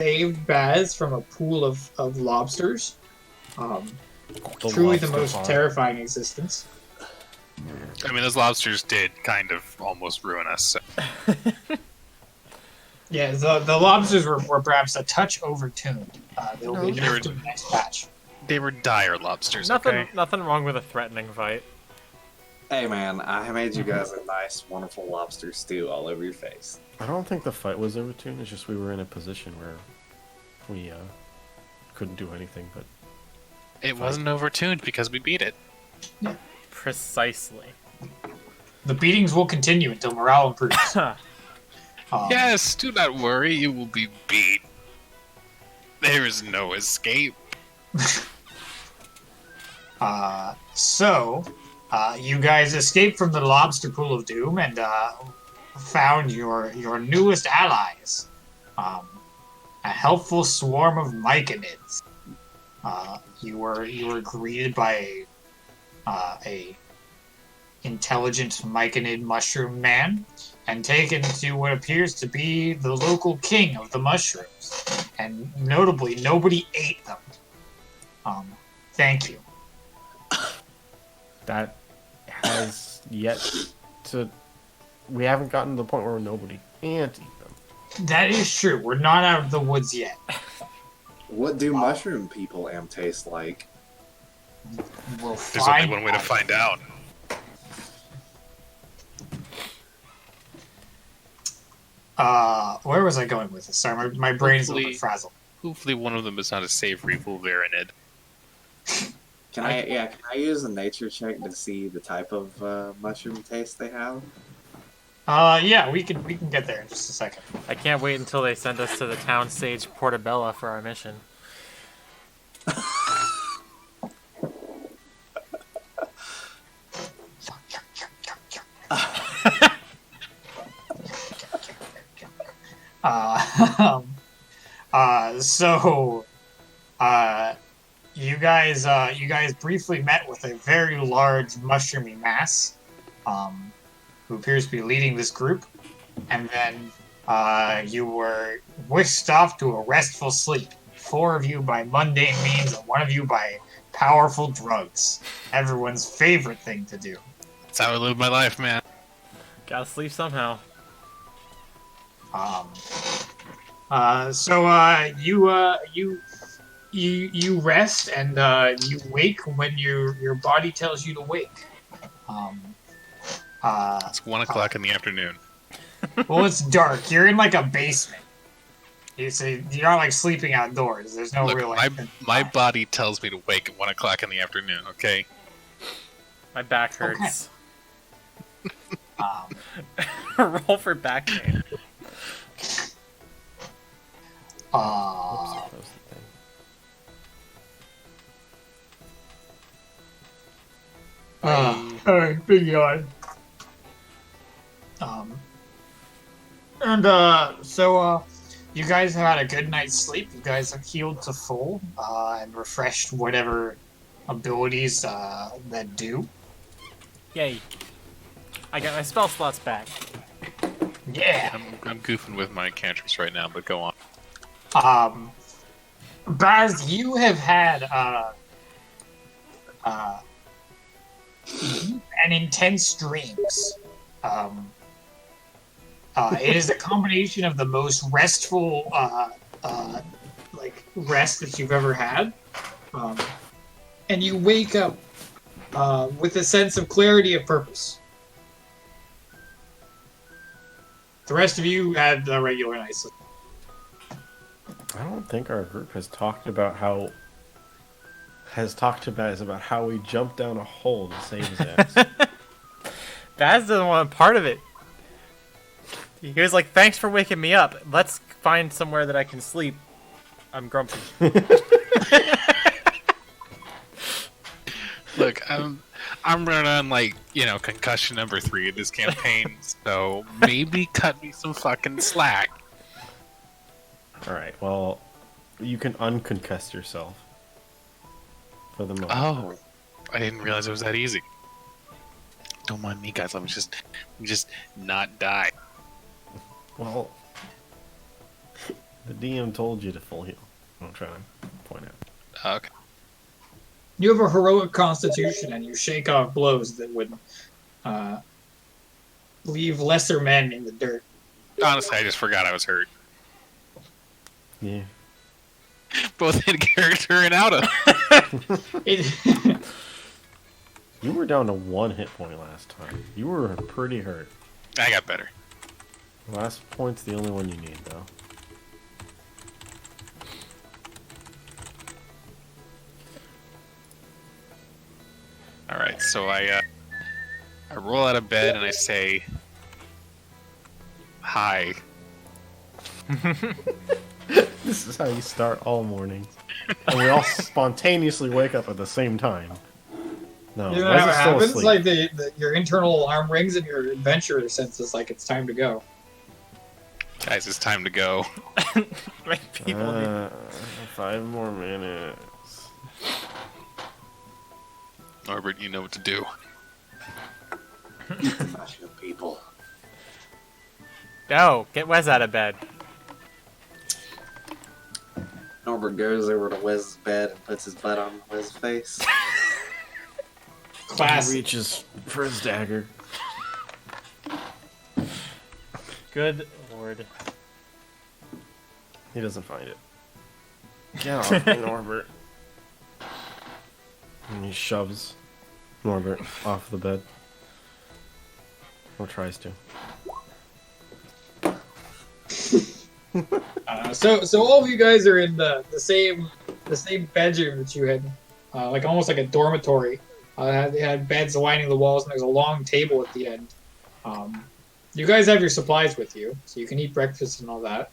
saved Baz from a pool of lobsters. Truly the most terrifying existence. I mean, those lobsters did kind of almost ruin us. So. Yeah, the lobsters were perhaps a touch overtuned. They'll be nerfed in the next patch. They were dire lobsters. Nothing wrong with a threatening fight. Hey man, I made you guys a nice, wonderful lobster stew all over your face. I don't think the fight was overtuned. It's just we were in a position where we couldn't do anything. But it wasn't overtuned because we beat it. Yeah. Precisely. The beatings will continue until morale improves. Yes, do not worry. You will be beat. There is no escape. You guys escaped from the lobster pool of doom and found your newest allies. A helpful swarm of myconids. You were greeted by a intelligent myconid mushroom man and taken to what appears to be the local king of the mushrooms. And notably, nobody ate them. Thank you. that has yet to... We haven't gotten to the point where nobody can't eat them. That is true. We're not out of the woods yet. What do mushroom people taste like? We'll There's only one way to find out. Where was I going with this? Sorry, my brain's a little bit frazzled. Hopefully one of them is not a savory vulvarinid. Can I use a nature check to see the type of mushroom taste they have? Yeah, we can get there in just a second. I can't wait until they send us to the town stage Portobello for our mission. You guys briefly met with a very large mushroomy mass, who appears to be leading this group, and then you were whisked off to a restful sleep. 4 of you by mundane means, and 1 of you by powerful drugs. Everyone's favorite thing to do. That's how I live my life, man. Gotta sleep somehow. You rest and you wake when your body tells you to wake. It's 1 o'clock in the afternoon. Well, it's dark. You're in like a basement. You're not like sleeping outdoors. There's no real. My body tells me to wake at 1 o'clock in the afternoon. Okay. My back hurts. Okay. Roll for back pain. Alright, big yawn. You guys have had a good night's sleep. You guys have healed to full, and refreshed whatever abilities that do. Yay. I got my spell slots back. Yeah! I'm goofing with my cantrips right now, but go on. Baz, you have had deep and intense dreams. It is a combination of the most restful rest that you've ever had. And you wake up with a sense of clarity of purpose. The rest of you had a regular night's sleep. I don't think our group has talked about how we jumped down a hole to save his ass. Baz doesn't want part of it. He was like, "Thanks for waking me up. Let's find somewhere that I can sleep." I'm grumpy. Look, I'm running on concussion number 3 of this campaign, so maybe cut me some fucking slack. Alright, well, you can unconcuss yourself. For the moment. Oh, I didn't realize it was that easy. Don't mind me, guys. Let me just not die. Well, The DM told you to full heal. I'm trying to point out. Okay. You have a heroic constitution, and you shake off blows that would leave lesser men in the dirt. Honestly, I just forgot I was hurt. Yeah. Both in character and out of. It, You were down to 1 hit point last time. You were pretty hurt. I got better. Last point's the only one you need, though. Alright, so I roll out of bed and I say, hi. This is how you start all mornings. And we all spontaneously wake up at the same time. No, you know Wes how it is still happens? asleep. Like your internal alarm rings and your adventurer senses like it's time to go. Guys, it's time to go. Like people. 5 more minutes. Norbert, you know what to do. Professional people. No, get Wes out of bed. Norbert goes over to Wes's bed and puts his butt on Wes's face. He Classic. reaches for his dagger. Good lord. He doesn't find it. Get off me, Norbert. And he shoves Norbert off the bed. Or tries to. So all of you guys are in the same bedroom that you had, like almost like a dormitory. They had beds lining the walls, and there's a long table at the end. You guys have your supplies with you, so you can eat breakfast and all that.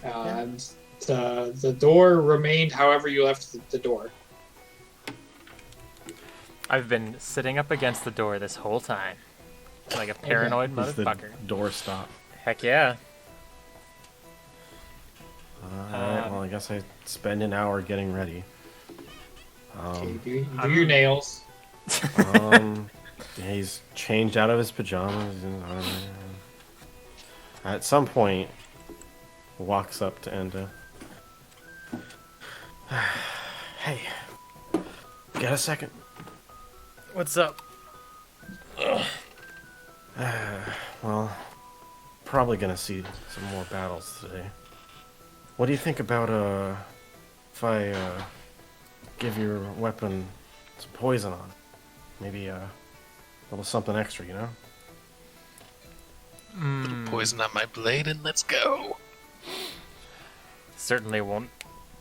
And the door remained however you left the door. I've been sitting up against the door this whole time. Like a paranoid Is the motherfucker. door stop? Heck yeah. Alright, well, I guess I spend an hour getting ready. Okay, do your nails. He's changed out of his pajamas and at some point walks up to Enda. Hey, got a second? What's up? Well, probably gonna see some more battles today. What do you think about if I give your weapon some poison on? Maybe a little something extra, you know? Put poison on my blade and let's go. Certainly won't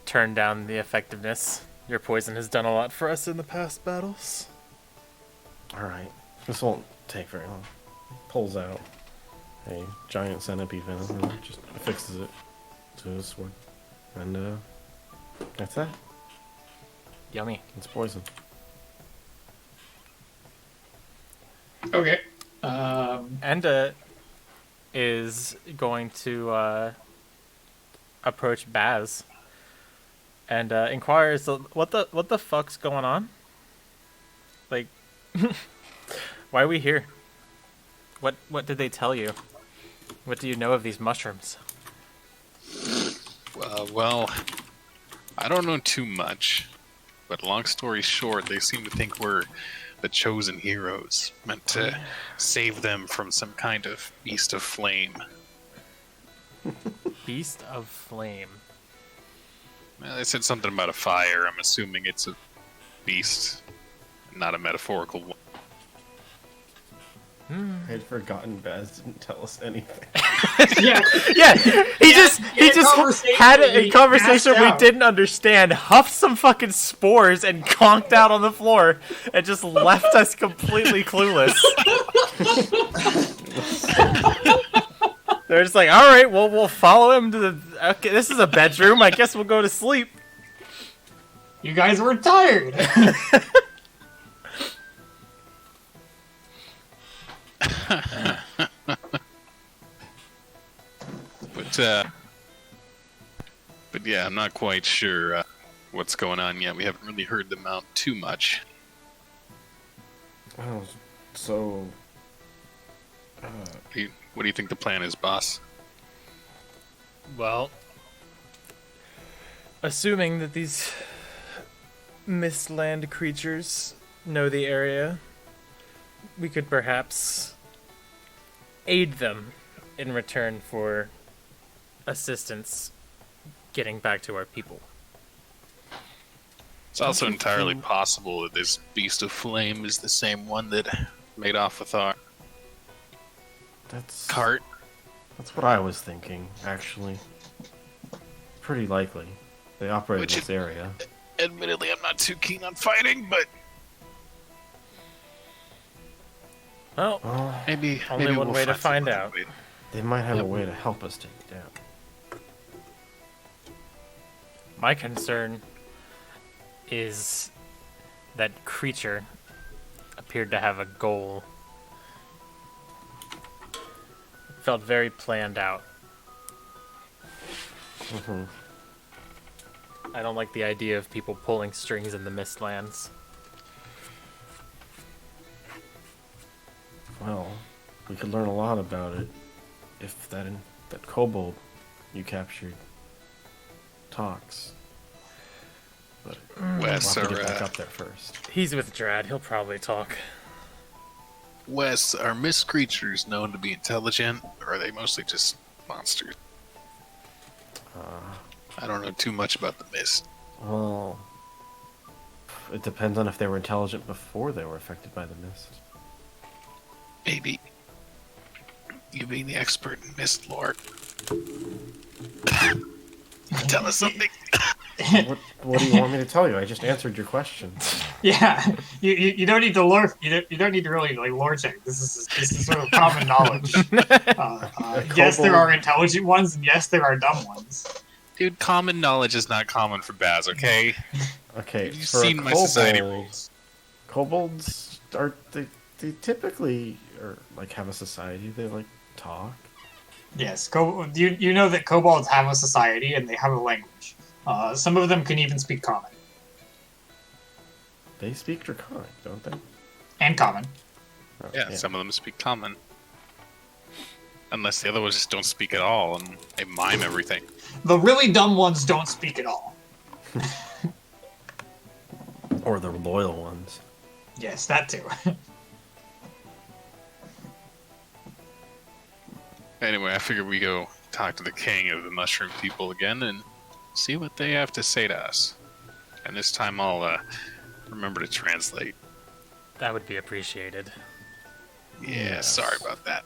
turn down the effectiveness. Your poison has done a lot for us in the past battles. Alright, this won't take very long. Pulls out a giant centipede venom and just affixes it to his sword. And that's that. Yummy. It's poison. Okay. Enda is going to approach Baz and inquires, what the fuck's going on? Like, why are we here? What did they tell you? What do you know of these mushrooms? Well, I don't know too much, but long story short, they seem to think we're the chosen heroes, meant to save them from some kind of beast of flame. Beast of Flame. Well, they said something about a fire. I'm assuming it's a beast, not a metaphorical one. I'd forgotten Baz didn't tell us anything. Yeah. Yeah, he just conversation had and a he conversation passed we out. didn't understand, huffed some fucking spores, and conked out on the floor, and just left us completely clueless. They're just like, all right, well, we'll follow him to the. Okay, this is a bedroom. I guess we'll go to sleep. You guys were tired. But yeah, I'm not quite sure what's going on yet. We haven't really heard them out too much. Oh, so... What do you think the plan is, boss? Well, assuming that these mistland creatures know the area, we could perhaps aid them in return for assistance getting back to our people. It's also entirely possible that this beast of flame is the same one that made off with our That's cart. That's what I was thinking, actually. Pretty likely. They operate Which in this area. Admittedly, I'm not too keen on fighting, but Well, Well, maybe only maybe one we'll way to find some other out. way. they might have Yep. a way to help us take it down. my concern is that creature appeared to have a goal. It felt very planned out. Hmm. I don't like the idea of people pulling strings in the Mistlands. Well, we could learn a lot about it if that kobold you captured talks. But Wes, we'll have to are, get back up there first. He's with Drad, he'll probably talk. Wes, are mist creatures known to be intelligent, or are they mostly just monsters? I don't know too much about the mist. Well, it depends on if they were intelligent before they were affected by the mist. Maybe. You being the expert in mist lore. Tell us something. What do you want me to tell you? I just answered your question. Yeah, you don't need to lore. You don't need to really like lore check. This is sort of common knowledge. Yes, there are intelligent ones, and yes, there are dumb ones. Dude, common knowledge is not common for Baz, okay? Okay, You've for a seen my society kobold, rules. kobolds are they typically are like have a society. They like talk. Yes, you know that kobolds have a society and they have a language. Some of them can even speak common They speak Draconic, don't they? and common. Oh, Yeah, some of them speak common. Unless the other ones just don't speak at all and they mime everything. The really dumb ones don't speak at all. Or the loyal ones. Yes, that too. Anyway, I figured we go talk to the king of the mushroom people again and see what they have to say to us. And this time I'll remember to translate. That would be appreciated. Yeah, Yes. sorry about that.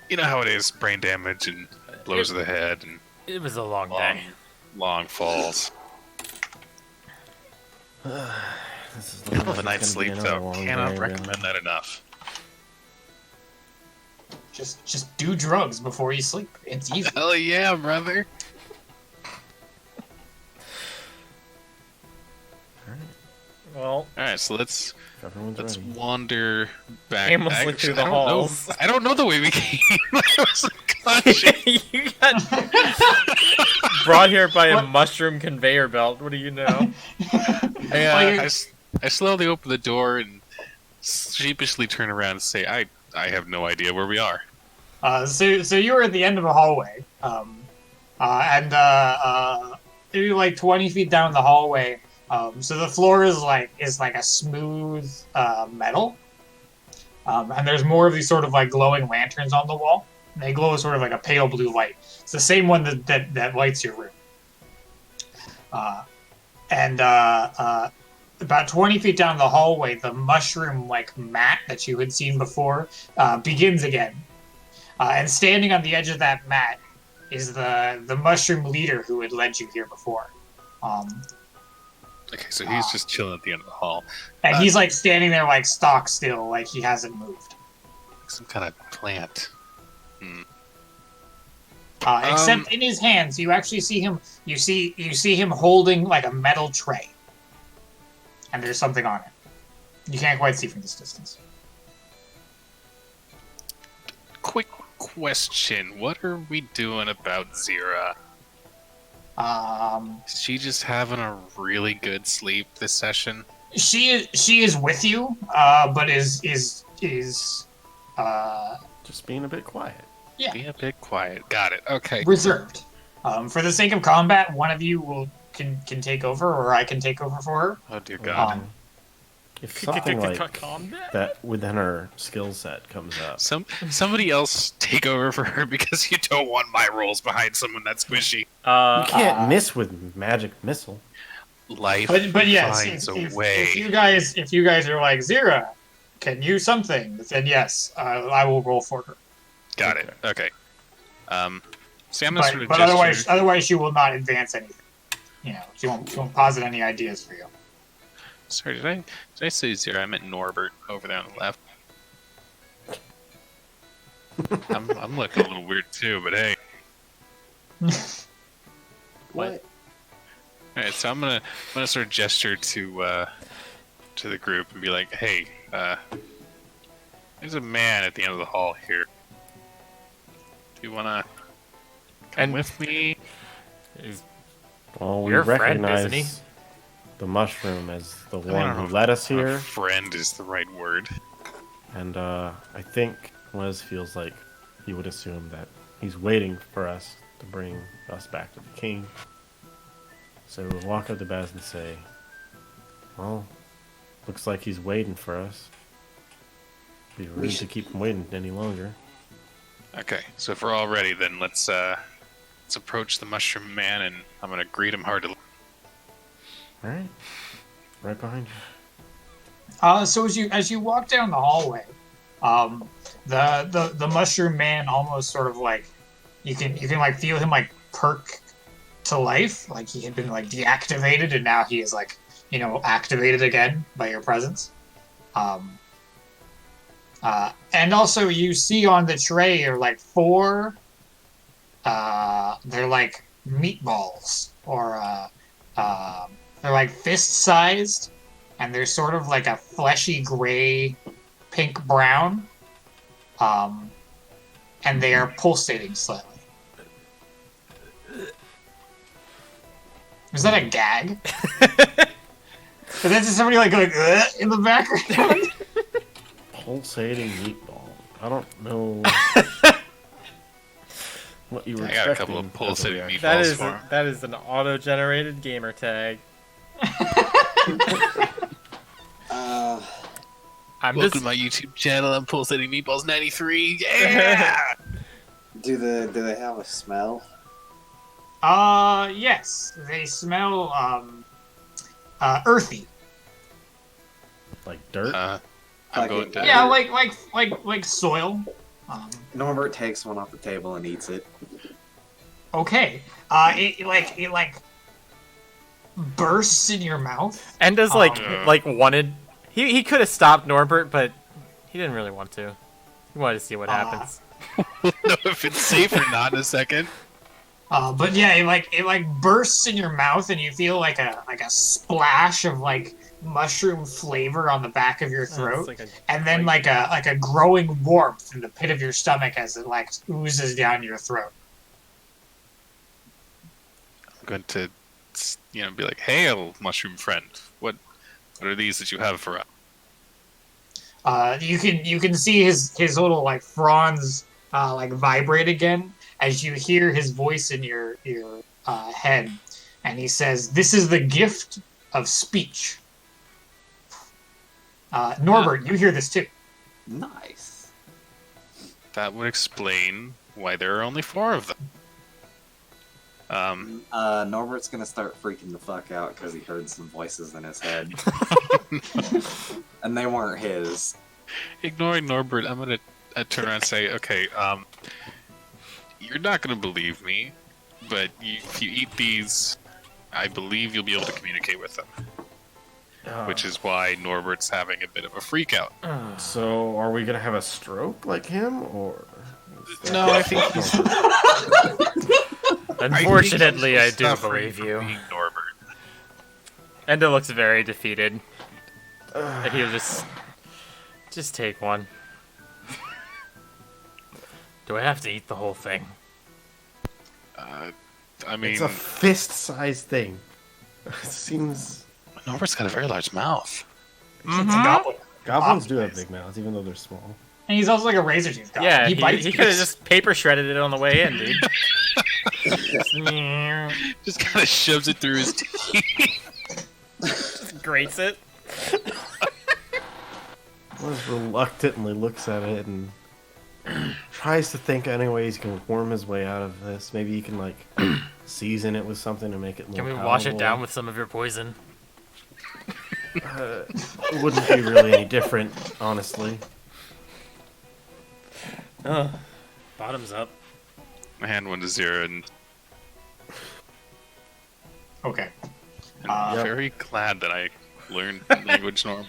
You know how it is, brain damage and blows to the head and It was a long long, day. long falls. This is Hell looking of a like night's it's gonna be sleep, another though. long Cannot day, recommend that enough. just do drugs before you sleep. It's easy. Hell yeah, brother. Well, Alright, so let's Everyone's let's ready. wander back. Aimlessly through the I don't know. halls. I don't know the way we came. I was unconscious. you got brought here by a mushroom conveyor belt. What do you know? I slowly open the door and sheepishly turn around and say, I have no idea where we are. So you were at the end of a hallway, and maybe like 20 feet down the hallway. So the floor is like a smooth metal, and there's more of these sort of like glowing lanterns on the wall. And they glow sort of like a pale blue light. It's the same one that lights your room. And about 20 feet down the hallway, the mushroom like mat that you had seen before begins again. And standing on the edge of that mat is the mushroom leader who had led you here before. Okay, so he's just chilling at the end of the hall. And he's like standing there like stock still, like he hasn't moved. Some kind of plant. Except in his hands, you actually see him. You see him holding like a metal tray, and there's something on it. You can't quite see from this distance. Quick question. What are we doing about Zira? Is she just having a really good sleep this session? She is with you, but is Just being a bit quiet. yeah, Be a bit quiet. Got it. Okay. reserved. For the sake of combat, one of you can take over, or I can take over for her. Oh dear God. If something like Combat? that within her skill set comes up, Somebody else take over for her because you don't want my rolls behind someone that's squishy. you can't miss with magic missile. Life But yes, finds a if way. you guys are like Zira can use something, then yes, I will roll for her. Got it. Okay. See, I'm gonna sort of But gesture. otherwise, she will not advance anything. You know, she won't posit any ideas for you. Sorry, did I say Zero? I meant Norbert over there on the left. I'm looking a little weird too, but hey. What? All right, so I'm gonna sort of gesture to the group and be like, hey, there's a man at the end of the hall here. Do you wanna come with me? Well, we You're a friend, recognize isn't he? the mushroom as the I don't one know who led us if here, friend is the right word. and I think Wes feels like he would assume that he's waiting for us to bring us back to the king. So we'll walk up to Baz and say, well, looks like he's waiting for us. Be rude to keep him waiting any longer. Okay, so if we're all ready, then let's approach the mushroom man, and I'm gonna greet him heartily. Alright. Right behind you. So as you walk down the hallway, the mushroom man almost sort of like you can like feel him like perk to life, like he had been like deactivated and now he is like, you know, activated again by your presence. And also you see on the tray are like four they're like meatballs or they're like fist-sized, and they're sort of like a fleshy gray, pink brown, and they are pulsating slightly. Is that a gag? Is that just somebody like going in the background? Pulsating meatball. I don't know what you were I got a couple expecting of pulsating as a reaction. meatballs. That is an auto-generated gamer tag. I'm Welcome just to my YouTube channel. I'm pulsating meatballs 93. Yeah. Do they have a smell? Yes. They smell earthy. Like dirt? I'm Like going it- to. Yeah, like soil. Norbert takes one off the table and eats it. Okay. It bursts in your mouth. Enda's like wanted. He could have stopped Norbert, but he didn't really want to. He wanted to see what happens. We'll know if it's safe or not in a second. But yeah, it bursts in your mouth, and you feel like a splash of like mushroom flavor on the back of your throat, like and then like a growing warmth in the pit of your stomach as it like oozes down your throat. I'm going to, be like, hey, old mushroom friend. What are these that you have for us? You can see his little like fronds like vibrate again as you hear his voice in your head, and he says, "This is the gift of speech." Norbert, you hear this too. Nice. That would explain why there are only 4 of them. Norbert's gonna start freaking the fuck out because he heard some voices in his head. And they weren't his. Ignoring Norbert, I'm going to turn around and say, okay, you're not going to believe me, but if you eat these, I believe you'll be able to communicate with them. Which is why Norbert's having a bit of a freak out. So, are we gonna have a stroke like him, or? No, I think he's Unfortunately, I do suffering believe from you. being Norbert. Enda looks very defeated. And he'll just take one. Do I have to eat the whole thing? I mean, It's a fist-sized thing. It seems Norbert's got a very large mouth. It's a goblin. goblins do have big mouths, even though they're small. And he's also like a razor tooth goblin. Yeah, he he bites could have just paper shredded it on the way in, dude. Just kind of shoves it through his teeth. Grates it. Wes reluctantly looks at it and tries to think any ways he can worm his way out of this. Maybe he can like season it with something to make it more Can we wash it palatable. down with some of your poison? It wouldn't be really any different, honestly. Bottoms up. My hand went to 0, and Okay. I'm Yep. very glad that I learned language norm.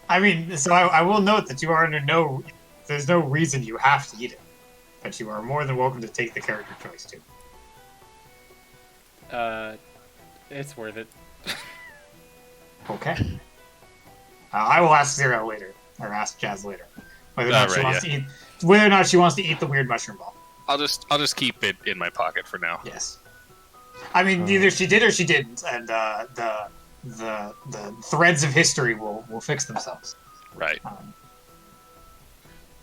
I mean, so I will note that you are under no. There's no reason you have to eat it, but you are more than welcome to take the character choice too. It's worth it. Okay. I will ask Zero later, or ask Jazz later, whether or not she Right, wants to eat. Whether or not she wants to eat the weird mushroom ball. I'll just keep it in my pocket for now. Yes. I mean, either she did or she didn't, and the threads of history will fix themselves. Right. Um,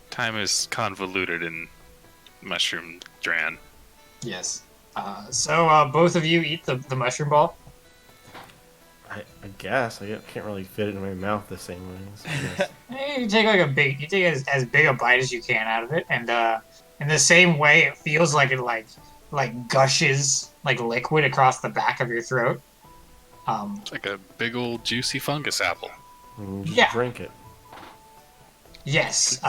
Time is convoluted in mushroom dran. yes. So both of you eat the mushroom ball. I guess I can't really fit it in my mouth the same way. So I guess. You take you take as big a bite as you can out of it, and in the same way, it feels like it like gushes like liquid across the back of your throat. It's like a big old juicy fungus apple. And you just Yeah. drink it. Yes.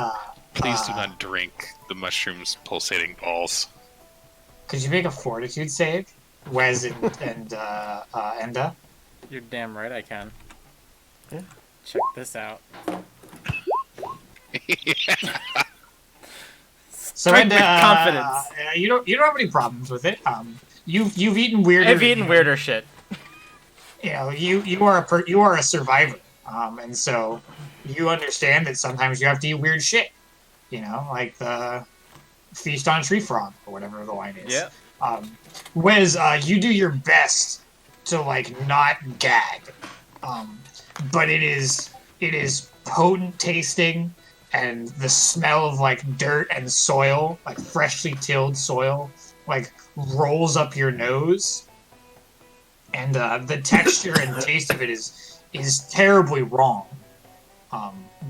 Please do not drink the mushroom's pulsating balls. Could you make a fortitude save, Wes and Enda? You're damn right I can. Yeah. Check this out. So Strike Enda, with confidence. you don't have any problems with it. You've eaten weirder. I've eaten weirder shit. You know, you are a survivor, and so you understand that sometimes you have to eat weird shit. You know, like the feast on tree frog or whatever the line is. Yeah. Wes, you do your best to like not gag, but it is potent tasting, and the smell of like dirt and soil, like freshly tilled soil, like rolls up your nose, and the texture and taste of it is terribly wrong,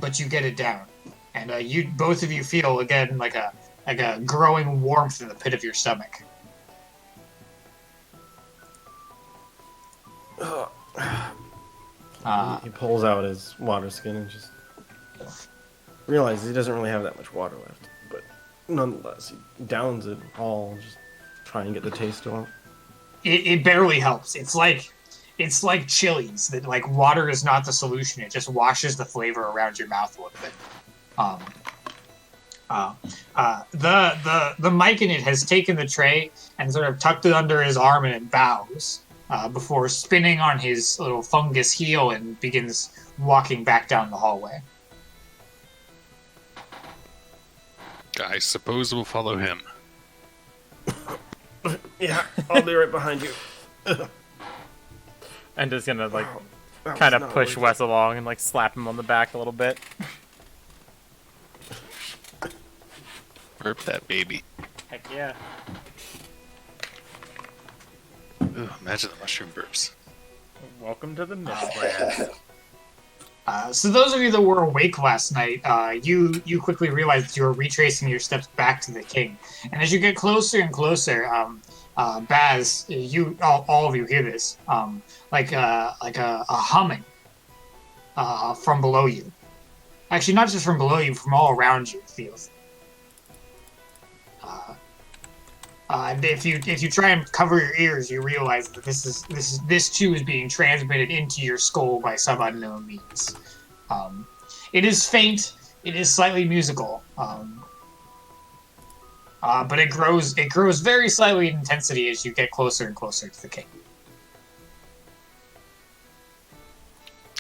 but you get it down, and both of you feel again like a growing warmth in the pit of your stomach. He pulls out his water skin and just realizes he doesn't really have that much water left. But nonetheless, he downs it all, just try and get the taste off. It barely helps. It's like chilies. That like water is not the solution. It just washes the flavor around your mouth a little bit. The mic in it has taken the tray and sort of tucked it under his arm, and it bows before spinning on his little fungus heel and begins walking back down the hallway. I suppose we'll follow him. Yeah, I'll be right behind you. And just gonna like That kind was of not push worth Wes along and like slap him on the back a little bit. Burp that baby. Heck yeah. Ooh, imagine the mushroom burps. Welcome to the Mistlands. So those of you that were awake last night, you quickly realized that you were retracing your steps back to the king. And as you get closer and closer, Baz, you all of you hear this, like a humming from below you. Actually, not just from below you, from all around you. It feels. And if you try and cover your ears, you realize that this too is being transmitted into your skull by some unknown means. It is faint. It is slightly musical. But it grows very slightly in intensity as you get closer and closer to the king.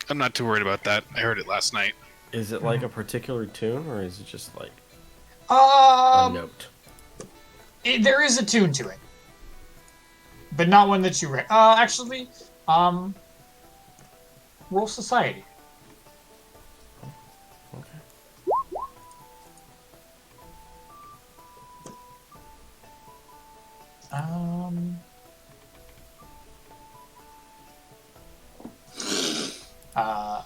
I'm not too worried about that. I heard it last night. Is it like a particular tune, or is it just like a note? There is a tune to it, but not one that you read. Actually, roll society. Okay. Um. Are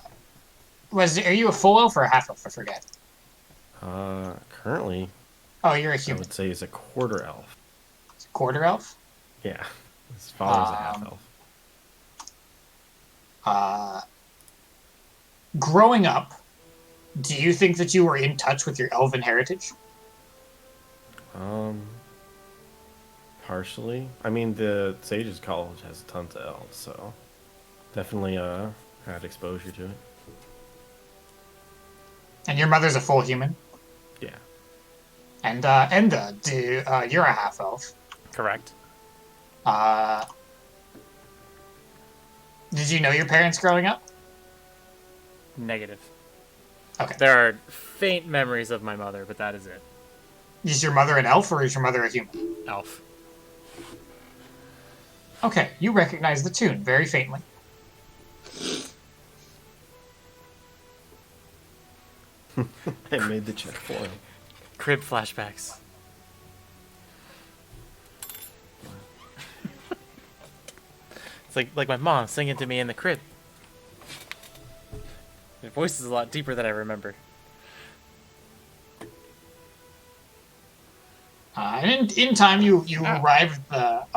you a full elf or a half elf? I forget. Currently, Oh, you're a I human. would say he's a quarter elf. Quarter elf. Yeah, his father's a half Um, elf. Uh, growing up, do you think that you were in touch with your elven heritage? Um, partially. I mean, the Sages College has tons of elves, so definitely had exposure to it. And your mother's a full human. Yeah. And Enda, you're a half elf. Correct. Uh, did you know your parents growing up? Negative. Okay. There are faint memories of my mother, but that is it. Is your mother an elf or is your mother a human? Elf. Okay, you recognize the tune very faintly. I made the check for him. Crib flashbacks. It's like my mom singing to me in the crib. Her voice is a lot deeper than I remember. And in time, you arrive at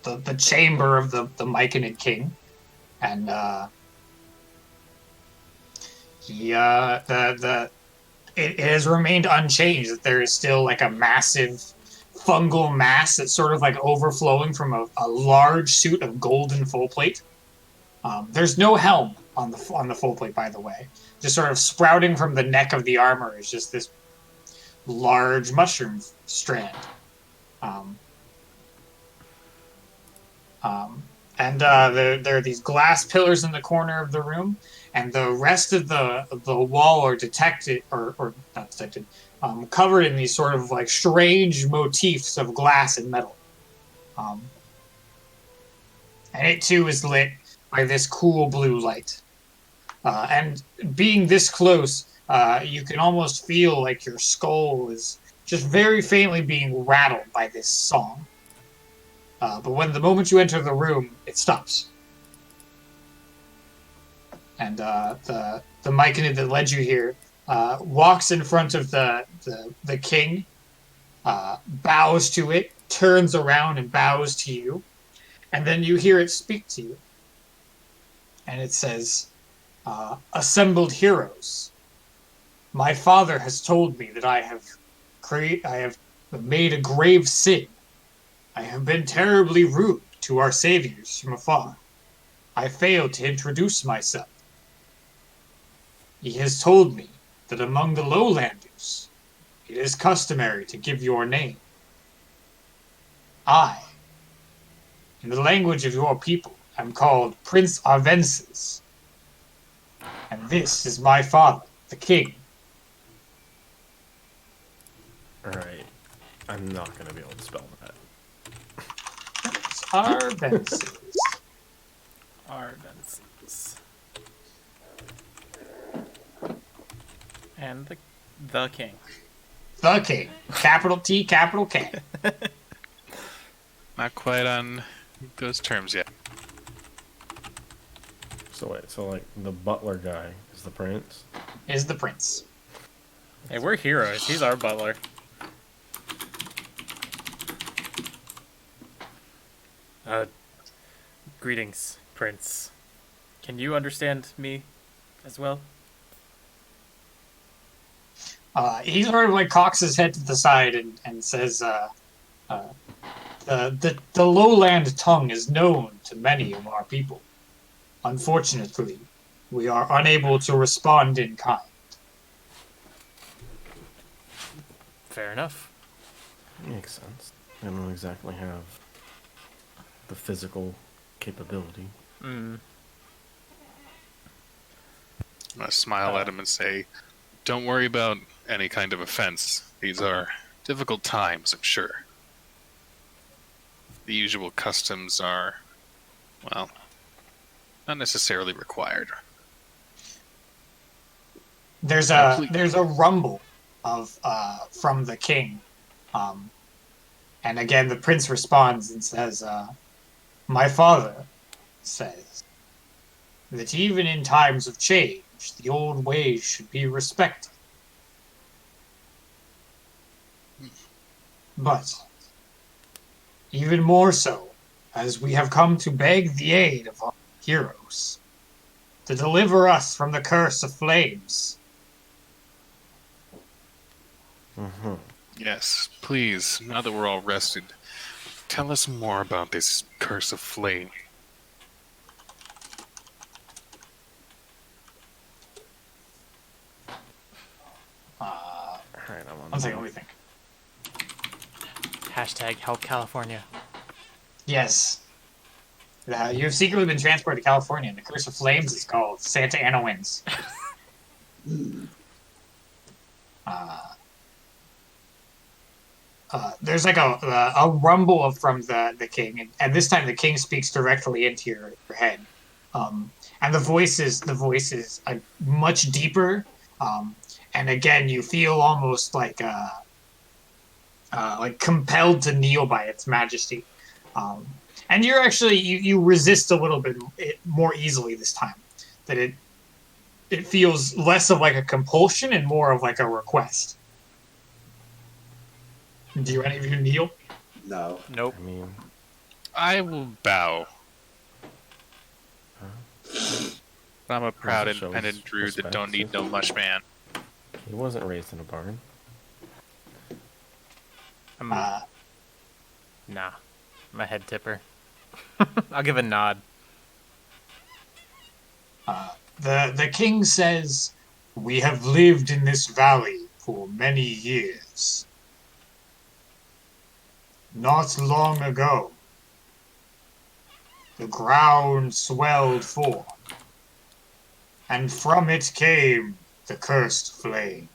the chamber of the Myconid king, and it has remained unchanged. That there is still like a massive fungal mass that's sort of like overflowing from a large suit of golden full plate. There's no helm on the full plate, by the way. Just sort of sprouting from the neck of the armor is just this large mushroom strand. There are these glass pillars in the corner of the room, and the rest of the wall are detected or not detected, covered in these sort of like strange motifs of glass and metal. And it too is lit by this cool blue light. And being this close, you can almost feel like your skull is just very faintly being rattled by this song. But when the moment you enter the room, it stops. And the Myconid that led you here walks in front of the king, bows to it, turns around and bows to you, and then you hear it speak to you. And it says, assembled heroes, my father has told me that I have made a grave sin. I have been terribly rude to our saviors from afar. I failed to introduce myself. He has told me that among the lowlanders, it is customary to give your name. I, in the language of your people, am called Prince Arvensis. And this is my father, the king. Alright. I'm not going to be able to spell that. Arvensis. Arvensis. And the king. The king. Capital T, capital K. Not quite on those terms yet. So wait, so like the butler guy is the prince? Is the prince. Hey, we're heroes. He's our butler. Greetings, Prince. Can you understand me as well? He sort of like cocks his head to the side and says, the lowland tongue is known to many of our people. Unfortunately, we are unable to respond in kind. Fair enough. Makes sense. I don't exactly have the physical capability. Mm. I'm going to smile at him and say, don't worry about any kind of offense. These are difficult times, I'm sure. The usual customs are, well, not necessarily required. There's a rumble of from the king, And again, the prince responds and says, "My father says that even in times of change, the old ways should be respected. But even more so, as we have come to beg the aid of our heroes to deliver us from the curse of flames." Mm-hmm. Yes, please, now that we're all rested, tell us more about this curse of flame. Uh, All right, I'm on. one second, let me think. Hashtag help California. Yes. You have secretly been transported to California, and the Curse of Flames is called Santa Ana Winds. Uh, there's like a rumble from the king, and this time the king speaks directly into your head, and the voice is much deeper, um, and again you feel almost like compelled to kneel by its majesty, and you're actually you resist a little bit more easily this time. That it feels less of like a compulsion and more of like a request. Do any of you kneel? No. Nope. I mean, I will bow. I'm a proud, Doesn't show independent his druid that respect, don't need too. no much man. he wasn't raised in a barn. I'm Uh, nah. I'm a head tipper. I'll give a nod. the king says, "We have lived in this valley for many years. Not long ago, the ground swelled forth, and from it came the cursed flame.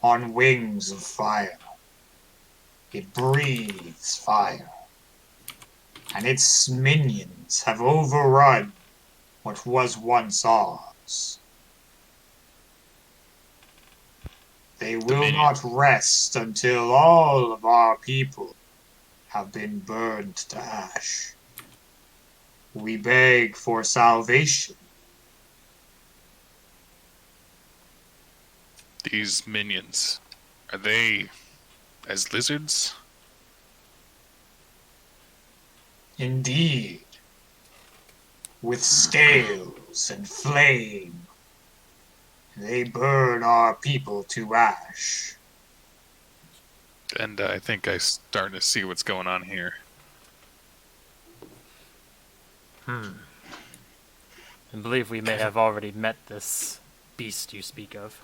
On wings of fire, it breathes fire, and its minions have overrun what was once ours. They will not Dominion. rest until all of our people have been burned to ash. We beg for salvation." These minions, are they as lizards? Indeed, with scales and flame, they burn our people to ash. And I think I'm starting to see what's going on here. I believe we may have already met this beast you speak of.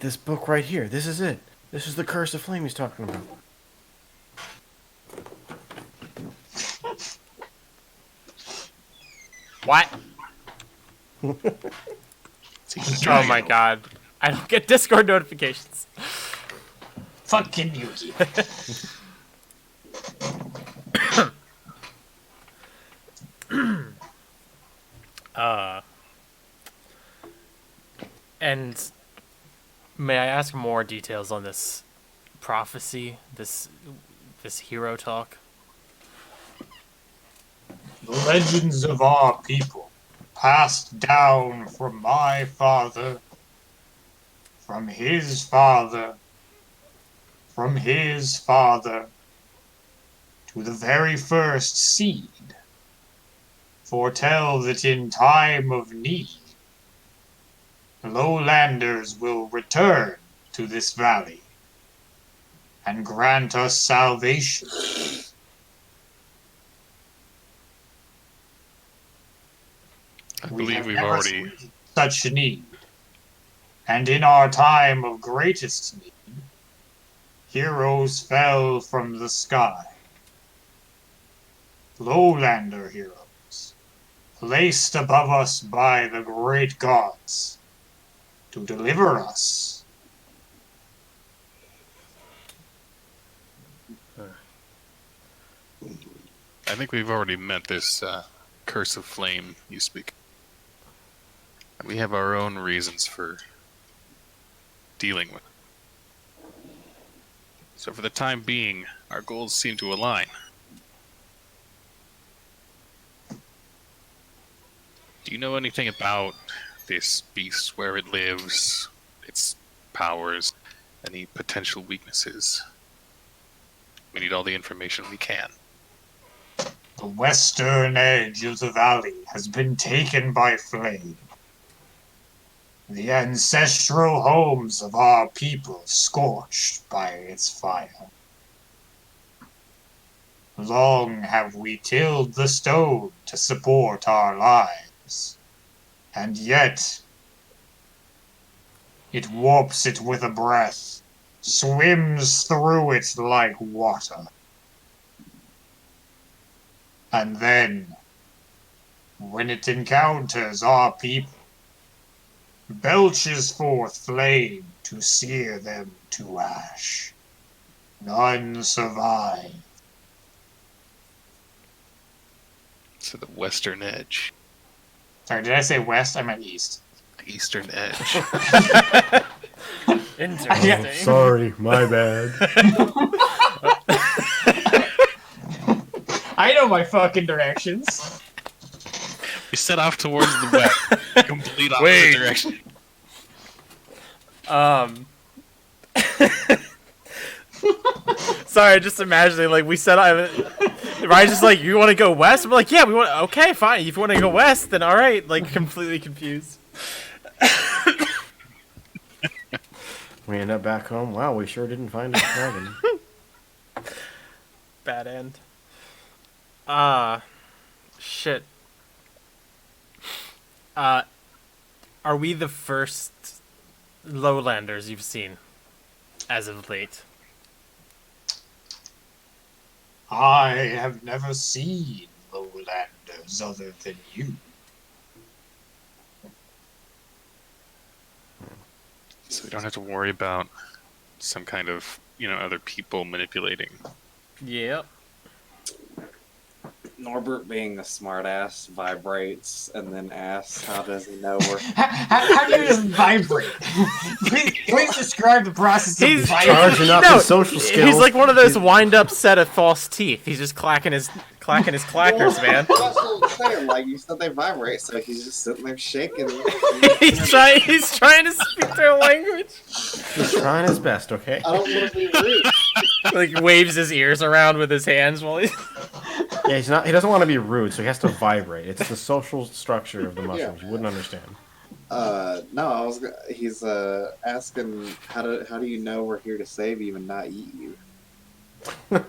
This book right here. This is it. This is the curse of flame he's talking about. What? Seems Oh my god. I don't get Discord notifications. Fucking Yuki. And may I ask more details on this prophecy, this hero talk? The legends of our people, passed down from my father, from his father, from his father, to the very first seed, foretell that in time of need, the lowlanders will return to this valley and grant us salvation. I We believe have we've never already. seen such need, and in our time of greatest need, heroes fell from the sky. Lowlander heroes, placed above us by the great gods, to deliver us. I think we've already met this curse of flame you speak. We have our own reasons for dealing with it. So for the time being, our goals seem to align. Do you know anything about this beast, where it lives, its powers, any potential weaknesses? We need all the information we can. The western edge of the valley has been taken by flame. The ancestral homes of our people scorched by its fire. Long have we tilled the stone to support our lives, and yet it warps it with a breath, swims through it like water. And then, when it encounters our people, belches forth flame to sear them to ash. None survive. So the western edge. Sorry, did I say west? I meant east. The eastern edge. Interesting. Yeah. Sorry, my bad. I know my fucking directions. We set off towards the west. Complete opposite direction. Sorry, just imagining like we said. Ryan's just like, you want to go west? I'm like, yeah, we want. Okay, fine. If you want to go west, then all right. Like completely confused. We end up back home. Wow, we sure didn't find a dragon. Bad end. Shit. Are we the first lowlanders you've seen as of late? I have never seen lowlanders other than you. So we don't have to worry about some kind of, other people manipulating. Yep. Norbert, being a smartass, vibrates and then asks, "How does he know we're?" How do you just vibrate? please describe the process of He's vibrating. Charging up his social skills. He's like one of those wind-up set of false teeth. He's just clacking his clackers, man. That's what I'm saying. Like you said, they vibrate, so he's just sitting there shaking. He's trying to speak their language. He's trying his best, okay? I don't want to be rude. Like waves his ears around with his hands while he. Yeah, he doesn't want to be rude, so he has to vibrate. It's the social structure of the mushrooms. You wouldn't understand. No, he's asking how do you know we're here to save you and not eat you? Alright.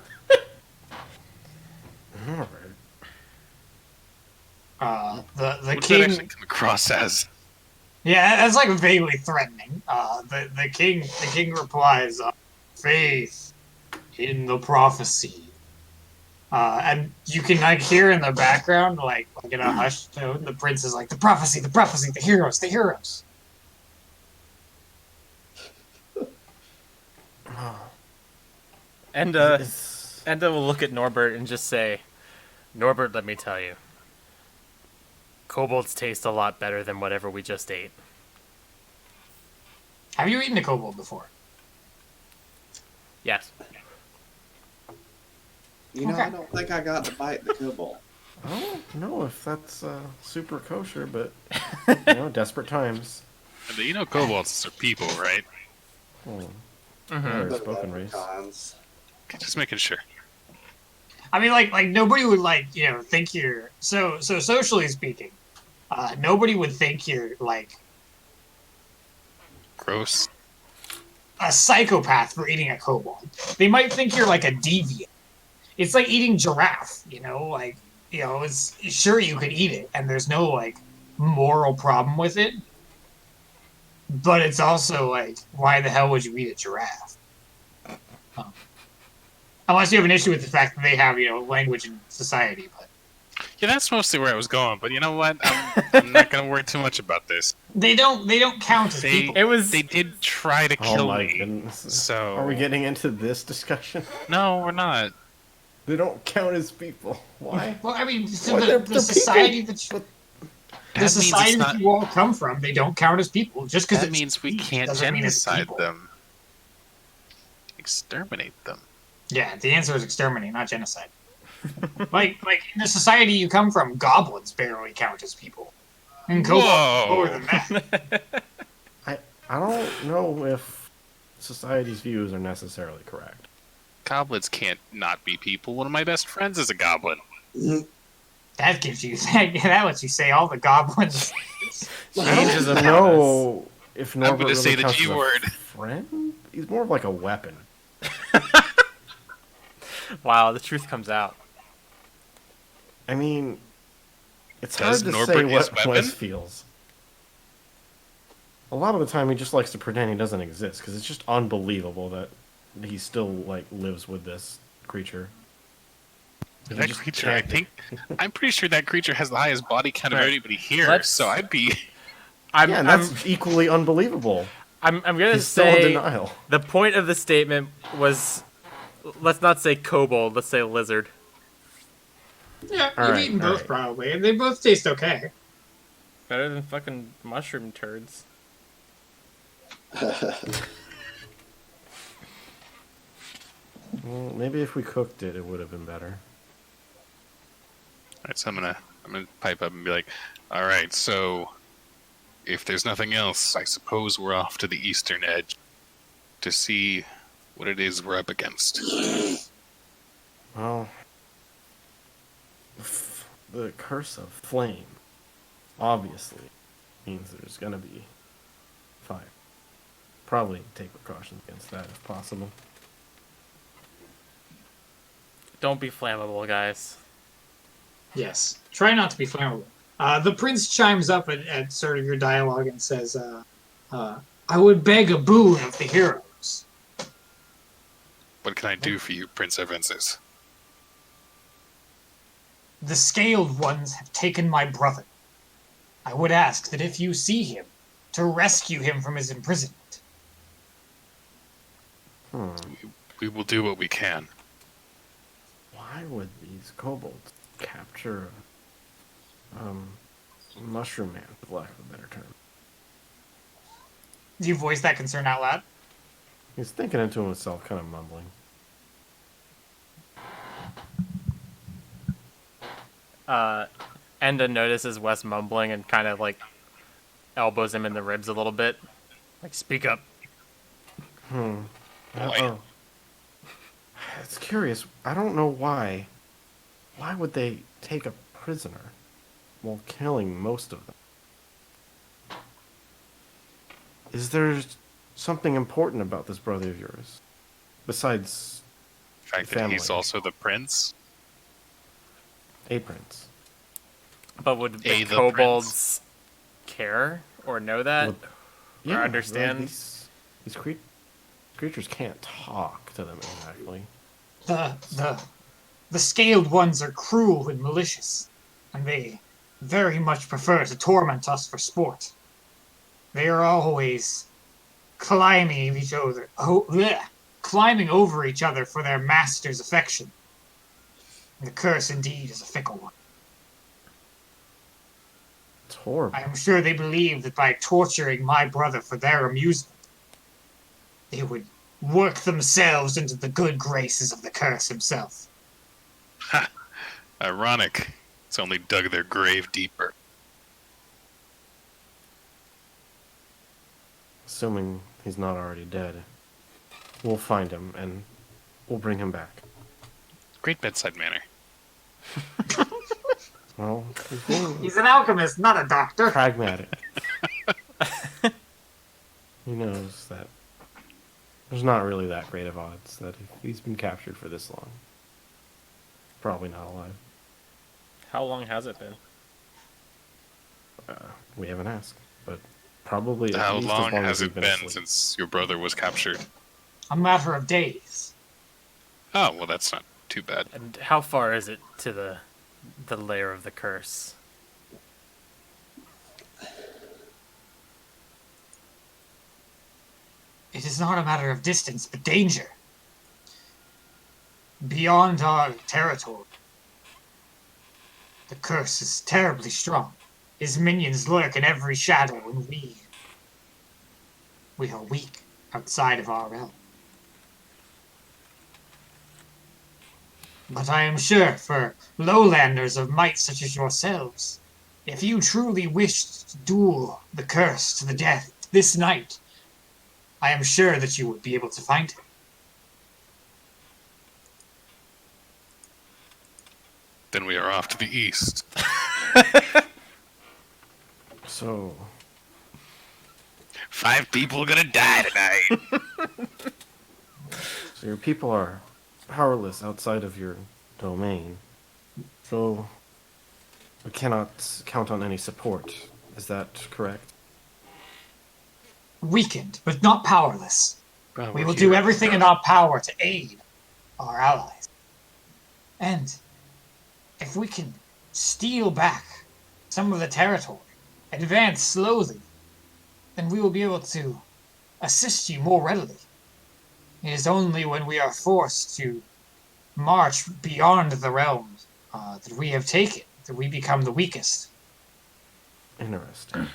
The What does that king. actually come across as? Yeah, that's like vaguely threatening. The king replies, "Faith in the prophecy." And you can like hear in the background, like in a hushed tone, the prince is like, the prophecy, the heroes, the heroes." Enda will look at Norbert and just say, "Norbert, let me tell you, kobolds taste a lot better than whatever we just ate." Have you eaten a kobold before? Yes. Okay. I don't think I got to bite the kobold. I don't know if that's super kosher, but, desperate times. Kobolds are people, right? Very spoken race. Leprechauns. Okay, just making sure. I mean, like nobody would think you're so socially speaking. Nobody would think you're like Gross. a psychopath for eating a kobold. They might think you're like a deviant. It's like eating giraffe, it's sure you could eat it and there's no like moral problem with it. But it's also like, why the hell would you eat a giraffe? Unless you have an issue with the fact that they have, language in society, but Yeah, that's mostly where I was going, but you know what? I'm not going to worry too much about this. they don't count as people. They did try to kill Oh my me. goodness. So Are we getting into this discussion? No, we're not. They don't count as people. Why? Well, I mean, so Well, the they're society people. that That means it's not- you all come from, they don't count as people. Just because That means we can't doesn't mean it's genocide people. them. Exterminate them. Yeah, the answer is exterminate, not genocide. like in the society you come from, goblins barely count as people. And kobolds Whoa! lower than that. I don't know if society's views are necessarily correct. Goblins can't not be people. One of my best friends is a goblin. That gives you that lets you say all the goblins. Changes of No, if I'm Norbert gonna really say the counts G as a word. friend, he's more of like a weapon. Wow, the truth comes out. I mean, it's Does hard to Norbert say use what weapon? Wes feels. A lot of the time, he just likes to pretend he doesn't exist because it's just unbelievable that he still like lives with this creature. He That just creature, I can't- think, I'm pretty sure that creature has the highest body count of Right. anybody here. Let's- So I'd be. I'm Yeah, and that's equally unbelievable. I'm gonna He's still in say denial. the point of the statement was, let's not say kobold, let's say lizard. Yeah, All you've right, eaten all both right. probably, and they both taste okay. Better than fucking mushroom turds. Well, maybe if we cooked it, it would have been better. Alright, so I'm gonna pipe up and be like, alright, so if there's nothing else, I suppose we're off to the eastern edge to see what it is we're up against. Well, the curse of flame obviously means there's gonna be fire. Probably take precautions against that if possible. Don't be flammable, guys. Yes. Try not to be flammable. The prince chimes up at sort of your dialogue and says, I would beg a boon of the heroes. What can I do for you, Prince Evances? The scaled ones have taken my brother. I would ask that if you see him, to rescue him from his imprisonment. We will do what we can. Why would these kobolds capture Mushroom Man, for lack of a better term? Do you voice that concern out loud? He's thinking it to himself, kind of mumbling. Enda notices Wes mumbling and kind of like elbows him in the ribs a little bit. Like, speak up. Boy. It's curious. I don't know why. Why would they take a prisoner while killing most of them? Is there something important about this brother of yours? Besides The fact that he's Family. also the prince? a prince? But would the The kobolds care or know that? Would- understand? These creatures can't talk to them exactly. The scaled ones are cruel and malicious, and they very much prefer to torment us for sport. They are always climbing climbing over each other for their master's affection. And the curse indeed is a fickle one. It's horrible. I am sure they believe that by torturing my brother for their amusement, they would work themselves into the good graces of the curse himself. Ha! Ironic. It's only dug their grave deeper. Assuming he's not already dead. We'll find him and we'll bring him back. Great bedside manner. Well, he's being He's an alchemist, not a doctor. pragmatic. He knows that there's not really that great of odds that if he's been captured for this long, probably not alive. How long has it been? We haven't asked, but probably at How least long as long has as we've it been been asleep. since your brother was captured? A matter of days. Oh, well, that's not too bad. And how far is it to the lair of the curse? It is not a matter of distance, but danger. Beyond our territory. The curse is terribly strong. His minions lurk in every shadow, and we are weak outside of our realm. But I am sure for lowlanders of might such as yourselves, if you truly wished to duel the curse to the death this night, I am sure that you would be able to find him. Then we are off to the east. So, 5 people gonna die tonight. so your people are powerless outside of your domain. So, we cannot count on any support. Is that correct? Weakened, but not powerless. Well, We we're will here. do everything in our power to aid our allies. And if we can steal back some of the territory, advance slowly, then we will be able to assist you more readily. It is only when we are forced to march beyond the realms that we have taken that we become the weakest. Interesting.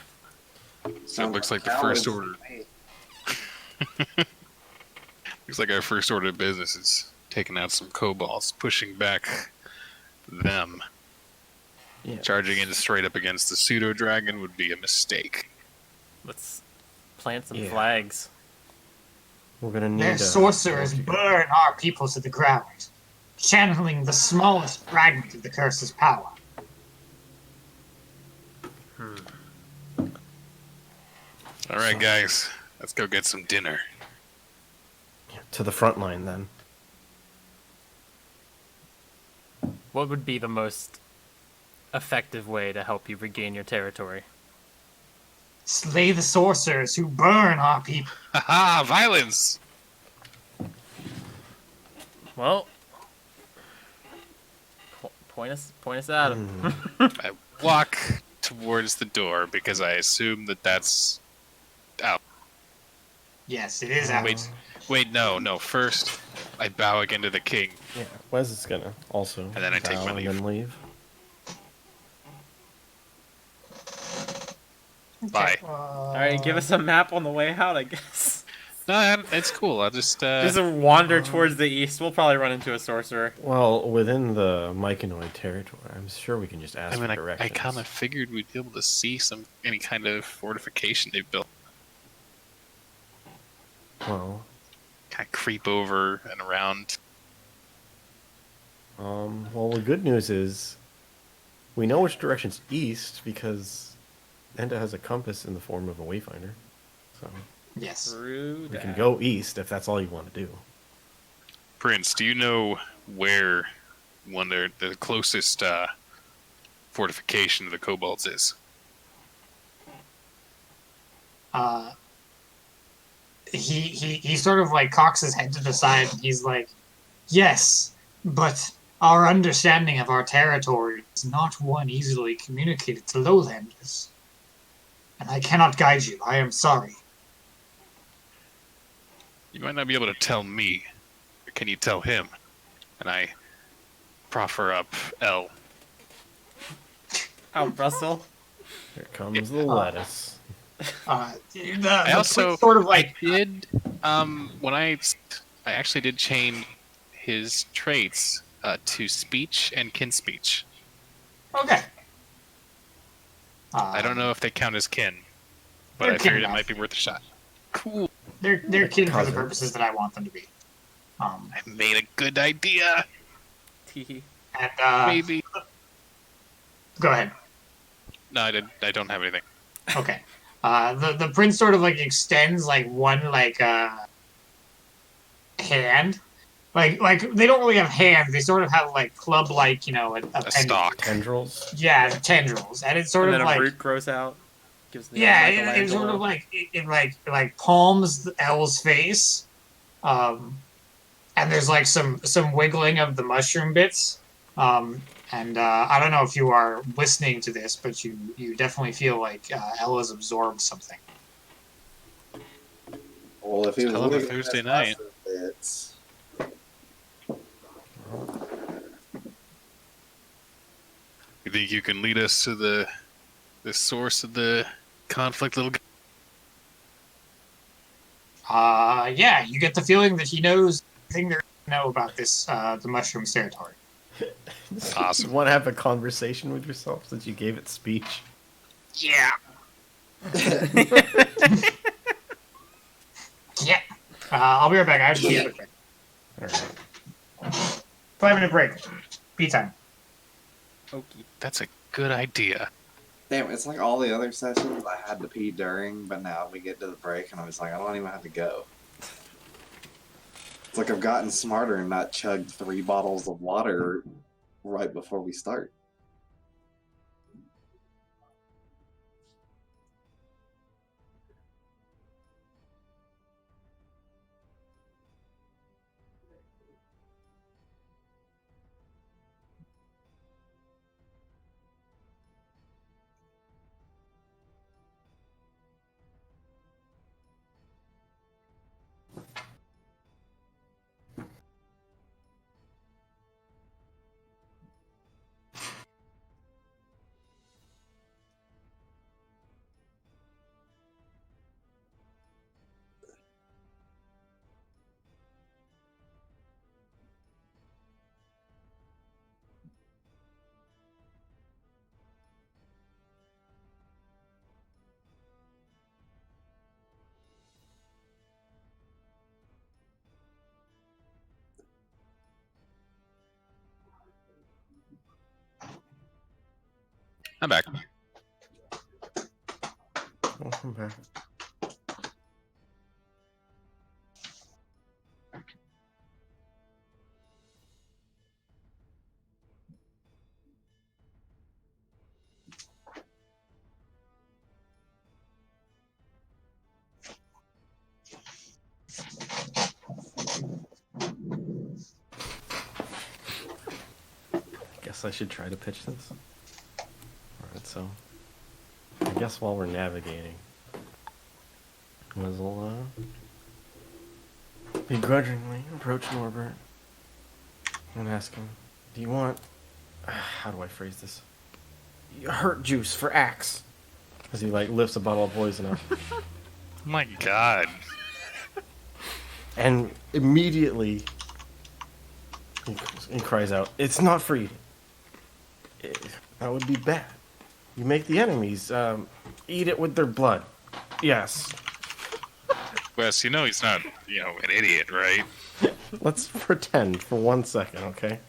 So it looks like the first order. Looks like our first order of business is taking out some kobolds, pushing back them. Yeah. Charging in straight up against the pseudo dragon would be a mistake. Let's plant some Yeah. flags. We're gonna need Their sorcerers burn our people to the ground, channeling the smallest fragment of the curse's power. All right, guys, let's go get some dinner. to the front line then. What would be the most effective way to help you regain your territory? Slay the sorcerers who burn our people. Haha, violence! Well, point us at him. I walk towards the door because I assume that that's out. Yes, it is out. Wait, no. First, I bow again to the king. Yeah, Wes is gonna also And then I take bow my and leave. then leave. Bye. All right, give us a map on the way out, I guess. No, it's cool. I'll just Just wander towards the east. We'll probably run into a sorcerer. Well, within the Myconoid territory, I'm sure we can just ask I mean, for I directions. kind of figured we'd be able to see any kind of fortification they've built. Well, Kind of creep over and around. well, the good news is we know which direction's east because Enda has a compass in the form of a wayfinder. So Yes. True we can that. go east if that's all you want to do. Prince, do you know where the closest fortification to the kobolds is? He sort of like cocks his head to the side and he's like, yes, but our understanding of our territory is not one easily communicated to lowlanders. And I cannot guide you. I am sorry. You might not be able to tell me, but can you tell him? And I proffer up L. Oh, Russell. Here comes the lettuce. I also sort of like I did when I actually did change his traits to speech and kin speech. okay. I don't know if they count as kin, but They're I kin figured it enough. might be worth a shot. Cool. They're kin for the Cousin. purposes that I want them to be. I made a good idea. Teehee. And Maybe. go ahead. No, I don't have anything. Okay. The prince sort of like extends like one like hand. Like they don't really have hands. They sort of have like club like A stalk. Tendrils? Yeah, tendrils, and it's sort And of then a like root grows out. Gives the yeah, Michelangelo. it sort of like it like palms L's face, and there's like some wiggling of the mushroom bits, and I don't know if you are listening to this, but you definitely feel like L has absorbed something. Well, if he was Hell of a looking at Thursday his night. mushroom bits, You think you can lead us to the source of the conflict, little guy? Yeah, you get the feeling that he knows everything there is to know about this the mushroom's territory. Awesome. You want to have a conversation with yourself since you gave it speech? Yeah. Yeah. I'll be right back. I have to pee quick. All right. 5-minute break. Pee time. Okie. That's a good idea. Damn, it's like all the other sessions I had to pee during, but now we get to the break and I'm just like, I don't even have to go. It's like I've gotten smarter and not chugged 3 bottles of water right before we start. I'm back. Welcome back. Guess I should try to pitch this. Alright, so I guess while we're navigating, we'll begrudgingly approach Norbert and ask him, do you want, how do I phrase this? Hurt juice for Axe. As he like lifts a bottle of poison up. Oh my god. And immediately he cries out, it's not for eating. That would be bad. You make the enemies eat it with their blood. Yes. Wes, you know he's not, an idiot, right? Let's pretend for 1 second, okay?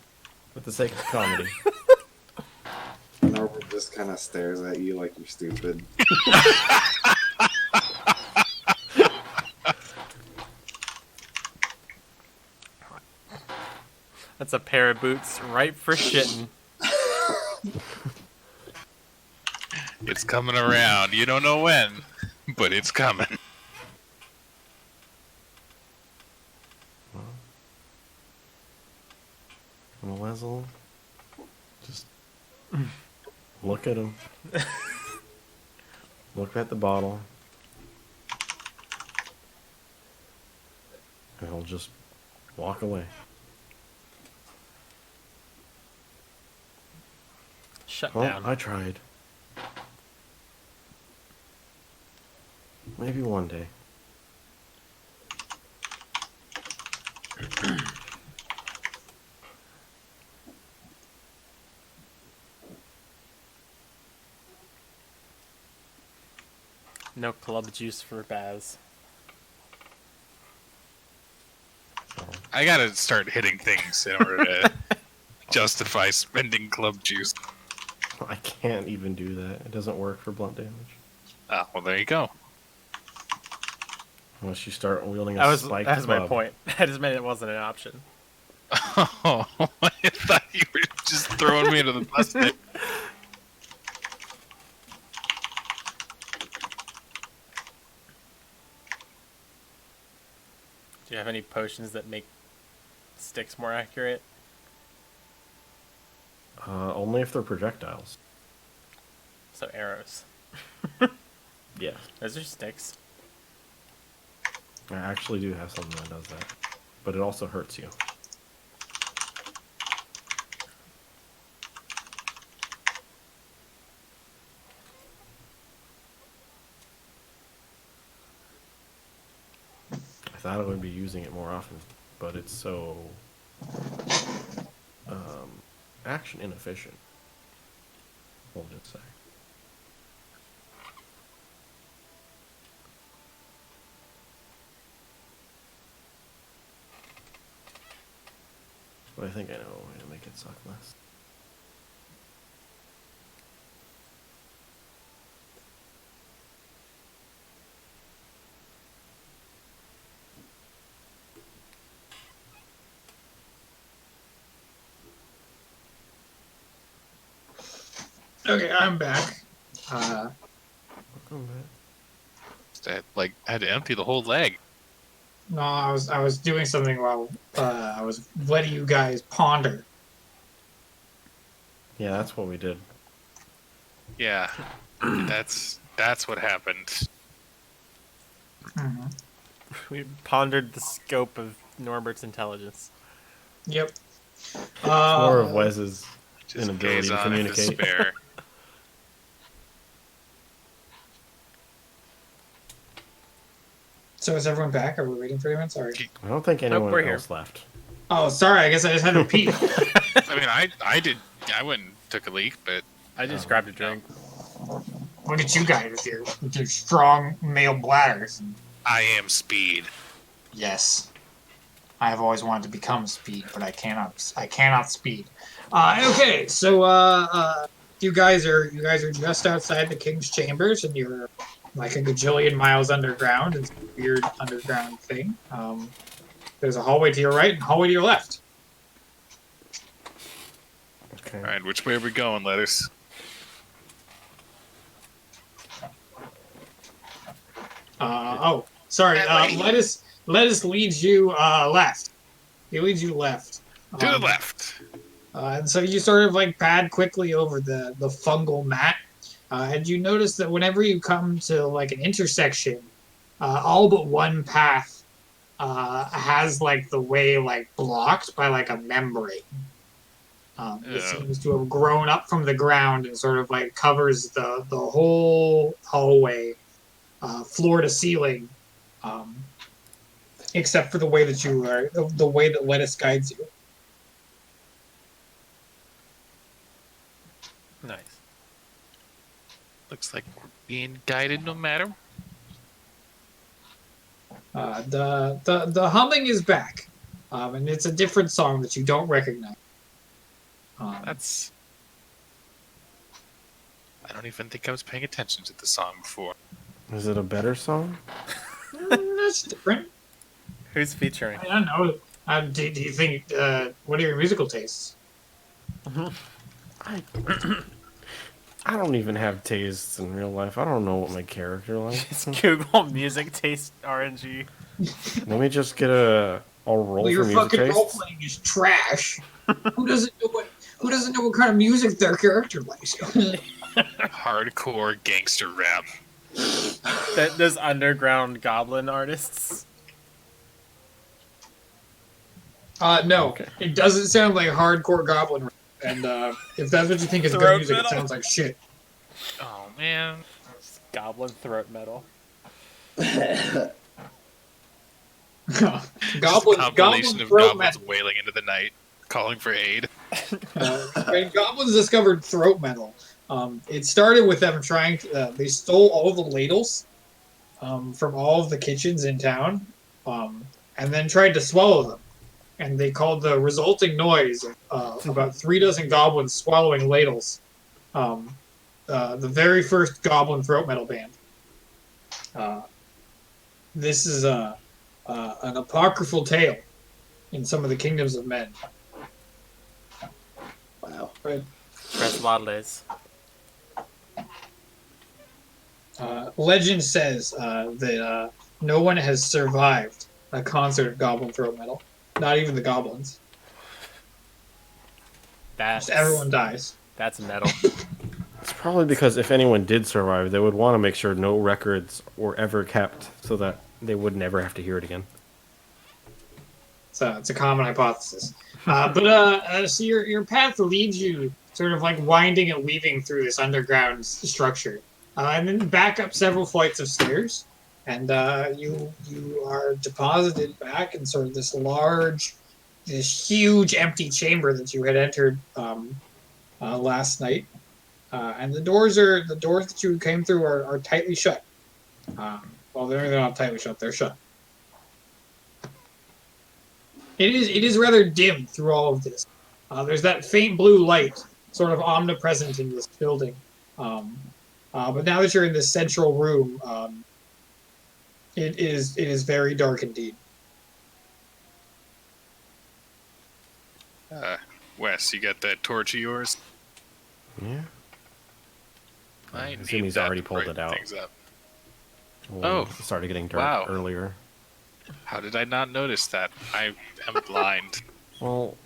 For the sake of comedy. Norbert just kind of stares at you like you're stupid. That's a pair of boots ripe for shitting. It's coming around. You don't know when, but it's coming. Wessel, just look at him. Look at the bottle. And he'll just walk away. Shut Well, down. I tried. Maybe one day. No club juice for Baz. I gotta start hitting things in order to justify spending club juice. I can't even do that. It doesn't work for blunt damage. Ah, well, there you go. Unless you start wielding a That was spiked my club. point. I just meant it wasn't an option. Oh, I thought you were just throwing me into the bus. There. Do you have any potions that make sticks more accurate? Only if they're projectiles. So arrows. Yeah. Those are sticks. I actually do have something that does that. But it also hurts you. I thought I would be using it more often, but it's so action inefficient. We'll just say. But I think I know a way to make it suck less. Okay, I'm back. Welcome back. I had to empty the whole leg. No, I was doing something while I was letting you guys ponder. Yeah, that's what we did. Yeah, that's what happened. Mm-hmm. We pondered the scope of Norbert's intelligence. Yep. It's more of Wes's Just inability gaze to on in communicate. despair. So is everyone back? Are we waiting for anyone? Sorry. I don't think anyone we're here. else left. Oh, sorry. I guess I just had to pee. I mean, I did. I went and took a leak, but I just grabbed a drink. Look at you guys with your strong male bladders. I am speed. Yes, I have always wanted to become speed, but I cannot. I cannot speed. Okay, so you guys are just outside the king's chambers, and you're like a gajillion miles underground. It's a weird underground thing. There's a hallway to your right and a hallway to your left. Okay. All right, which way are we going, Letters? Oh, sorry. Let us lead you left. He leads you left. To the left. And so you sort of like pad quickly over the fungal mat. And you notice that whenever you come to like an intersection, all but one path has like the way like blocked by like a membrane. It seems to have grown up from the ground and sort of like covers the whole hallway, floor to ceiling, except for the way that the way that Lettuce guides you. Nice. Looks like we're being guided no matter. The humming is back, and it's a different song that you don't recognize. That's. I don't even think I was paying attention to the song before. Is it a better song? That's different. Who's featuring? I don't know. Do you think? What are your musical tastes? I don't even have tastes in real life. I don't know what my character likes. Just Google music taste RNG. Let me just get a roll Well, for your music fucking tastes. role playing is trash. Who doesn't know what kind of music their character likes? Hardcore gangster rap. Those underground goblin artists. No, Okay. it doesn't sound like hardcore goblin rap. And if that's what you think is Throat good music, metal. it sounds like shit. Oh man. Goblin throat metal. Goblin Compilation of throat goblins metal. wailing into the night, calling for aid. When goblins discovered throat metal, it started with them trying to. They stole all the ladles from all of the kitchens in town, and then tried to swallow them. And they called the resulting noise about 36 goblins swallowing ladles. The very first goblin throat metal band. This is an apocryphal tale in some of the kingdoms of men. Wow. Right. Reswaddles. Legend says that no one has survived a concert of goblin throat metal. Not even the goblins. That's Just everyone dies. That's metal. It's probably because if anyone did survive, they would want to make sure no records were ever kept so that they would never have to hear it again. So it's a common hypothesis. So your path leads you sort of like winding and weaving through this underground structure, and then back up several flights of stairs, and you are deposited back in sort of this large this huge empty chamber that you had entered last night, and the doors that you came through are tightly shut. Well, they're not tightly shut; they're shut. It is rather dim through all of this. There's that faint blue light, sort of omnipresent in this building. But now that you're in this central room, it is very dark indeed. Wes, you got that torch of yours? Yeah. I assume need he's that already to pulled brighten it out. things up. Well, Oh, it started getting dark wow. earlier. How did I not notice that? I am blind. Well,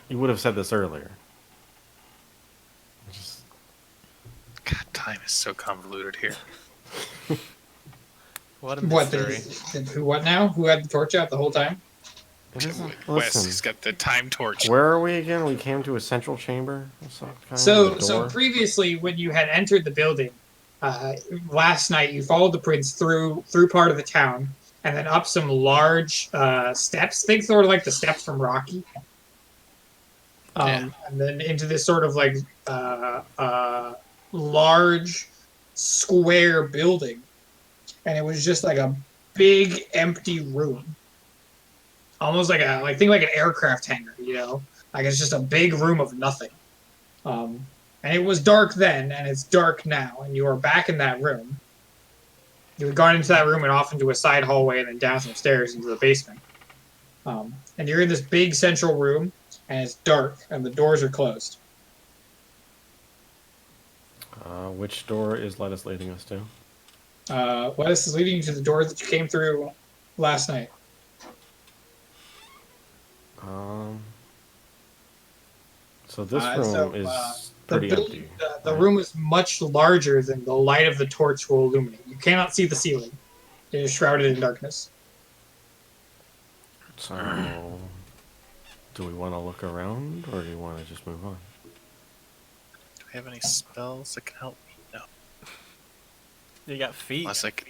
you would have said this earlier. Just, God, time is so convoluted here. What a What mystery. what now? Who had the torch out the whole time? it isn't. Wes, he's Listen, got the time torch. where are we again? We came to a central chamber. Some kind So of a door. previously, when you had entered the building last night, you followed the prince through part of the town, and then up some large steps. Think sort of like the steps from Rocky. Yeah. And then into this sort of like large square building, and it was just like a big empty room, almost think like an aircraft hangar, like it's just a big room of nothing. And it was dark then, and it's dark now, and you are back in that room. You had gone into that room and off into a side hallway, and then down some stairs into the basement. And you're in this big central room, and it's dark, and the doors are closed. Which door is Lettuce leading us to? Lettuce is leading you to the door that you came through last night. So this room is pretty empty. The right? room is much larger than the light of the torch will illuminate. You cannot see the ceiling. It is shrouded in darkness. So, do we want to look around, or do you want to just move on? Do we have any spells that can help me? No. You got feet. Unless I can...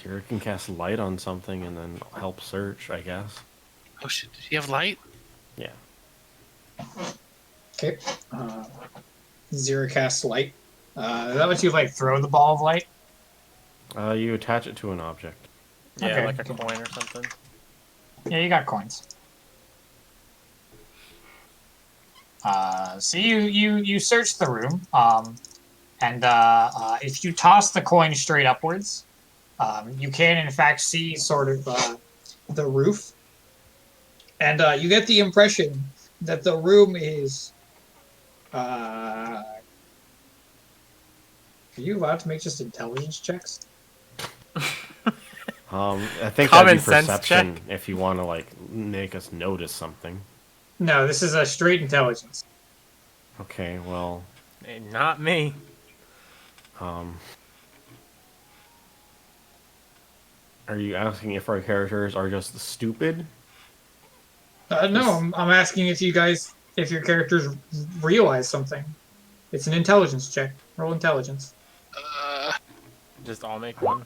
Here, can cast light on something and then help search, I guess. Oh shit, did you have light? Yeah. Okay. Zero cast light. Is that what you throw the ball of light? You attach it to an object. Yeah, Okay. like a coin or something. Yeah, you got coins. So you search the room, and if you toss the coin straight upwards, you can in fact see sort of the roof, and you get the impression that the room is. Are you allowed to make just intelligence checks? I think Common that'd be sense perception check. if you want to make us notice something. No, this is a straight intelligence. Okay, well, Hey, not me. are you asking if our characters are just stupid? No, I'm asking if your characters realize something. It's an intelligence check. Roll intelligence. Just all make one.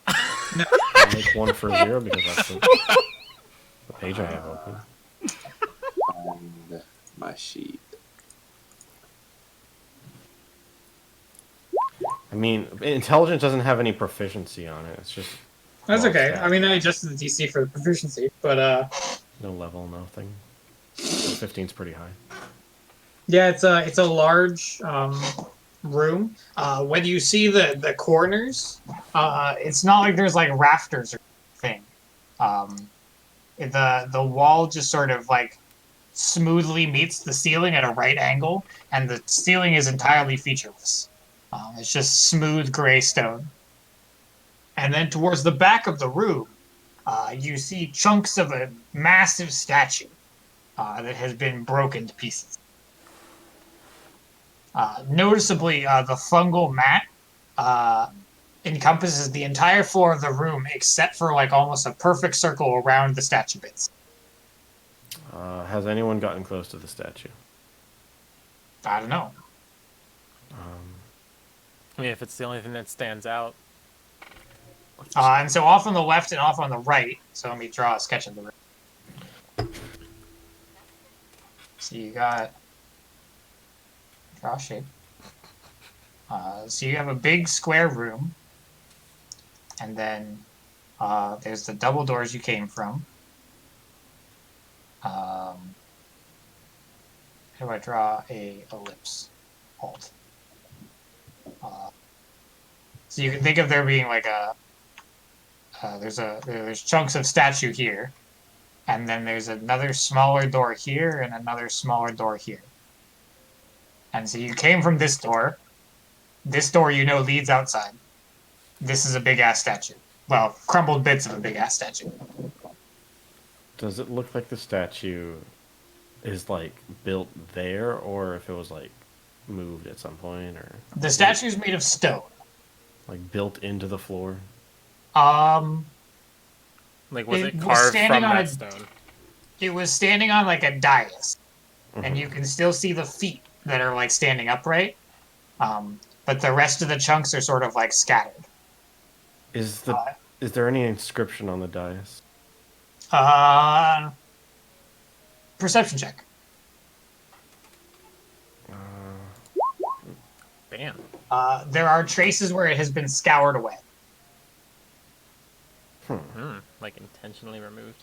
I'll make one for 0 because that's the page I have open. And my sheet. I mean, intelligence doesn't have any proficiency on it. It's just That's raw okay. stat. I mean, I adjusted the DC for the proficiency, but No level, nothing. So 15's pretty high. yeah, it's a large room. When you see the corners, it's not like there's rafters or anything. The wall just sort of smoothly meets the ceiling at a right angle, and the ceiling is entirely featureless. It's just smooth gray stone. And then towards the back of the room, you see chunks of a massive statue that has been broken to pieces. Noticeably, the fungal mat encompasses the entire floor of the room except for almost a perfect circle around the statue bits. Has anyone gotten close to the statue? I don't know. I mean, if it's the only thing that stands out. And so off on the left and off on the right, so let me draw a sketch of the room. So you got draw shape. So you have a big square room, and then there's the double doors you came from. How do I draw a ellipse? Alt. So you can think of there being like there's chunks of statue here, and then there's another smaller door here and another smaller door here. And so you came from this door. This door you know leads outside. This is a big ass statue. Well, crumbled bits of a big ass statue. Does it look like the statue is like built there, or if it was like moved at some point, or The statue is made of stone. like built into the floor? Um, Like, was It it was carved standing from on that a- stone? it was standing on like a dais, and Mhm. you can still see the feet that are like standing upright. But the rest of the chunks are sort of like scattered. Is there any inscription on the dais? Uh, Perception check. Damn. There are traces where it has been scoured away. Like intentionally removed.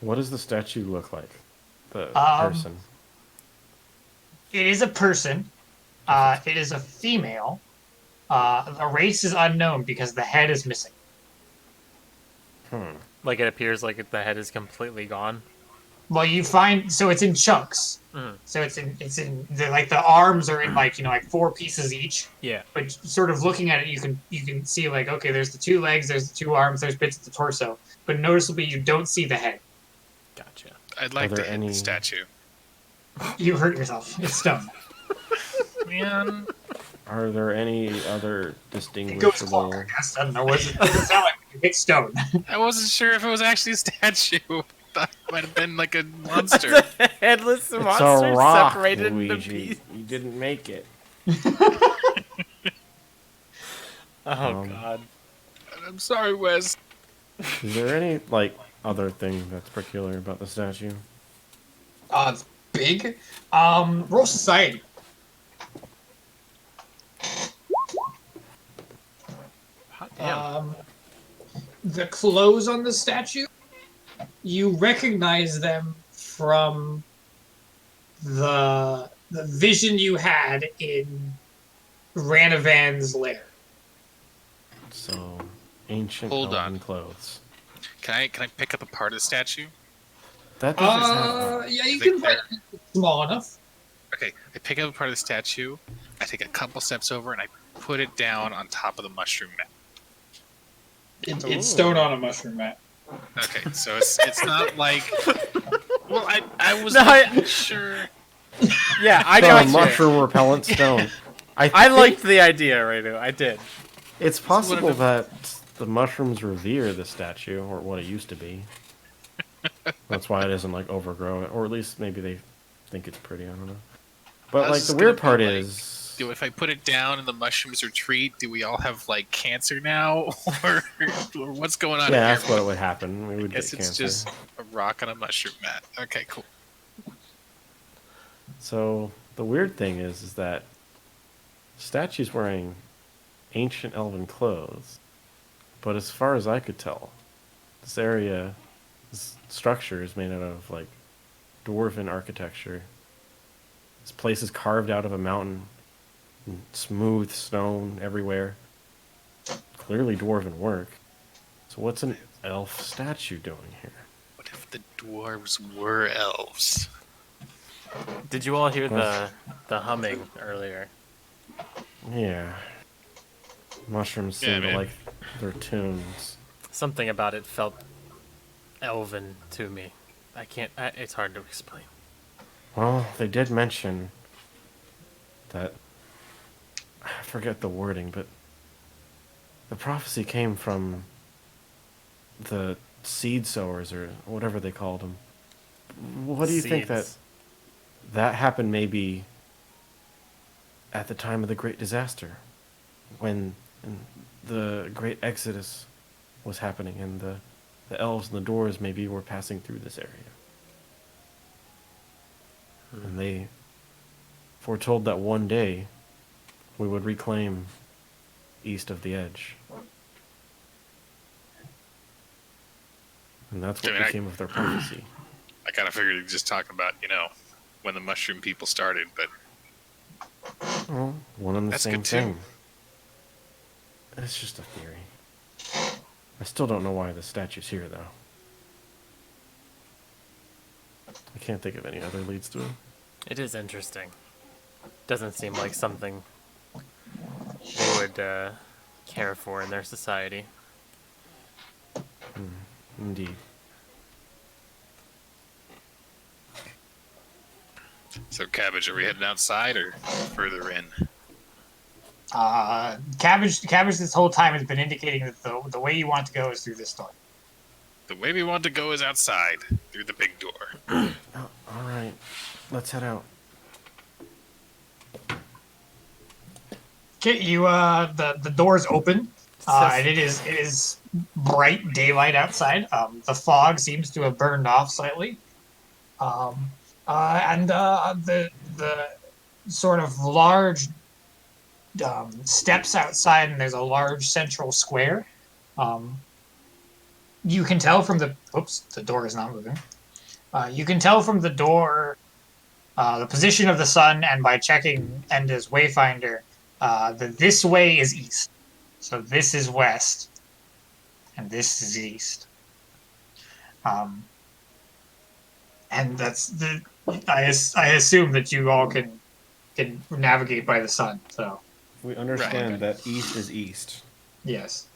What does the statue look like? The Um, person. It is a person. It is a female. The race is unknown because the head is missing. Like it appears like the head is completely gone. Well, you find so it's in chunks. So it's in the arms are in like 4 pieces each. Yeah. But sort of looking at it, you can see like, okay, there's the 2 legs, there's the 2 arms, there's bits of the torso, but noticeably you don't see the head. Gotcha. I'd like Are to there hit any- the statue. You hurt yourself. It's stone. Man, Are there any other It goes distinguishable? clunk, I guess. I don't know. What does it sound like when you hit stone? I wasn't sure if it was actually a statue. Thought it might have been like a monster. Headless It's monster a rock, separated into Luigi. pieces. You didn't make it. Oh god. I'm sorry, Wes. Is there any like other thing that's peculiar about the statue? It's big. Roll society. Hot damn. The clothes on the statue, you recognize them from the vision you had in Ranavan's lair. So ancient Hold elven on. clothes. Can I pick up a part of the statue? That doesn't sound. Yeah, you Think can find it small enough. Okay, I pick up a part of the statue. I take a couple steps over and I put it down on top of the mushroom mat. It's stone on a mushroom mat. Okay, so it's not like. Well, I was No, not sure. Yeah, I The got you. mushroom repellent stone. I think liked the idea, Radu. I did. It's possible What that the mushrooms revere the statue, or what it used to be. That's why it isn't like overgrow it, or at least maybe they think it's pretty. I don't know. But I was like just the gonna weird be part like, is, If I put it down and the mushrooms retreat, do we all have like cancer now, or what's going on yeah, here? that's what would happen. We would I guess get it's cancer. just a rock on a mushroom mat. Okay, cool. So the weird thing is that statue's wearing ancient elven clothes, but as far as I could tell, this structure is made out of like dwarven architecture. This place is carved out of a mountain, and smooth stone everywhere. Clearly dwarven work. So what's an elf statue doing here? What if the dwarves were elves? Did you all hear the humming earlier? Yeah. Mushrooms Yeah, seem to man. like their tunes. Something about it felt elven to me. I can't. It's hard to explain. Well, they did mention that. I forget the wording, but the prophecy came from the seed sowers, or whatever they called them. What do you think Seeds. that happened maybe at the time of the Great Disaster? When the Great Exodus was happening and the elves and the dwarves maybe were passing through this area? And they foretold that one day we would reclaim east of the edge. And that's what I mean, became of their prophecy. I kind of figured you'd just talk about, when the mushroom people started, but Well, one and the That's same good, too. thing. It's just a theory. I still don't know why the statue's here, though. I can't think of any other leads to it. It is interesting. Doesn't seem like something they would care for in their society. Indeed. so Cabbage, are we heading outside or further in? Cabbage this whole time has been indicating that the way you want to go is through this door. The way we want to go is outside, through the big door. Oh, all right. Let's head out. Okay, the door's open, and it is bright daylight outside. The fog seems to have burned off slightly, and the sort of large steps outside, and there's a large central square. You can tell from the door is not moving. You can tell from the door the position of the sun, and by checking Enda's wayfinder, that this way is east. So this is west, and this is east. And that's the. I assume that you all can navigate by the sun. So We understand Right. that east is east, yes.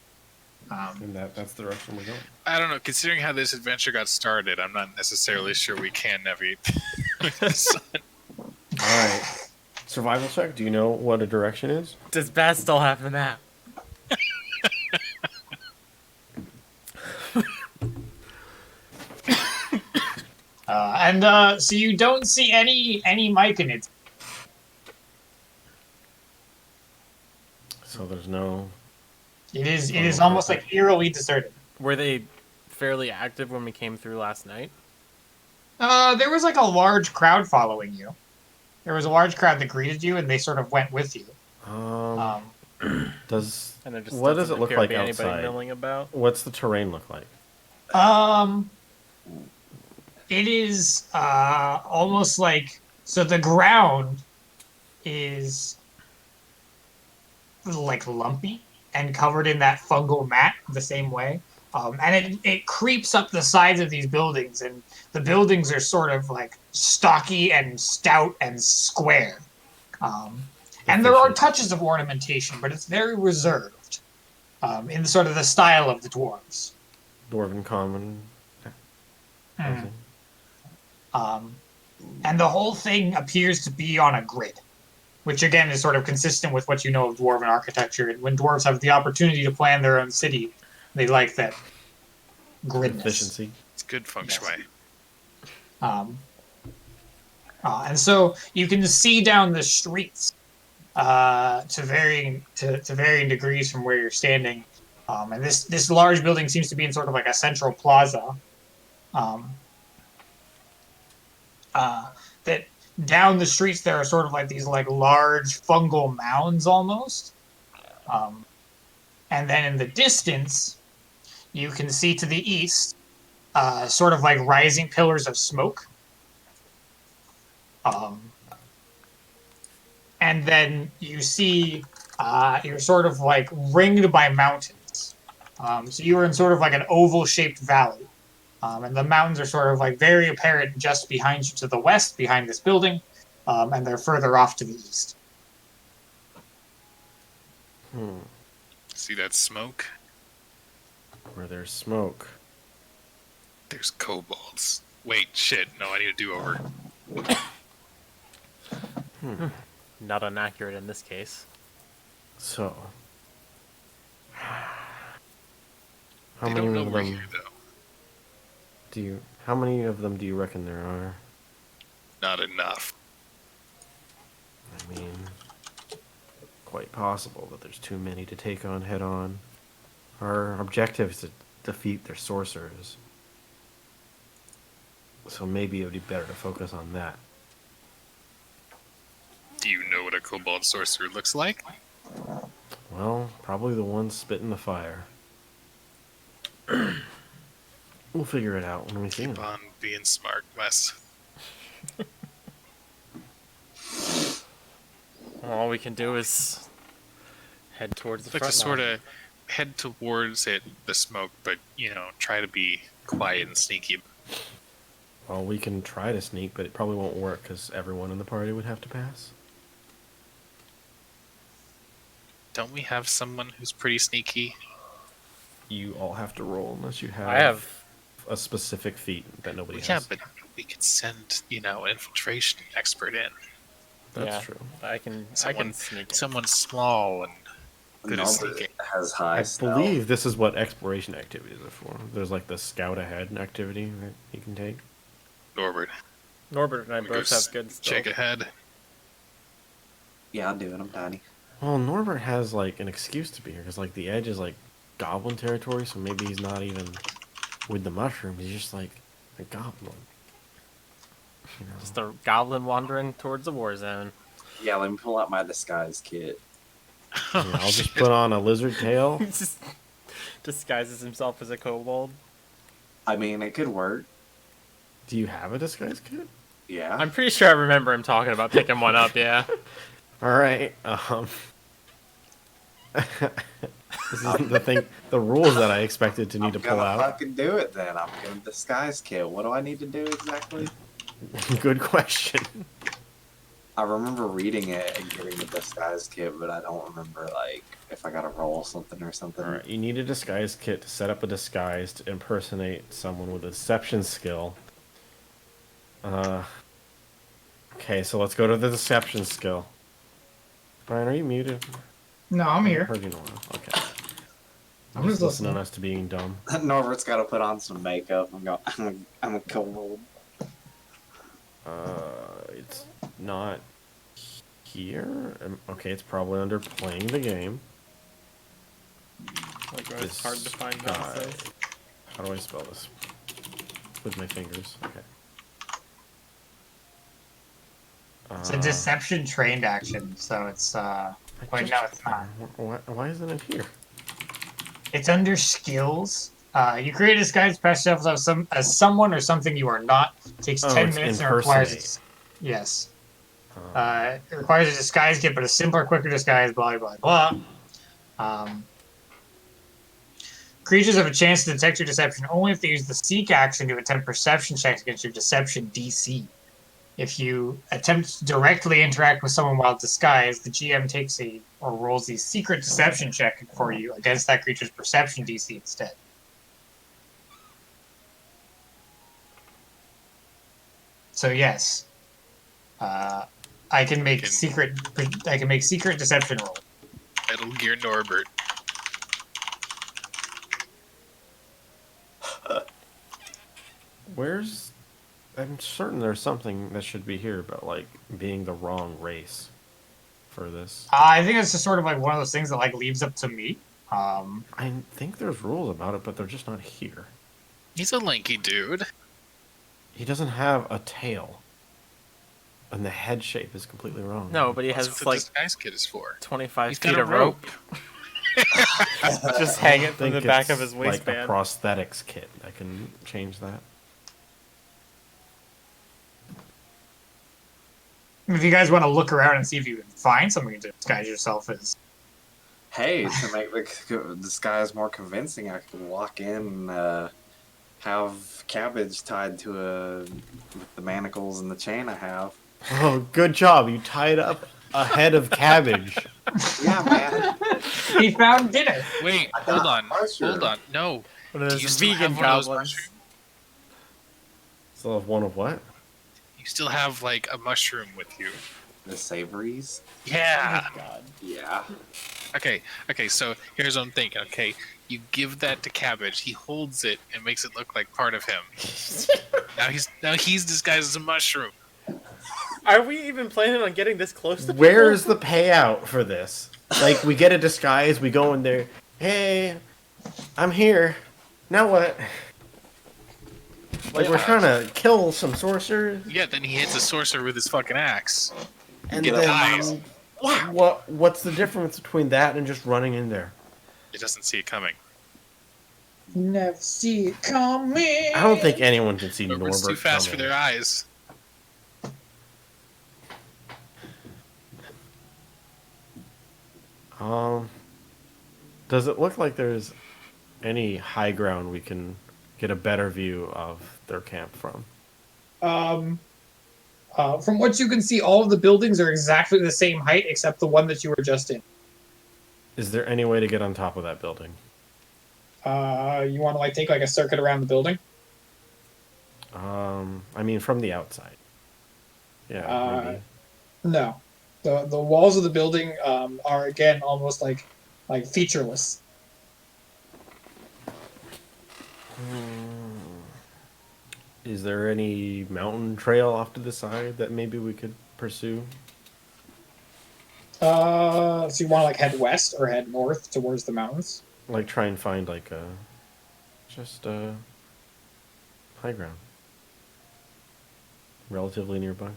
and that's the direction we're going. I don't know. Considering how this adventure got started, I'm not necessarily sure we can navigate with the sun. All right. Survival check. Do you know what a direction is? Does Baz still have the map? So you don't see any myconids. So there's no. It is almost like eerily deserted. Were they fairly active when we came through last night? There was like a large crowd following you. There was a large crowd that greeted you, and they sort of went with you. Does And there just what doesn't does it look appear to like be anybody outside? milling about? What's the terrain look like? It is almost like the ground is like lumpy and covered in that fungal mat the same way. And it creeps up the sides of these buildings, and the buildings are sort of like stocky and stout and square. And there are touches of ornamentation, but it's very reserved in sort of the style of the dwarves. Dwarven common. housing. And the whole thing appears to be on a grid, which again is sort of consistent with what you know of dwarven architecture. When dwarves have the opportunity to plan their own city, they like that gridness. Efficiency. It's good feng Yes. shui. And so you can see down the streets to varying degrees from where you're standing. And this large building seems to be in sort of like a central plaza. That down the streets there are sort of like these like large fungal mounds almost. And then in the distance, you can see to the east, sort of like rising pillars of smoke. And then you see you're sort of like ringed by mountains. So you are in sort of like an oval-shaped valley. And the mountains are sort of like very apparent just behind you to the west, behind this building, and they're further off to the east. See that smoke? Where there's smoke. There's kobolds. Wait, shit. No, I need a do-over. Not inaccurate in this case. So. How They many don't know of we're them here, though. How many of them do you reckon there are? Not enough. I mean, quite possible that there's too many to take on head on. Our objective is to defeat their sorcerers. So maybe it would be better to focus on that. a kobold sorcerer looks like. Well, probably the one spitting the fire. We'll figure it out when we see him. Keep on being smart, Wes. All we can do is head towards the Like to front. sort of head towards the smoke, but try to be quiet and sneaky. Well, we can try to sneak, but it probably won't work because everyone in the party would have to pass. Don't we have someone who's pretty sneaky? You all have to roll unless you have, I have. a specific feat that nobody Yeah, has. but we could send an infiltration expert in. That's Yeah. true. I can Someone, sneak it. someone small and good at Norbert sneaking. has high I stealth. believe this is what exploration activities are for. There's like the scout ahead activity that you can take. Norbert, Norbert and I we go both have good check stuff. ahead. Yeah, I'll do it. I'm tiny. Well, Norbert has like an excuse to be here because like the edge is like goblin territory, so maybe he's not even with the mushrooms. He's just like a goblin. You know? Just a goblin wandering towards the war zone. Yeah, let me pull out my disguise kit. Yeah, I'll just put on a lizard tail. He just disguises himself as a kobold. I mean, it could work. Do you have a disguise kit? Yeah. I'm pretty sure I remember him talking about picking one up, yeah. All right. This isn't the rules that I expected to need I'm to pull gonna out. fucking do it then. I'm gonna disguise kit. What do I need to do exactly? Good question. I remember reading it and getting the disguise kit, but I don't remember like if I gotta roll something or something. All right, you need a disguise kit to set up a disguise to impersonate someone with a deception skill. Okay, so let's go to the deception skill. Brian, are you muted? No, I'm I here. heard you in a while. Okay. I'm Just just listening listening. to us to being dumb. Norbert's gotta put on some makeup. I'm a kobold. It's not here. Okay, it's probably under playing the game. Like, it's hard to find Disguise. that. How do I spell this? With my fingers. Okay. It's a deception trained action, so it's wait, no, it's not. Why isn't it here? It's under skills. You create a disguise, pass yourself as someone or something you are not. Takes 10 it's minutes and requires impersonate. yes. It requires a disguise kit, but a simpler, quicker disguise. Blah blah blah. Creatures have a chance to detect your deception only if they use the seek action to attempt perception checks against your deception DC. If you attempt to directly interact with someone while disguised, the GM takes or rolls the secret deception check for you against that creature's perception DC instead. So yes, I can make secret deception roll. Metal Gear Norbert. Where's... I'm certain there's something that should be here about, like, being the wrong race for this. I think it's just sort of like one of those things that like leaves up to me. I think there's rules about it, but they're just not here. He's a lanky dude. He doesn't have a tail. And the head shape is completely wrong. No, but he That's has what the like disguise kit is for. 25 He's feet got a of rope. Just hang it I from think the back it's of his like a waistband. prosthetics kit. I can change that. If you guys want to look around and see if you can find something to disguise yourself as. Hey, to make the disguise more convincing, I could walk in and have cabbage tied to with the manacles and the chain I have. Oh, good job. You tied up a head of cabbage. Yeah, man. He found dinner. Wait, I hold got on. mushroom. Hold on. No. One of Do those you still vegan have one of those goblins. mushrooms? Still have one of what? You still have like a mushroom with you. The savories? Yeah. God. Yeah. Okay, so here's what I'm thinking, okay? You give that to Cabbage, he holds it and makes it look like part of him. now he's disguised as a mushroom. Are we even planning on getting this close to Where people? is the payout for this? Like, we get a disguise, we go in there, hey, I'm here. Now what? Like, we're trying to kill some sorcerers, Yeah, then he hits a sorcerer with his fucking axe. and Get then Guys, What's the difference between that and just running in there? It doesn't see it coming. Never see it coming. I don't think anyone can see But it's too Norbert fast for coming. their eyes. Does it look like there's any high ground we can get a better view of their camp from? From what you can see, all of the buildings are exactly the same height except the one that you were just in. Is there any way to get on top of that building? You want to like take like a circuit around the building? I mean, from the outside. Yeah, maybe. No. The walls of the building are again almost like featureless. Is there any mountain trail off to the side that maybe we could pursue? So you want to like head west or head north towards the mountains? Like, try and find like just high ground, relatively nearby.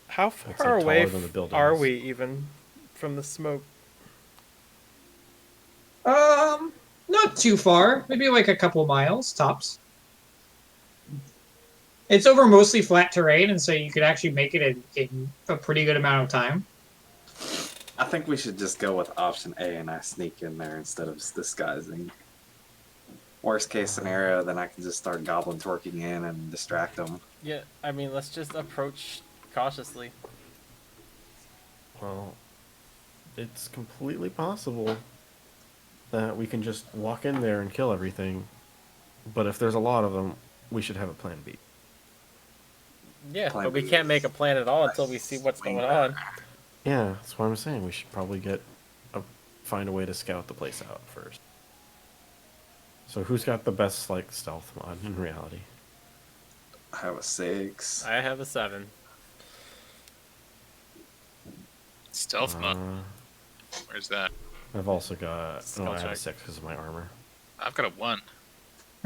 How I'd say far away taller than the buildings. are we even from the smoke? Not too far. Maybe like a couple miles tops. It's over mostly flat terrain, and so you could actually make it in a pretty good amount of time. I think we should just go with option A and I sneak in there instead of disguising. Worst case scenario, then I can just start goblin twerking in and distract them. Yeah, I mean, let's just approach cautiously. Well, it's completely possible that we can just walk in there and kill everything. But if there's a lot of them, we should have a plan B. Yeah, Plan but we B can't make a is plan at all until we see what's going on. Yeah, that's what I'm saying. We should probably find a way to scout the place out first. So who's got the best like stealth mod in reality? I have a 6. I have a 7. Stealth mode. Uh, Where's that? I've also got. Skill No, I have a check. 6 because of my armor. I've got a 1.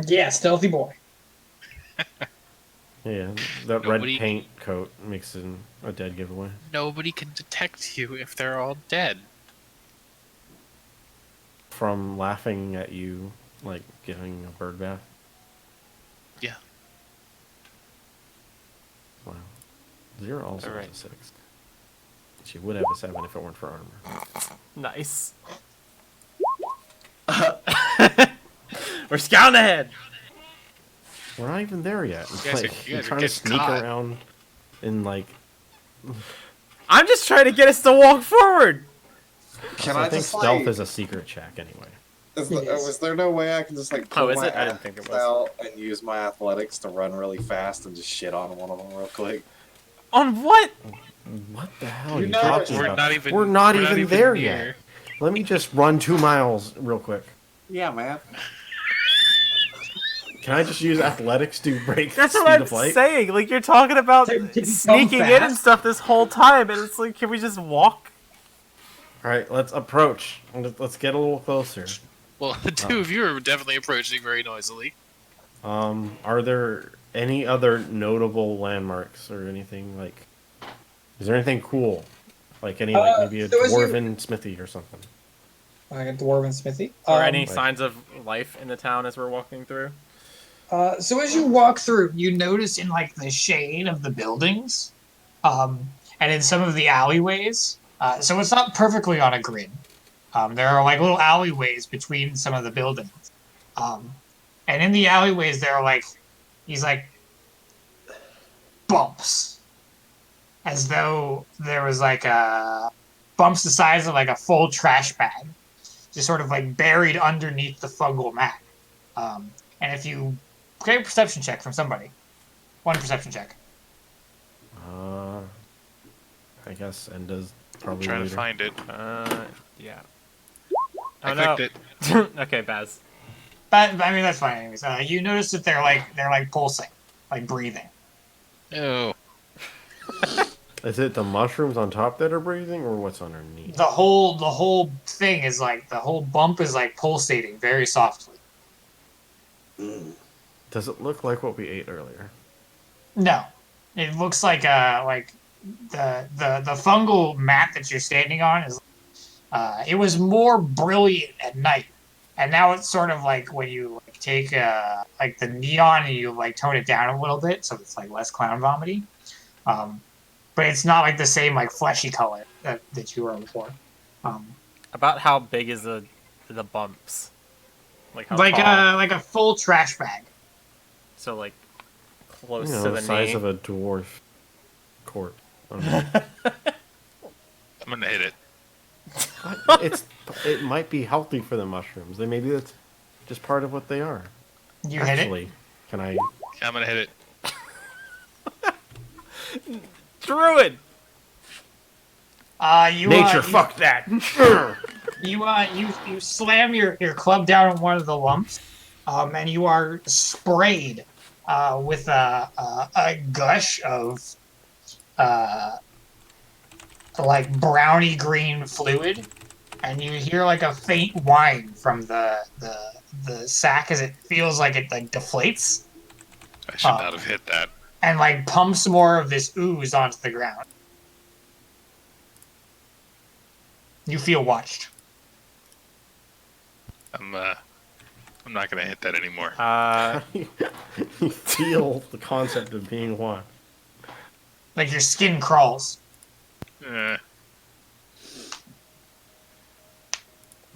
Yeah, stealthy boy. Yeah, that Nobody- red paint coat makes it a dead giveaway. Nobody can detect you if they're all dead. From laughing at you, like giving a bird bath. Yeah. Wow. 0 also Alright. has a 6. She would have a 7 if it weren't for armor. Nice. We're scouting ahead. We're not even there yet. You guys are- Like, you we're guys are trying to getting sneak caught. around and like. I'm just trying to get us to walk forward. Can So I I think just stealth like, is a secret check anyway. was there no way I can just like pull Oh, is my it? I didn't ass think it was. out and use my athletics to run really fast and just shit on one of them real quick? On what? What the hell are You you know talking We're about? not even. We're not we're even there near. yet. Let me just run 2 miles real quick. Yeah, man. Can I just use athletics to break That's the what speed I'm of light? saying. Like, you're talking about To become sneaking in and fast? stuff this whole time, and it's like, can we just walk? All right, let's approach. Let's get a little closer. Well, the two of you are definitely approaching very noisily. Are there any other notable landmarks or anything like? Is there anything cool, like any like maybe a so as you- dwarven smithy or something? Like a dwarven smithy. Or any like- signs of life in the town as we're walking through? So as you walk through, you notice in like the shade of the buildings, and in some of the alleyways. So it's not perfectly on a grid. There are like little alleyways between some of the buildings, and in the alleyways there are like these like bumps, as though there was like a bumps the size of like a full trash bag, just sort of like buried underneath the fungal mat. And if you create a perception check from somebody, 1 perception check. I guess Enda's probably Trying to leader. find it. Yeah. I Oh, no. clicked it. Okay, Baz. But I mean that's fine. Anyways, you notice that they're like pulsing, like breathing. Oh, Is it the mushrooms on top that are breathing, or what's underneath? The whole thing is like the whole bump is like pulsating very softly. Does it look like what we ate earlier? No, it looks like the fungal mat that you're standing on is it was more brilliant at night, and now it's sort of like when you like take like the neon and you like tone it down a little bit, so it's like less clown vomity. Um, but it's not like the same like fleshy color that you were before. Um, About how big is the bumps? Like how tall? like a full trash bag. So like close You know, to the the size knee. of a dwarf corpse. I'm gonna hit it. It might be healthy for the mushrooms. Maybe that's just part of what they are. You hit it. Actually, can I? I'm gonna hit it. Druid. Nature, fuck that. You slam your club down on one of the lumps, and you are sprayed with a gush of like browny green fluid, and you hear like a faint whine from the sack as it feels like it like deflates I should not have hit that. and like pumps more of this ooze onto the ground. You feel watched. I'm not gonna hit that anymore. You feel the concept of being one. Like your skin crawls.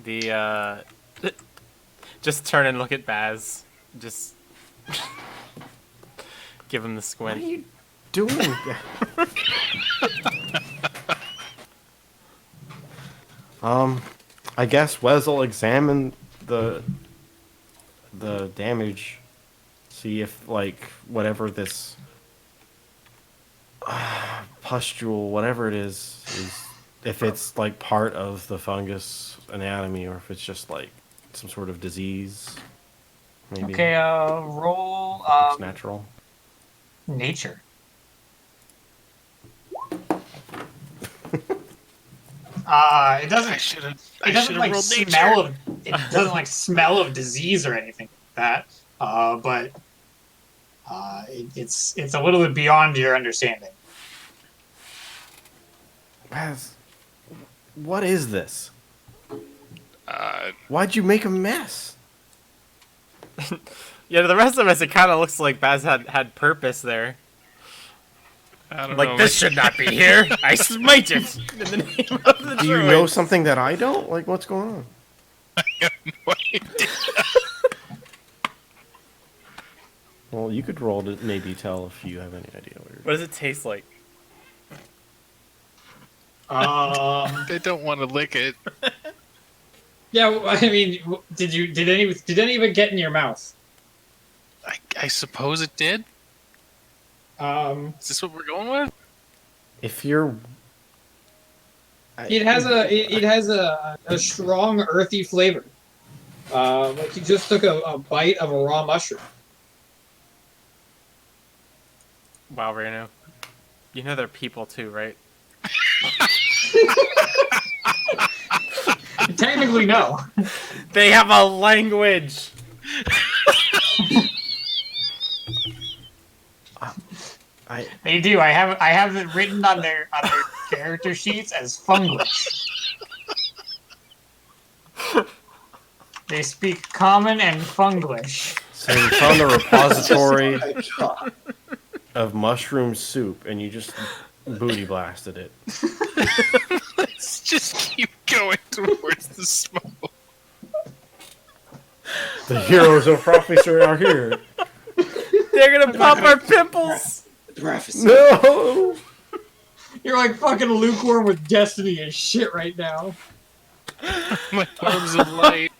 The just turn and look at Baz. Just give him the What squint. are you doing? I guess Wes will examine the damage, see if like whatever this pustule, whatever it is if it's like part of the fungus anatomy or if it's just like some sort of disease. Maybe Okay, roll it's natural. nature. It doesn't. I should have. It doesn't like smell of. It doesn't like smell of disease or anything like that. But it's a little bit beyond your understanding. Wes, what is this? Uh, Why'd you make a mess? Yeah, to the rest of us, it kind of looks like Baz had purpose there. I don't Like, know. this should not be here. I smite it in the name of the Do you druid. know something that I don't? Like, what's going on? I have no idea. Well, you could roll to maybe tell if you have any idea what you're What does it taste like? I don't want to lick it. Yeah, well, I mean, did any of it get in your mouth? I suppose it did. Is this what we're going with? If you're... It has a strong earthy flavor. Like you just took a bite of a raw mushroom. Wow, Reno. You know they're people too, right? Technically, no. They have a language. They do. I have it written on their character sheets as Funglish. They speak Common and Funglish. So you found a repository Oh my God. of mushroom soup, and you just booty blasted it. Let's just keep going towards the smoke. The heroes of prophecy are here. They're gonna pop our pimples. No! You're like fucking lukewarm with destiny and shit right now. My arms of light.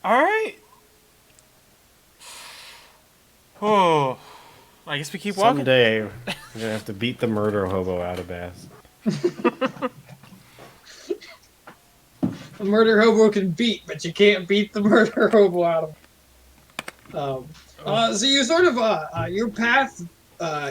All right. Oh, I guess we keep walking. Someday, we're gonna have to beat the murder hobo out of Bass. The murder hobo can beat, but you can't beat the murder hobo out of him. So you sort of your path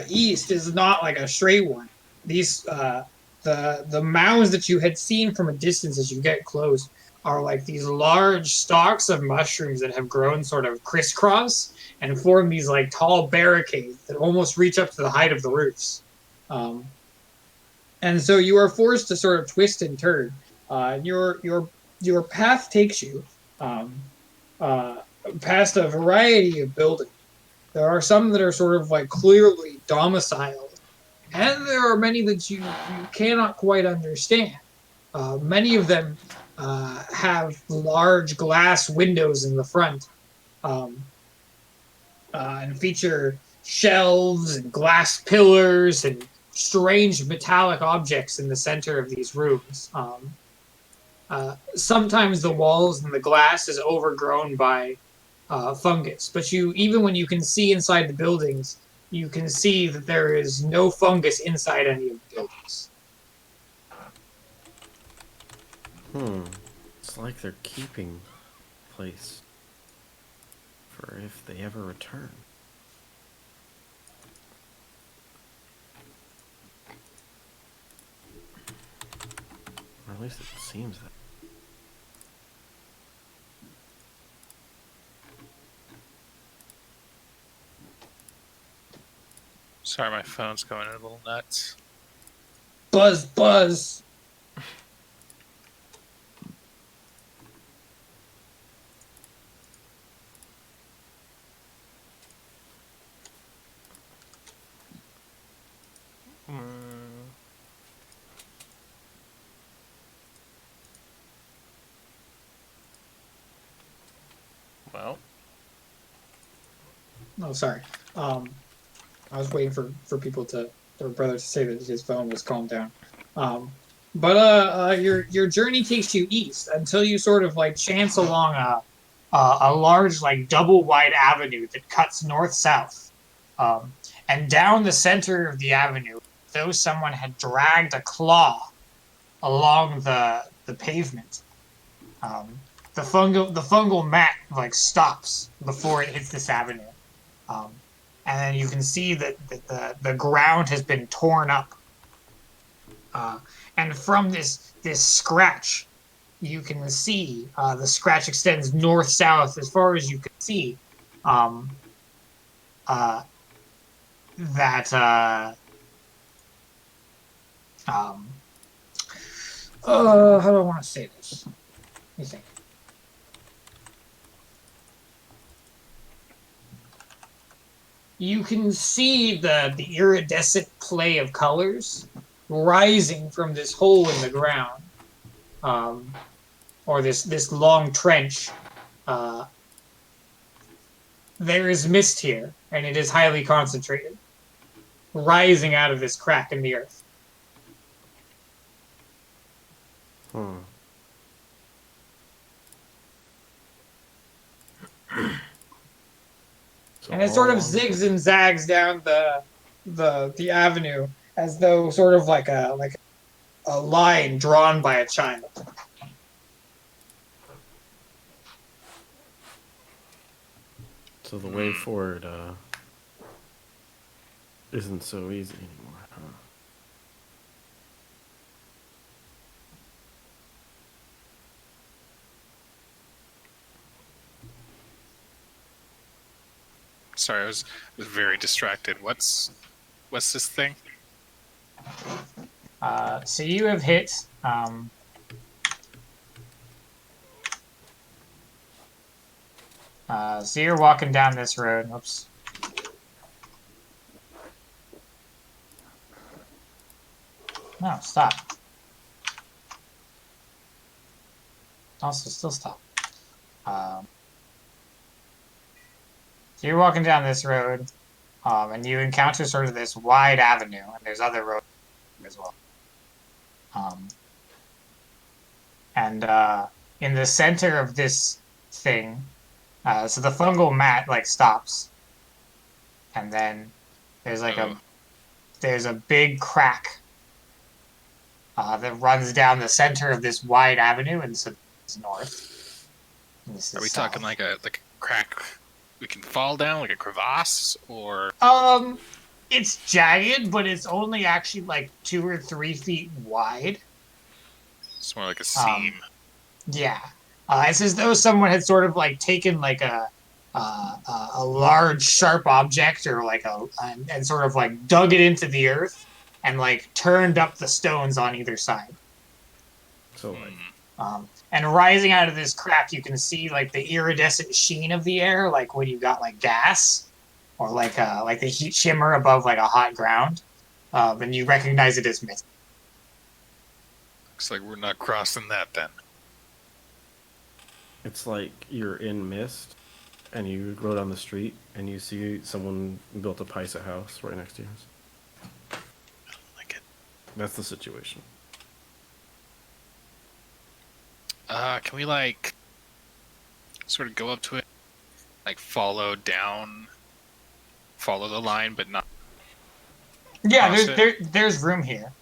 east is not like a straight one. These the mounds that you had seen from a distance as you get close are like these large stalks of mushrooms that have grown sort of crisscross and form these like tall barricades that almost reach up to the height of the roofs. Um, and so you are forced to sort of twist and turn. Your path takes you um, uh, past a variety of buildings. There are some that are sort of like clearly domiciled, and there are many that you cannot quite understand. Many of them have large glass windows in the front, um, and feature shelves and glass pillars and strange metallic objects in the center of these rooms. Sometimes the walls and the glass is overgrown by fungus, but even when you can see inside the buildings, you can see that there is no fungus inside any of the buildings. It's like they're keeping the place for if they ever return. Or at least it seems that. Sorry, my phone's going a little nuts. Buzz, buzz. Well, Oh, sorry. I was waiting for people for brother to say that his phone was calmed down. Your journey takes you east until you sort of like chance along a large like double wide avenue that cuts north south, and down the center of the avenue, though someone had dragged a claw along the pavement. The fungal mat like stops before it hits this avenue. Um, and then you can see that the ground has been torn up. And from this scratch, you can see the scratch extends north south as far as you can see. Um, that how do I want to say this? Let me think. You can see the iridescent play of colors rising from this hole in the ground, or this long trench. Uh, there is mist here, and it is highly concentrated, rising out of this crack in the earth. And it sort of zigs and zags down the avenue as though sort of like a line drawn by a child. So the way forward isn't so easy anymore, huh? Sorry, I was very distracted. What's this thing? So you have hit. So you're walking down this road. Oops. No, stop. Also, still stop. So you're walking down this road, and you encounter sort of this wide avenue, and there's other roads as well. And in the center of this thing, so the fungal mat like stops, and then there's like there's a big crack that runs down the center of this wide avenue, and so it's north. And this is Are we south. talking like a crack we can fall down, like a crevasse, or? It's jagged, but it's only actually like 2 or 3 feet wide. It's more like a seam. Yeah. It's as though someone had sort of like taken like a large sharp object or like and sort of like dug it into the earth and like turned up the stones on either side. So like, And rising out of this crack, you can see like the iridescent sheen of the air, like when you got like gas or like the heat shimmer above like a hot ground. And you recognize it as mist. Looks like we're not crossing that then. it's like you're in mist, and you go down the street, and you see someone built a Pisa house right next to yours. Like it. That's the situation. Can we like sort of go up to it, like follow the line, but not Yeah, cross there's room here.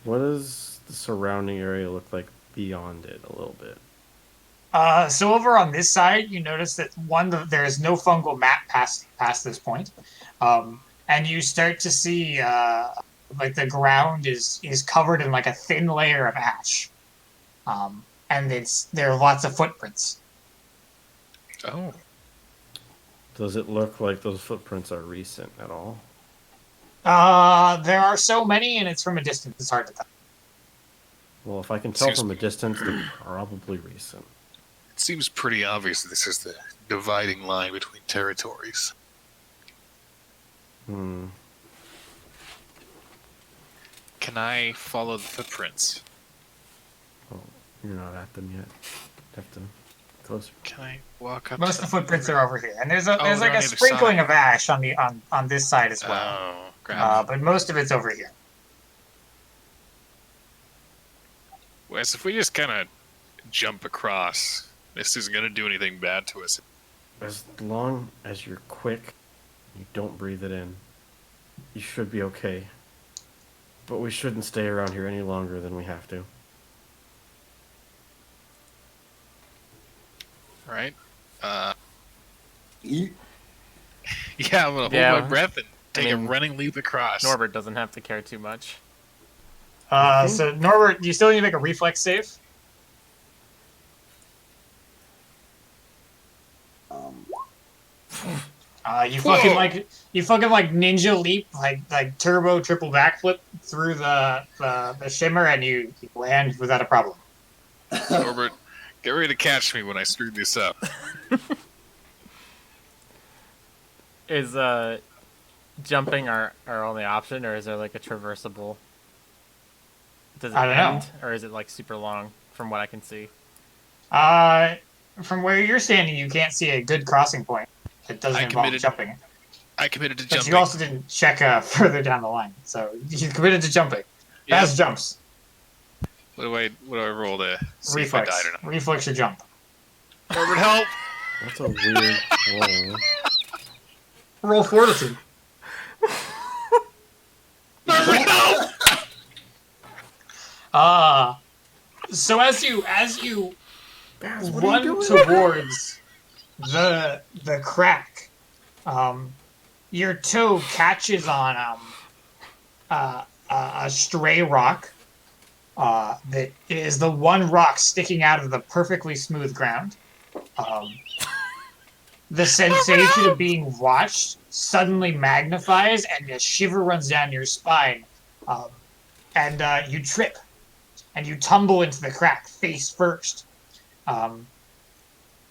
What does the surrounding area look like beyond it a little bit? So over on this side, you notice that there is no fungal mat past this point, and you start to see like the ground is covered in like a thin layer of ash, and there are lots of footprints. Oh, Does it look like those footprints are recent at all? There are so many, and it's from a distance. It's hard to tell. Well, if I can tell Seems- from a distance, they're probably recent. it seems pretty obvious that this is the dividing line between territories. Hmm. Can I follow the footprints? Well, you're not at them yet. Have to closer. Can I walk up? Most to of the footprints are over here, and there's they're like on a the other sprinkling side. of ash on this side as well. Oh, grab. But most of it's over here. Wes, if we just kind of jump across, this isn't going to do anything bad to us. As long as you're quick, you don't breathe it in, you should be okay. But we shouldn't stay around here any longer than we have to. All right? Yeah, I'm going to Yeah. hold my breath and take mean, a running leap across. Norbert doesn't have to care too much. So Norbert, you still need to make a reflex save. You fucking like ninja leap, like turbo triple backflip through the shimmer, and you land without a problem. Norbert, get ready to catch me when I screw this up. Is jumping our only option, or is there like a traversable? Does it I don't know. end, or is it like super long from what I can see? From where you're standing, you can't see a good crossing point. It doesn't I involve committed- jumping. I committed to But jumping. you also didn't check further down the line, so you committed to jumping. Yeah. Fast jumps. What do I roll to see if I Reflex. died or not? Reflex your jump. Norbert, help! That's a weird roll. Roll fortitude. Norbert, help! So as you Baz, what are you run doing? towards the crack, your toe catches on a stray rock that is the one rock sticking out of the perfectly smooth ground. The sensation of being watched suddenly magnifies, and a shiver runs down your spine, and you trip, and you tumble into the crack face first.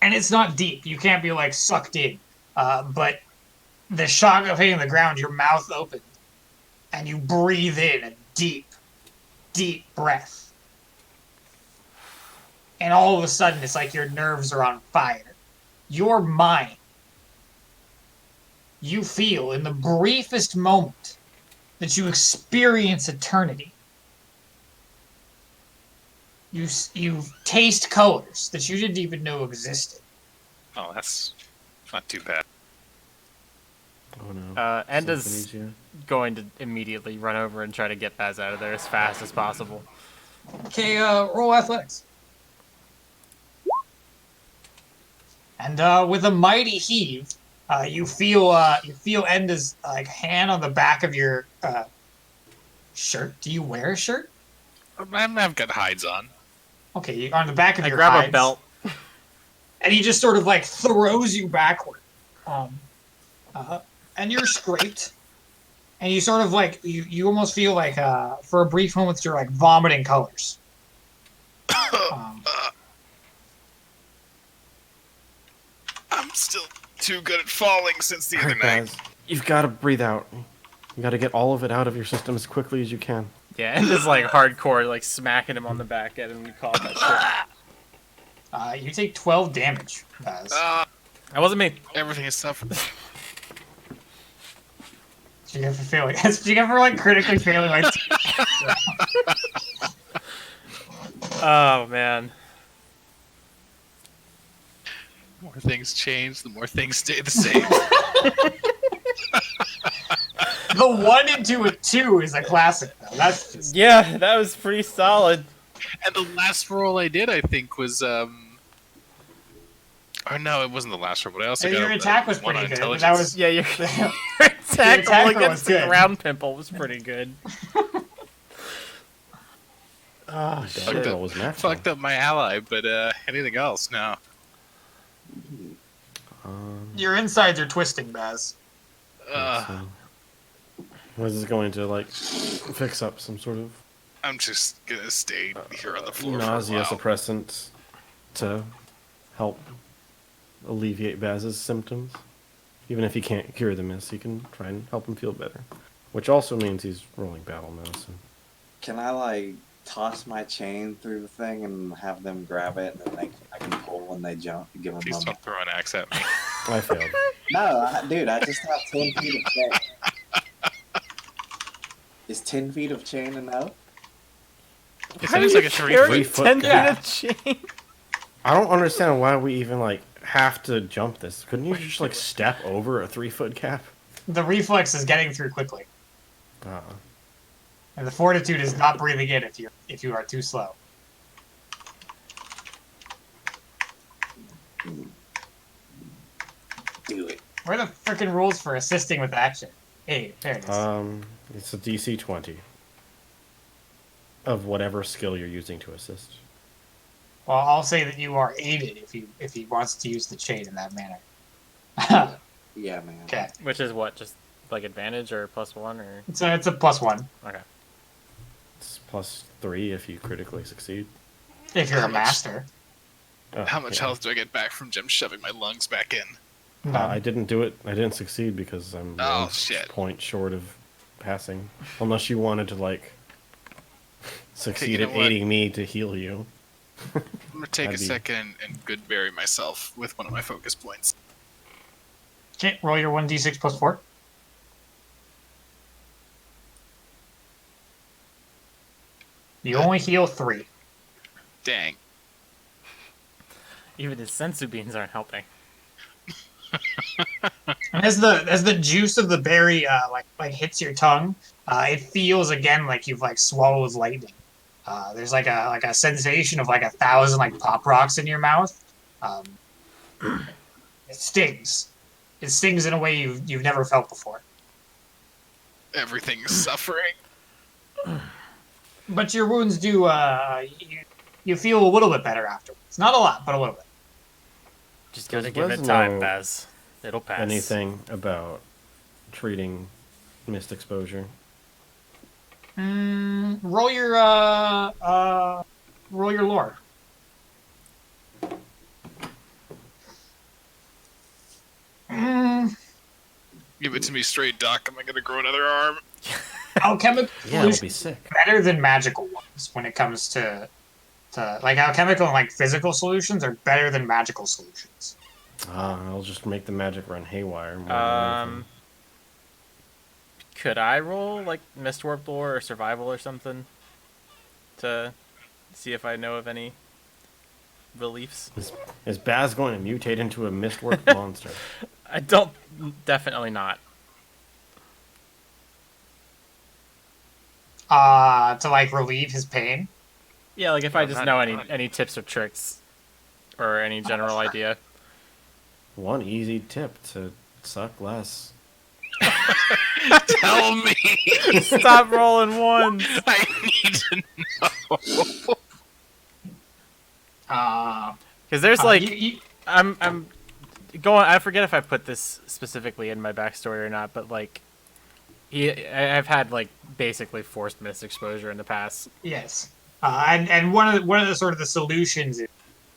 And it's not deep. You can't be like sucked in. But the shock of hitting the ground, your mouth opens, and you breathe in a deep, deep breath. And all of a sudden, it's like your nerves are on fire. Your mind, you feel in the briefest moment that you experience eternity. You taste colors that you didn't even know existed. Oh, that's not too bad. Oh no. Enda's Something easier. going to immediately run over and try to get Baz out of there as fast as possible. Okay, roll athletics. And with a mighty heave, you feel Enda's like hand on the back of your shirt. Do you wear a shirt? I've got hides on. Okay, on the back of I your grab hides, a belt. and he just sort of like throws you backward, um, and you're scraped, and you sort of like you almost feel like for a brief moment you're like vomiting colors. Um, I'm still too good at falling since the other Alright, night. guys, you've got to breathe out. You got to get all of it out of your system as quickly as you can. Yeah, and just like hardcore, like smacking him on the back head, and we call it that shit. you take 12 damage, Baz. That wasn't me. Everything is suffering. Did you get for failing? Did you get for like critically failing? Like, Oh man. The more things change, the more things stay the same. the 1 into a 2 is a classic, though. That's just Yeah, that was pretty solid. And the last roll I did, I think, was or no, it wasn't the last roll. But I also got your a- attack was one pretty on good. But intelligence. that was Yeah, your attack attack roll roll against was the good. ground pimple was pretty good. Oh That shit. roll was natural. Fucked up my ally, but anything else? No. your insides are twisting, Baz. Uh, Was this going to like fix up some sort of I'm just gonna stay here on the floor nausea for a while. suppressant to help alleviate Baz's symptoms? Even if he can't cure the mist, he can try and help him feel better. Which also means he's rolling battle medicine. Can I like toss my chain through the thing and have them grab it, and then I can pull when they jump to give them Please a... don't throw an axe at me. I failed. No, dude, I just have 10 feet of chain. Is 10 feet of chain enough? It How do sounds you like a carry 3 foot 10 gap. feet of chain? I don't understand why we even like have to jump this. Couldn't you just like step over a 3-foot gap? The reflex is getting through quickly, Uh, and the fortitude is not breathing in if you are too slow. Do it. Where are the freaking rules for assisting with action? Hey, there it is. it's a DC 20 of whatever skill you're using to assist. Well, I'll say that you are aided if he wants to use the chain in that manner. Yeah, man. Okay, Which is what, just like advantage or +1 or it's a +1 okay. It's +3 if you critically succeed. if you're How a much? master. Oh, How much yeah. health do I get back from Jim shoving my lungs back in? I didn't do it. I didn't succeed because I'm Oh, 1 shit. point short of passing. Unless you wanted to like succeed know at what? aiding me to heal you. I'm gonna take a That'd be- second and good bury myself with one of my focus points. Okay, roll your 1d6 +4. You only heal 3. Dang. Even his sensu beans aren't helping. And as the juice of the berry like hits your tongue, it feels again like you've like swallowed lightning. There's like a sensation of like 1,000 like pop rocks in your mouth. It stings. It stings in a way you've never felt before. Everything's suffering. But your wounds do you feel a little bit better afterwards. Not a lot, but a little bit. Just gotta There give was it time, no Baz. It'll pass. Anything about treating mist exposure? Roll your lore. Give it to me straight, Doc. Am I gonna grow another arm? Alchemical Yeah, it'll solutions be sick. better than magical ones when it comes to like alchemical and like physical solutions are better than magical solutions. I'll just make the magic run haywire. More than anything. Could I roll like Mistwarp lore or survival or something to see if I know of any reliefs? Is Baz going to mutate into a mistwork monster? I don't. Definitely not. To like relieve his pain. Yeah, like if I No, just not- know not- any tips or tricks or any general idea. One easy tip to suck less. Tell me. Stop rolling ones. I need to know. Because there's like, you, I'm going. I forget if I put this specifically in my backstory or not, but like, I've had like basically forced mist exposure in the past. yes, and one of the sort of the solutions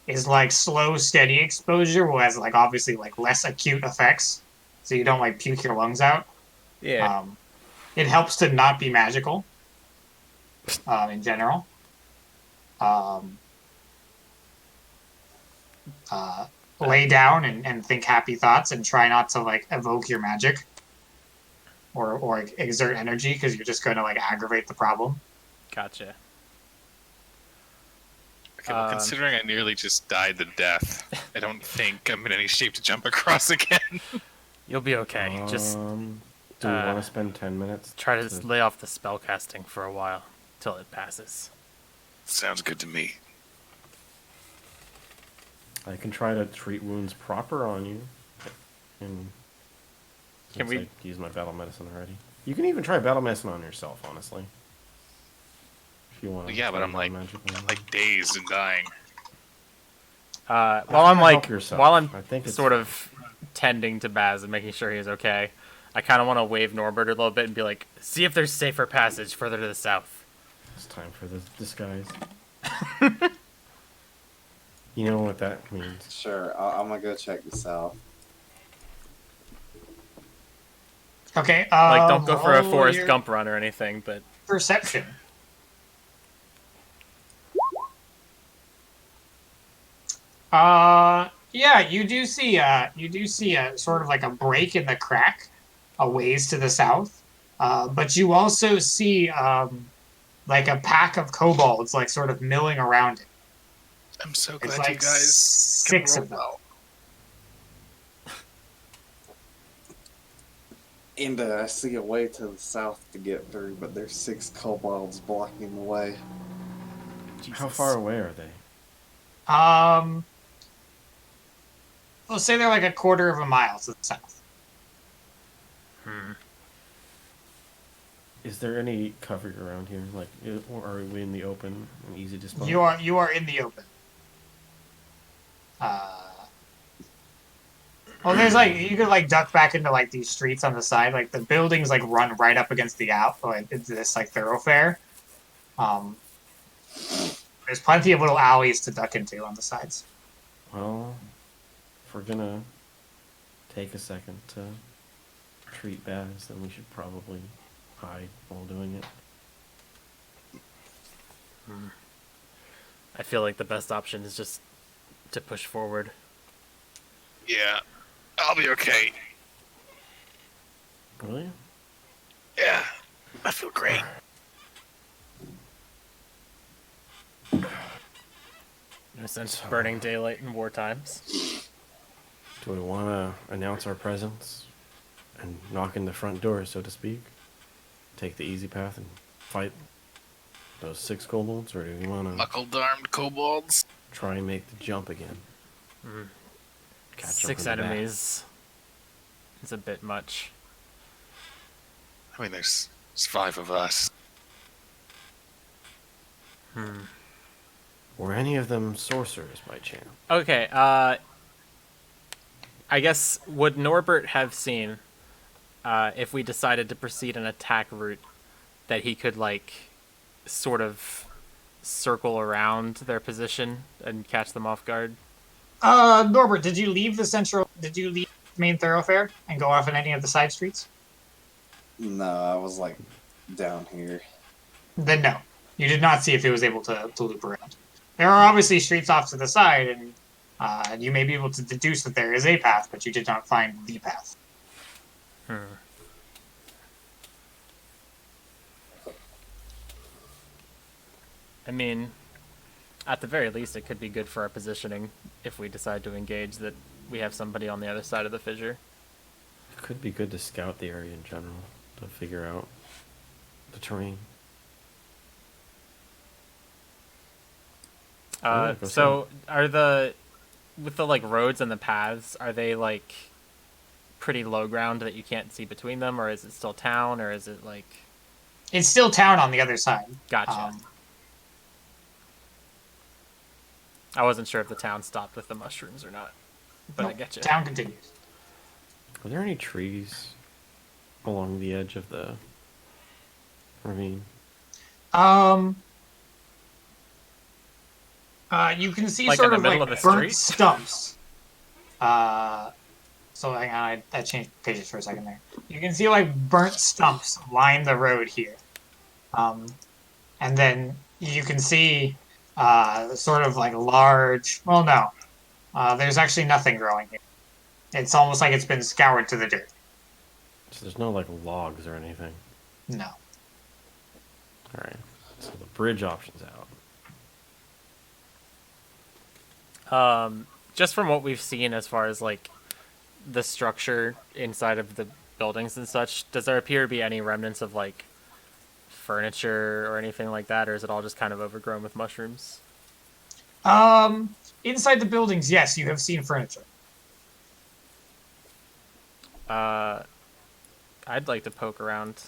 is like slow, steady exposure, who has like obviously like less acute effects, so you don't like puke your lungs out. Yeah. Um, it helps to not be magical, in general. Um, uh, Lay down and think happy thoughts and try not to like evoke your magic or exert energy because you're just going to like aggravate the problem. Gotcha. Okay, well, considering I nearly just died to death, I don't think I'm in any shape to jump across again. You'll be okay. Just Do we want to spend 10 minutes? try to lay off the spell casting for a while till it passes. Sounds good to me. I can try to treat wounds proper on you. And Can since we- I used my battle medicine already. You can even try battle medicine on yourself, honestly. If you want to. Yeah, but I'm like dazed and dying. While try I'm to like, help yourself. while I'm I think it's sort of tending to Baz and making sure he's okay, I kind of want to wave Norbert a little bit and be like, see if there's safer passage further to the south. It's time for the disguise. You know what that means. Sure, I'm gonna go check this out. Okay. Like, don't go for a roll Forrest your Gump run or anything, but perception. Yeah, you do see a sort of like a break in the crack, a ways to the south. But you also see like a pack of kobolds like sort of milling around it. I'm so It's glad like you guys can 6 roll of them. well. And I see a way to the south to get through, but there's 6 kobolds blocking the way. How far away are they? We'll say they're like a quarter of a mile to the south. Is there any cover around here? Like, or are we in the open and easy to spot? You are in the open. Well, there's like you could like duck back into like these streets on the side. Like the buildings like run right up against the like it's this like thoroughfare. There's plenty of little alleys to duck into on the sides. Well, if we're gonna take a second to treat Baz, then we should probably hide while doing it. I feel like the best option is just to push forward. Yeah, I'll be okay. Really? Yeah, I feel great. No sense burning daylight in war times. Do we want to announce our presence and knock in the front door, so to speak? Take the easy path and fight those 6 kobolds, or do we want to Knuckle-darmed kobolds. try and make the jump again? Catch 'em 6 from the back. enemies is a bit much. I mean, there's 5 of us. Were any of them sorcerers by chance? Okay, I guess, would Norbert have seen, if we decided to proceed an attack route, that he could, like, sort of circle around their position and catch them off guard? Norbert, did you leave the main thoroughfare and go off in any of the side streets? No, I was like down here. Then no. You did not see if it was able to loop around. There are obviously streets off to the side, and you may be able to deduce that there is a path, but you did not find the path. I mean, at the very least, it could be good for our positioning if we decide to engage that we have somebody on the other side of the fissure. It could be good to scout the area in general, to figure out the terrain. Go So, with the like roads and the paths, are they like pretty low ground that you can't see between them, or is it still town, or is it like? It's still town on the other side. Gotcha. I wasn't sure if the town stopped with the mushrooms or not, but I nope, get you. Town continues. Are there any trees along the edge of the ravine? You can see Like sort in the of middle like of the burnt street? stumps. So hang on, I changed pages for a second there. You can see like burnt stumps line the road here. And then you can see sort of like large. Well, no, there's actually nothing growing here. It's almost like it's been scoured to the dirt. So there's no like logs or anything. No. All right. So the bridge option's out. Just from what we've seen as far as like the structure inside of the buildings and such, does there appear to be any remnants of like furniture or anything like that, or is it all just kind of overgrown with mushrooms? Inside the buildings, yes, you have seen furniture. I'd like to poke around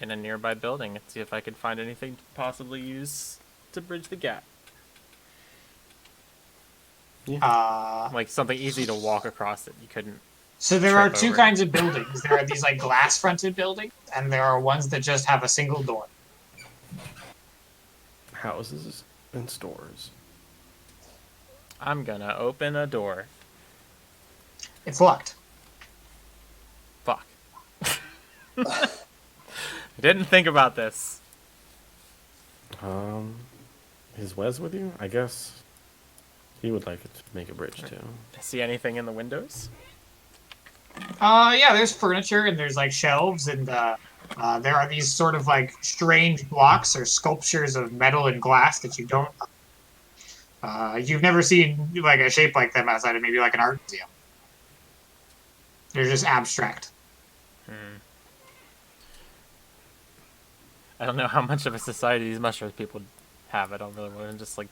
in a nearby building and see if I could find anything to possibly use to bridge the gap. Like something easy to walk across that you couldn't. So there are trip two over. kinds of buildings. There are these like glass-fronted buildings, and there are ones that just have a single door. Houses and stores. I'm gonna open a door. It's locked. Fuck. I didn't think about this. Is Wes with you? I guess he would like it to make a bridge too. See anything in the windows? Yeah, there's furniture and there's like shelves and there are these sort of like strange blocks or sculptures of metal and glass that you don't. You've never seen like a shape like them outside of maybe like an art museum. They're just abstract. I don't know how much of a society these mushrooms people have. I don't really want to just like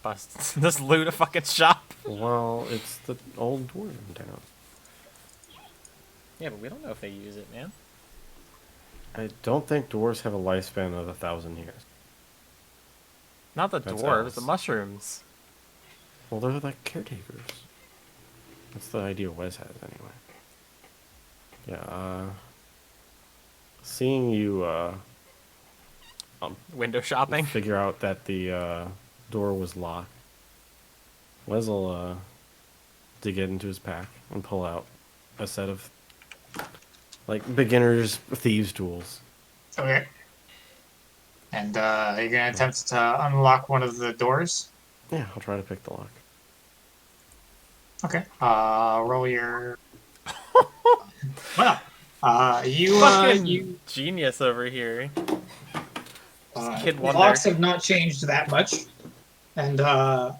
bust this loot a fucking shop. Well, it's the old dwarven town. Yeah, but we don't know if they use it, man. I don't think dwarves have a lifespan of 1,000 years. Not the That's dwarves, us. the mushrooms. Well, they're like caretakers. That's the idea Wes has, anyway. Yeah, seeing you, Window shopping. figure out that the, door was locked, Wes will, dig it into his pack and pull out a set of, like, beginner's thieves' tools. Okay. And you're gonna attempt to unlock one of the doors. Yeah, I'll try to pick the lock. Okay. Roll your. Well, you Fucking genius over here. Kid wonder. locks have not changed that much, and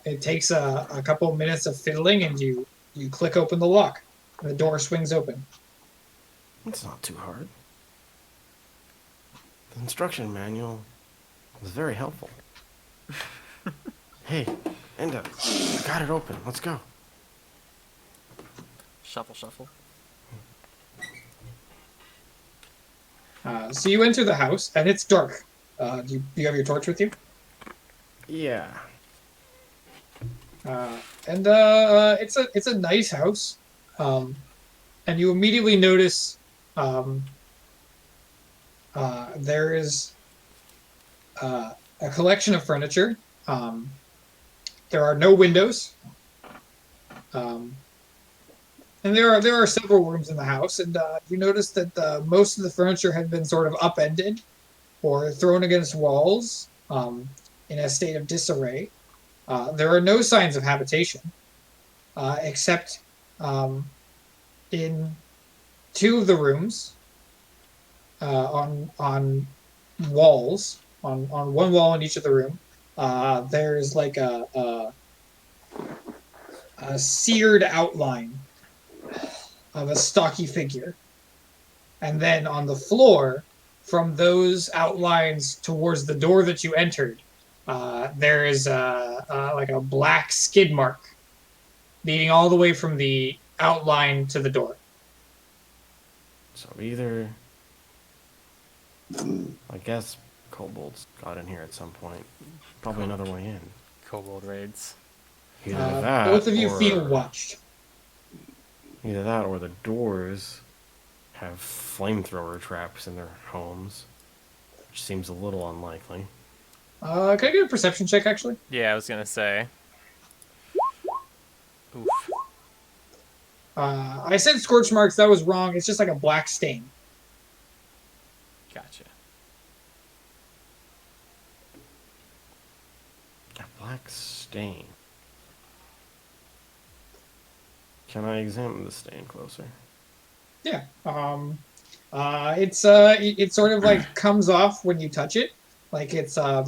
it takes a couple minutes of fiddling, and you click open the lock, and the door swings open. It's not too hard. The instruction manual was very helpful. Hey, Enda, I got it open. Let's go. Shuffle, shuffle. So you enter the house, and it's dark. Do you have your torch with you? Yeah. And it's a nice house, and you immediately notice there is a collection of furniture. There are no windows, and there are several rooms in the house. And you notice that most of the furniture had been sort of upended or thrown against walls in a state of disarray. There are no signs of habitation, except in two of the rooms on walls, on one wall in each of the room. There's like a seared outline of a stocky figure, and then on the floor, from those outlines towards the door that you entered, there is like a black skid mark leading all the way from the outline to the door. So either, I guess, kobolds got in here at some point. Probably another way in. Kobold raids. Either that, Both of you or feel watched. either that, or the doors have flamethrower traps in their homes, which seems a little unlikely. Can I get a perception check, actually? Yeah, I was gonna say. Oof. I said scorch marks. That was wrong. It's just like a black stain. Gotcha. A black stain. Can I examine the stain closer? Yeah. It sort of like comes off when you touch it, like it's not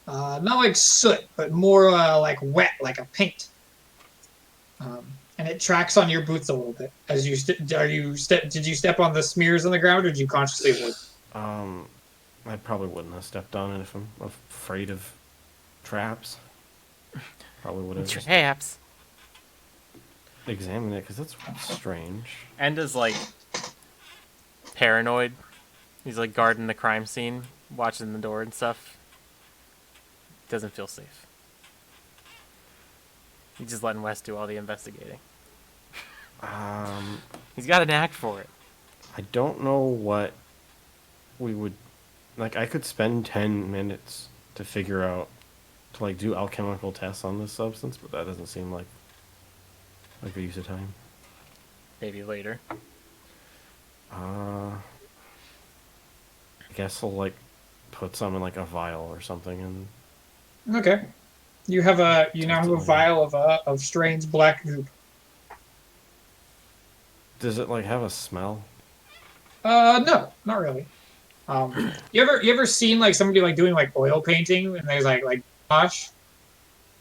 like soot, but more like wet, like a paint. And it tracks on your boots a little bit as you did you step on the smears on the ground, or did you consciously avoid? I probably wouldn't have stepped on it if I'm afraid of traps. Probably would have just Traps. examined it because that's strange. Enda's like paranoid. He's like guarding the crime scene, watching the door and stuff. Doesn't feel safe. He's just letting Wes do all the investigating. He's got an act for it. I don't know what we would like. I could spend 10 minutes to figure out to like do alchemical tests on this substance, but that doesn't seem like a use of time. Maybe later. I guess I'll like put some in like a vial or something and Okay. You now have a vial of strange black goop. does it like have a smell? No, not really. You ever seen like somebody like doing like oil painting and there's like wash,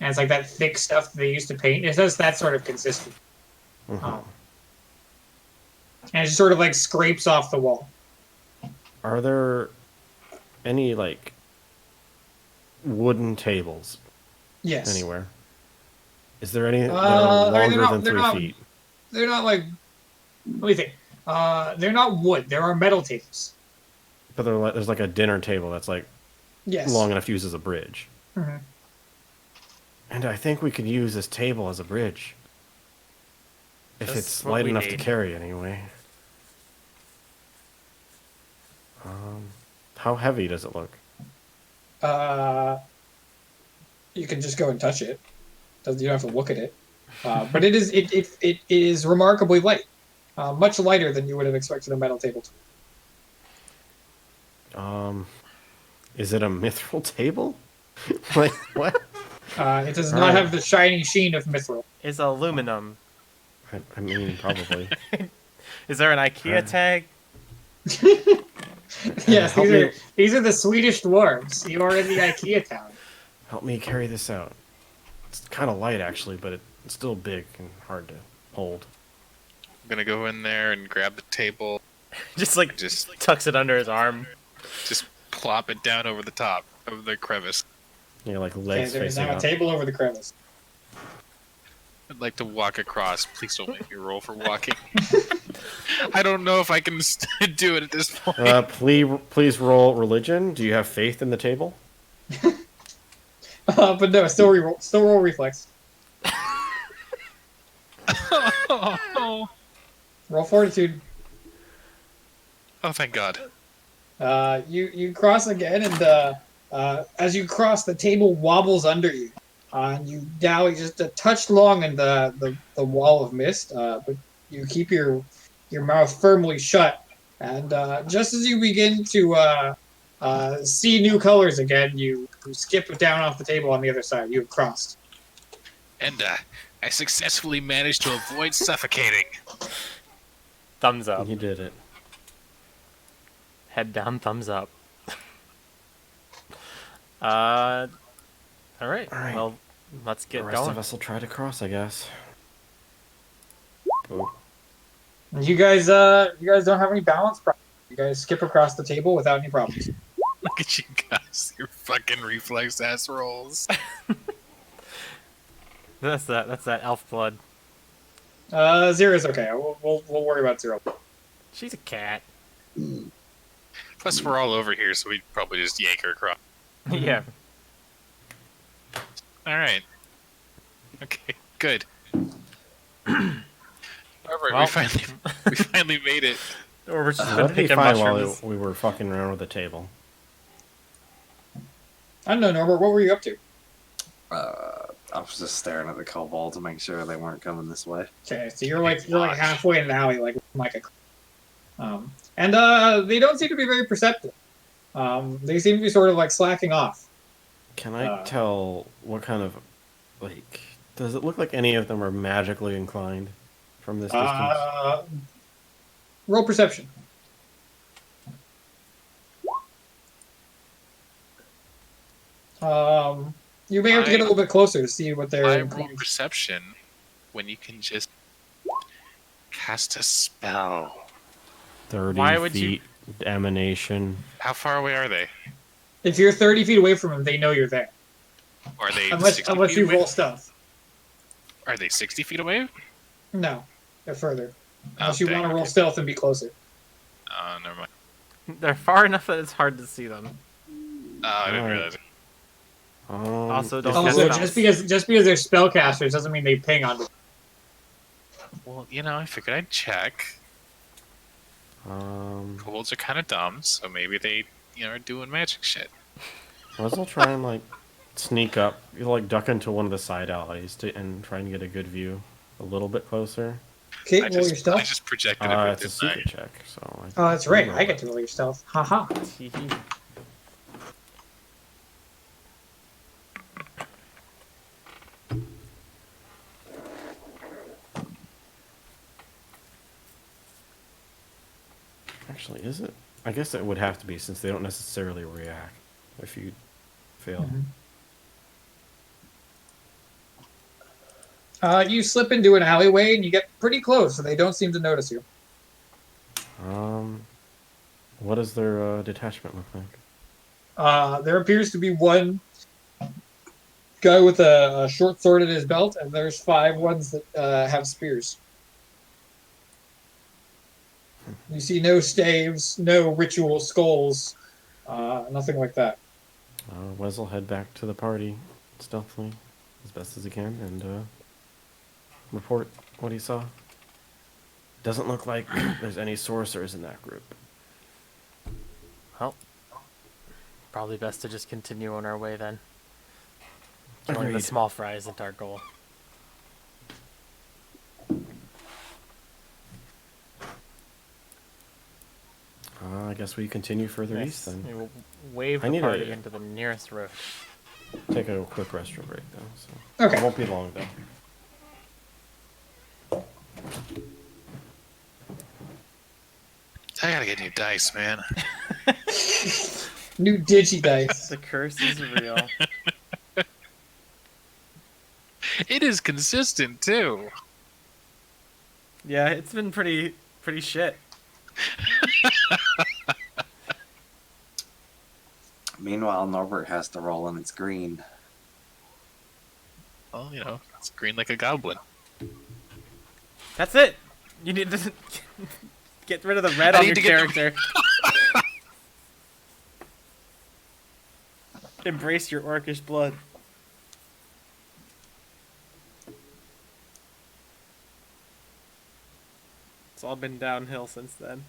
and it's like that thick stuff that they used to paint. It has that sort of consistency, and it just sort of like scrapes off the wall. Are there any like wooden tables Yes. anywhere? Is there any that I are mean, longer than they're 3 not- feet? They're not like. What do you think? They're not wood. There are metal tables. But there's like a dinner table that's like Yes. long enough to use as a bridge. hmm And I think we could use this table as a bridge. If That's it's what light we enough to need. carry anyway. How heavy does it look? You can just go and touch it. You don't have to look at it. But it is remarkably light. Much lighter than you would have expected a metal table to. Is it a mithril table? Like what? It does not Alright. have the shiny sheen of mithril. It's aluminum. I mean, probably. Is there an IKEA tag? Yes, help me- these are the Swedish dwarves. You are in the IKEA town. Help me carry this out. It's kind of light actually, but it's still big and hard to hold. I'm gonna go in there and grab the table, Just like just tucks it under his arm. just plop it down over the top of the crevice. You know, like Okay, legs there is facing now a up. table over the crevice. I'd like to walk across. Please don't make me roll for walking. I don't know if I can do it at this point. Please roll religion. Do you have faith in the table? But no, still roll reflex. Oh, Roll fortitude. thank God. You cross again, and as you cross, the table wobbles under you. And you dally just a touch long in the wall of mist, but you keep your mouth firmly shut. And just as you begin to see new colors again, you skip down off the table on the other side. You have crossed. And I successfully managed to avoid suffocating. Thumbs up. You did it. Head down, thumbs up. All right. All right. Well, let's The get rest going. of us will try to cross, I guess. Oh, You guys don't have any balance problems. You guys skip across the table without any problems. Look at you guys, your fucking reflex ass rolls. That's that elf blood. Zero's okay. We'll worry about Zero. She's a cat. Plus, we're all over here, so we'd probably just yank her across. Yeah. All right. Okay. Good. All right, Well. we finally made it. Or we're just What been did he picking find mushrooms. while we were fucking around with the table? I don't know, Norbert. What were you up to? I was just staring at the kobold to make sure they weren't coming this way. Okay, so you're like halfway in an alley, and they don't seem to be very perceptive. They seem to be sort of like slacking off. Can I tell what kind of, like, does it look like any of them are magically inclined from this distance? Roll perception. You may have to get a little bit closer to see what they're. I roll perception when you can just cast a spell. 30 Why would feet emanation. How far away are they? If you're 30 feet away from them, they know you're there. Are they Unless 60 unless feet you away? roll stealth. Are they 60 feet away? No, they're further. Oh, Unless you dang, want to roll okay. stealth and be closer. Never mind. They're far enough that it's hard to see them. I didn't Alright. realize it. Also, don't Also, get just because they're spellcasters doesn't mean they ping on. Well, I figured I'd check. Kobolds are kind of dumb, so maybe they, are doing magic shit. We'll try and, like, sneak up. You'll, like, duck into one of the side alleys and try and get a good view a little bit closer. Okay, I roll your just stealth. projected a bit, It's a didn't I? secret check, so... Oh, that's right. roll I it. get to roll your stealth. Haha. Actually, is it? I guess it would have to be, since they don't necessarily react if you fail. You slip into an alleyway and you get pretty close, so they don't seem to notice you. What does their detachment look like? There appears to be one guy with a short sword at his belt, and there's 5 ones that have spears. You see no staves, no ritual skulls, nothing like that. Wes will head back to the party stealthily as best as he can and report what he saw. Doesn't look like there's any sorcerers in that group. Well, probably best to just continue on our way then. Killing the Agreed. small fry isn't our goal. I guess we continue further Nice. east then. We'll wave I the need party a- into the nearest road. Take a quick restroom break though, so Okay. it won't be long though. I gotta get new dice, man. New digi dice. The curse is real. It is consistent, too. Yeah, it's been pretty shit. Meanwhile, Norbert has to roll and it's green. Well, it's green like a goblin. That's it. You need to get rid of the red I on need your to get character. Embrace your orcish blood. It's all been downhill since then.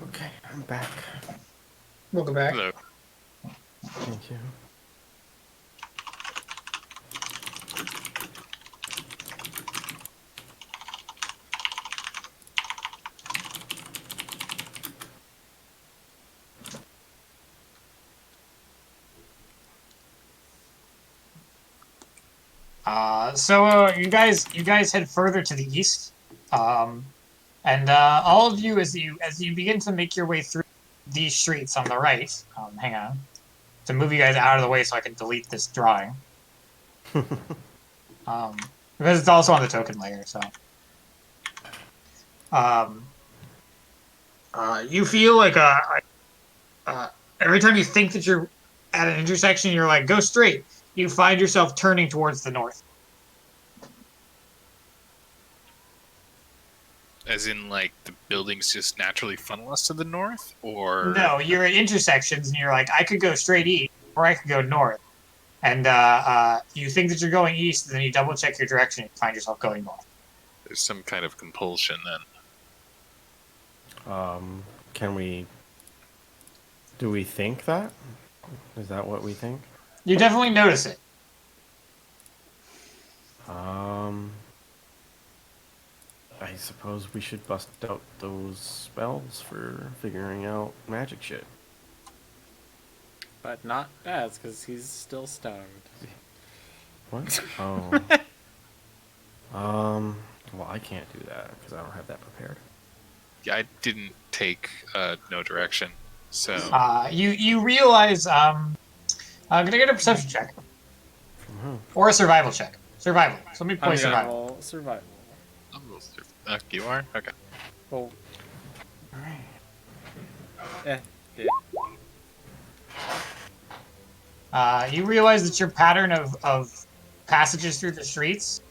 Okay, I'm back. Welcome back. Hello. Thank you. So you guys head further to the east, and all of you as you begin to make your way through these streets on the right. Hang on, to move you guys out of the way so I can delete this drawing. Because it's also on the token layer, so. You feel like every time you think that you're at an intersection, you're like, go straight. You find yourself turning towards the north. As in, like, the buildings just naturally funnel us to the north? Or... No, you're at intersections and you're like, I could go straight east or I could go north. And you think that you're going east, and then you double check your direction and you find yourself going north. There's some kind of compulsion then. Can we... Do we think that? Is that what we think? You definitely notice it. I suppose we should bust out those spells for figuring out magic shit. But not Baz, because he's still stoned. What? Oh. Well, I can't do that because I don't have that prepared. Yeah, I didn't take no direction, so... You realize, can I get a perception check? From who? Or a survival check. Survival. So let me play I'm gonna survival. roll survival. You are? Okay. Well, You realize that your pattern of passages through the streets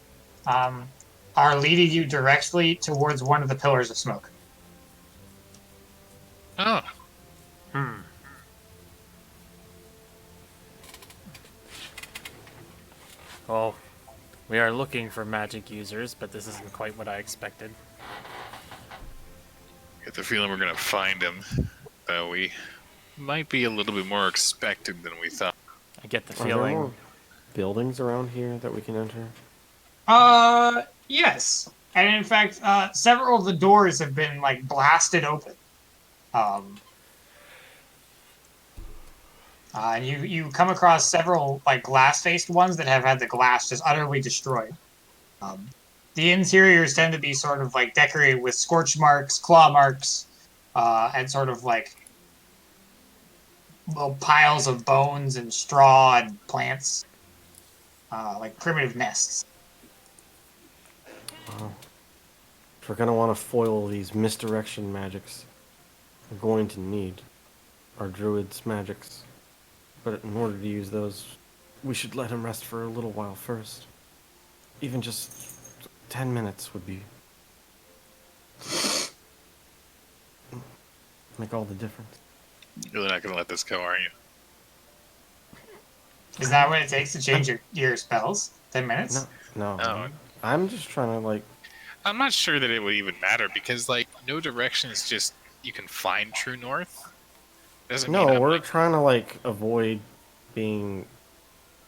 are leading you directly towards one of the pillars of smoke. Oh. well, we are looking for magic users, but this isn't quite what I expected. Get the feeling we're gonna find him. Though we might be a little bit more expected than we thought. I get the Are there more feeling. buildings around here that we can enter? Yes. And in fact, several of the doors have been, like, blasted open. And you come across several, like, glass-faced ones that have had the glass just utterly destroyed. The interiors tend to be sort of, like, decorated with scorch marks, claw marks, and sort of, like, little piles of bones and straw and plants. Like primitive nests. Wow. If we're gonna want to foil these misdirection magics, we're going to need our druid's magics. But in order to use those, we should let him rest for a little while first. Even just 10 minutes would be... make all the difference. You're really not gonna let this go, are you? Is that what it takes to change your spells? 10 minutes? No. No. I'm just trying to, like... I'm not sure that it would even matter because, like, no direction is just you can find true north. Doesn't mean No, I'm, we're like, trying to, like, avoid being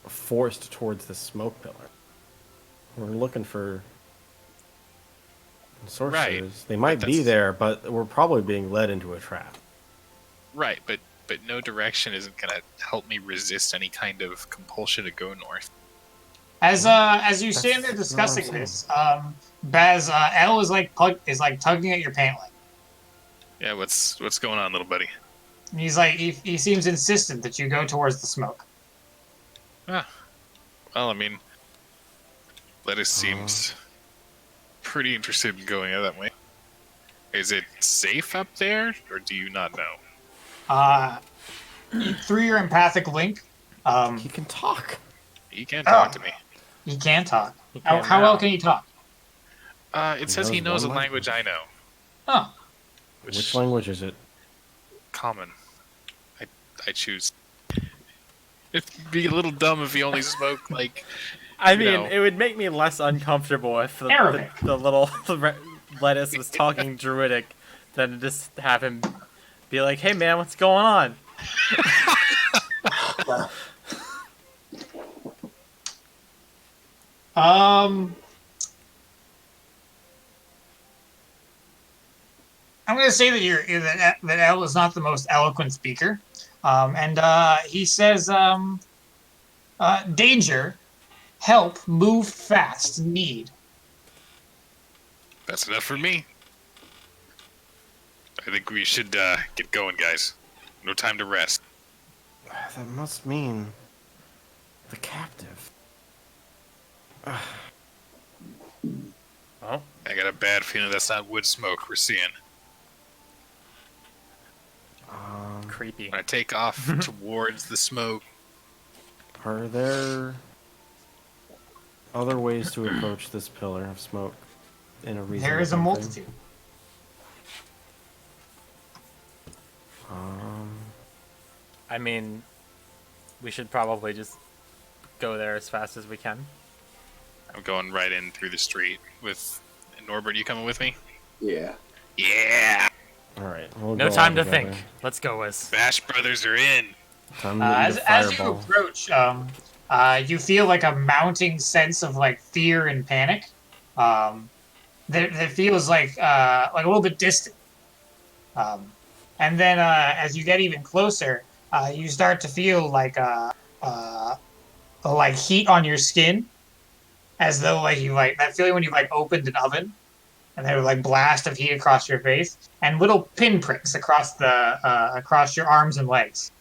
forced towards the smoke pillar. We're looking for sorcerers. Right, They might but be that's- there, but we're probably being led into a trap. right, but no direction isn't gonna help me resist any kind of compulsion to go north. As you stand there That's not what I'm discussing this, Baz, L is like tugging at your pant leg. Yeah, what's going on, little buddy? And he's like, he seems insistent that you go towards the smoke. Ah, well, I mean, Lettuce seems pretty interested in going that way. Is it safe up there, or do you not know? Through your empathic link, He can talk. He can't talk to me. he can talk. He How can well now. can he talk? It says he knows knows a one language I know, Oh, Which language is it? common. I choose. It'd be a little dumb if he only spoke like. I You mean, know. it would make me less uncomfortable if Arabic. the little lettuce was talking druidic than to just have him be like, "Hey man, what's going on?" I'm going to say that that L is not the most eloquent speaker, and he says, "Danger help, move fast, need. That's enough for me. I think we should get going, guys. No time to rest. That must mean the captive. Oh, I got a bad feeling that's not wood smoke we're seeing. creepy. When I take off towards the smoke, Are there other ways to approach this pillar of smoke in a reasonable There is a timeframe? multitude. I mean, we should probably just go there as fast as we can. I'm going right in through the street with Norbert. You coming with me? Yeah. Yeah! All right. We'll No go time all to together. think. Let's go, Wiz. Bash Brothers are in. Time to eat a As you fireball. approach, you feel like a mounting sense of like fear and panic. That feels like a little bit distant. And then as you get even closer, you start to feel like heat on your skin, as though like you like that feeling when you like opened an oven, and there was like blast of heat across your face, and little pinpricks across your arms and legs.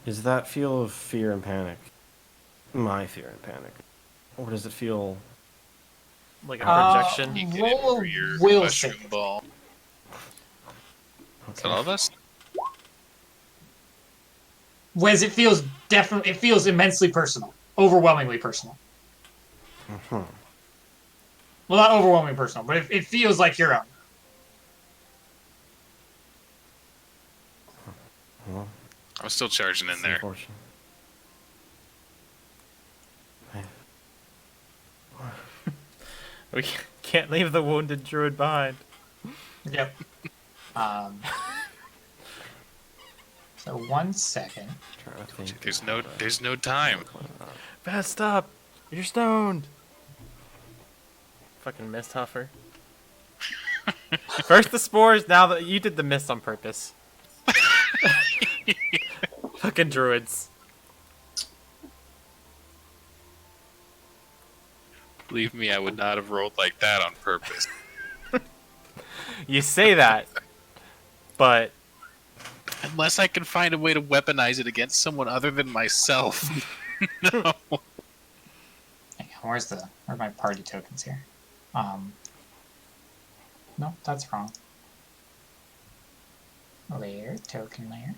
Is that feel of fear and panic my fear and panic? Or does it feel... Like a projection. You get Roll in a for your will mushroom save. ball. Is that all of us? Whereas it feels immensely personal, overwhelmingly personal. Mhm. Well, not overwhelmingly personal, but it feels like your own. Well, I'm still charging in it's there. unfortunate. We can't leave the wounded druid behind. Yep. So 1 second. Trying to think. There's no time. Fast up! You're stoned! Fucking mist huffer. First the spores, now that you did the mist on purpose. Fucking druids. Believe me, I would not have rolled like that on purpose. You say that, but Unless I can find a way to weaponize it against someone other than myself. No. Hang on, where's my party tokens here? No, that's wrong. Layer, token layer.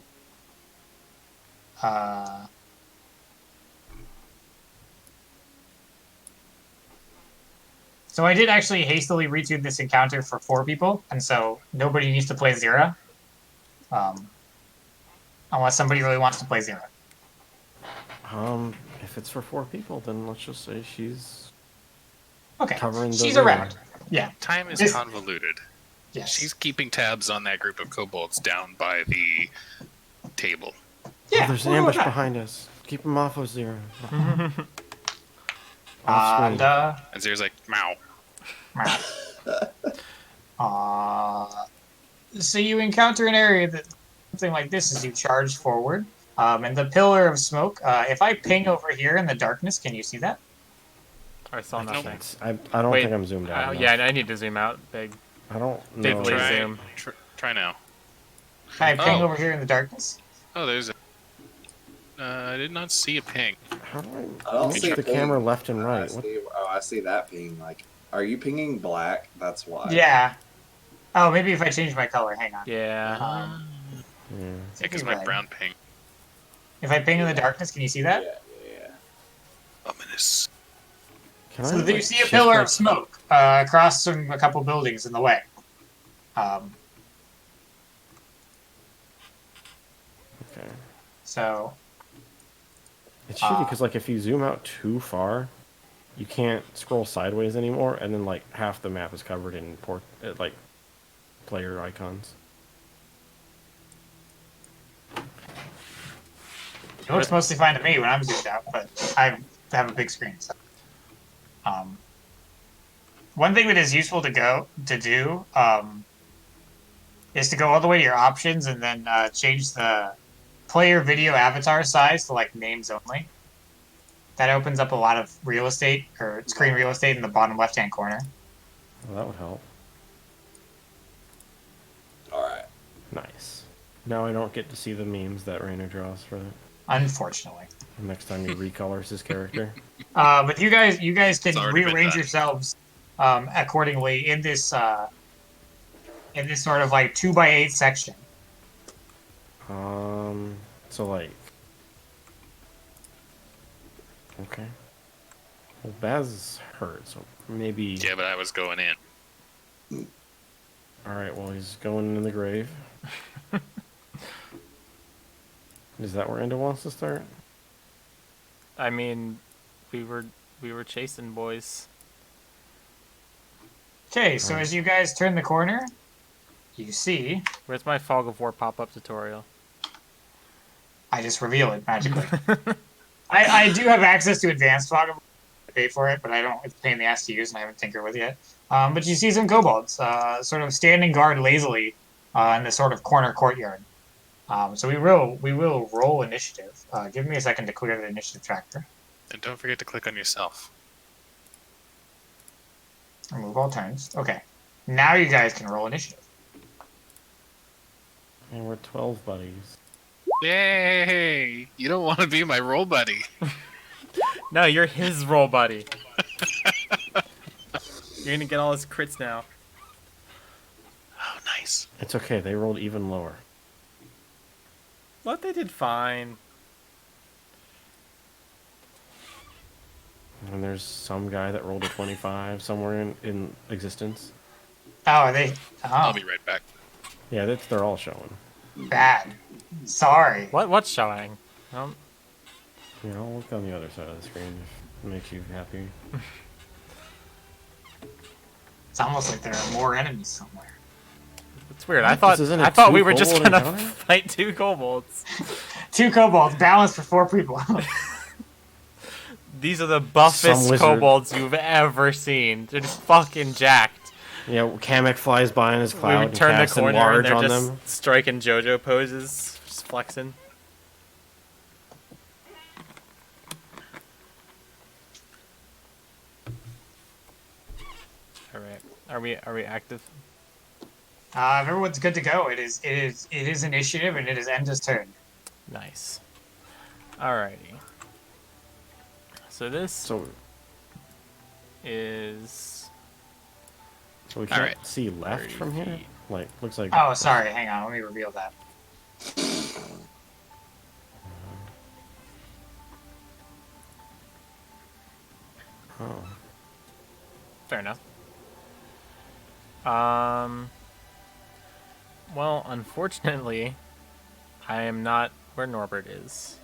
So I did actually hastily retweet this encounter for 4 people, and so nobody needs to play 0. Unless somebody really wants to play 0. If it's for 4 people, then let's just say she's Okay, covering the she's rear. around. Yeah, Time is This- convoluted. yes. She's keeping tabs on that group of kobolds down by the table. Yeah, Oh, there's an we'll go ambush with that. behind us. Keep him off of 0. And, And Zera's like, meow. so you encounter an area that something like this as you charge forward. And the pillar of smoke, if I ping over here in the darkness, can you see that? I saw nothing. I don't Wait, think I'm zoomed out. enough. yeah, I need to zoom out big. I don't Big know. Please Try, zoom. try now. Can I ping Oh. over here in the darkness? Oh, there's a... I did not see a ping. How do I don't move see the ping. camera left and I right? What? see, I see that ping. Like, are you pinging black? That's why. Yeah. Oh, maybe if I change my color. Hang on. Yeah. Yeah. Yeah, because my brown ping. If I ping in the darkness, can you see that? Yeah. Ominous. Can So I, you like, see a shift pillar my- of smoke across from a couple buildings in the way. Okay. So It's shitty because like if you zoom out too far, you can't scroll sideways anymore, and then like half the map is covered in like player icons. it looks mostly fine to me when I'm zoomed out, but I have a big screen. So. One thing that is useful to do is to go all the way to your options and then change the player video avatar size to like names only. That opens up a lot of real estate or screen real estate in the bottom left-hand corner. Well, that would help. All right. Nice. Now I don't get to see the memes that Rainer draws for the Unfortunately. next time he recolors his character. But you guys can It's already been rearrange done. yourselves accordingly in this sort of like 2x8 section. So like, okay. Well, Baz is hurt, so maybe. Yeah, but I was going in. All right. Well, he's going in the grave. Is that where Enda wants to start? I mean, we were chasing boys. Okay, so as you guys turn the corner, you see Where's my Fog of War pop-up tutorial? I just reveal it magically. I do have access to advanced fog. I pay for it, but I don't. It's a pain in the ass to use, and I haven't tinkered with it yet. But you see some kobolds sort of standing guard lazily in this sort of corner courtyard. So we will roll initiative. Give me a second to clear the initiative tracker. And don't forget to click on yourself. Remove all turns. Okay. Now you guys can roll initiative. And we're 12 buddies. Yay! You don't want to be my roll buddy. No, you're his roll buddy. You're gonna get all his crits now. Oh, nice. It's okay. They rolled even lower. What? They did fine. And there's some guy that rolled a 25 somewhere in existence. Oh, are they? I'll Oh, be right back. Yeah, they're all showing. bad. Sorry. What's showing? You know, look on the other side of the screen if it makes you happy. It's almost like there are more enemies somewhere. It's weird. This isn't a I thought we two were just kobold gonna encounter? fight 2 kobolds. 2 kobolds balanced for 4 people. These are the Some buffest wizard. kobolds you've ever seen. They're just fucking jacked. Yeah, Kamek flies by in his cloud We and turn the casts corner and enlarge they're on just them. striking JoJo poses, just flexing. All right, are we active? Everyone's good to go. It is initiative and it is Enda's turn. Nice. Alrighty. So this So is we can't Alright. see left 30 from here? feet. Like, looks like... Oh, sorry. Hang on. Let me reveal that. Oh. fair enough. Well, unfortunately, I am not where Norbert is.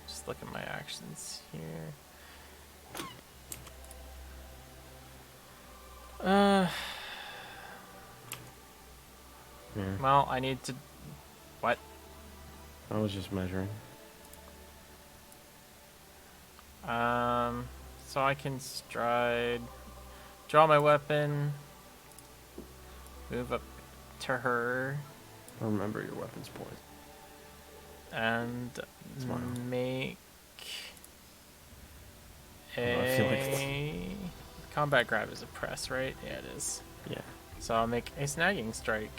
Just look at my actions here. Yeah, Well, I need to. What? I was just measuring. So I can stride, draw my weapon, move up to her, Remember your weapons point. and Smile. make Although I feel like- a combat grab is a press, right? Yeah, it is. Yeah. So I'll make a snagging strike,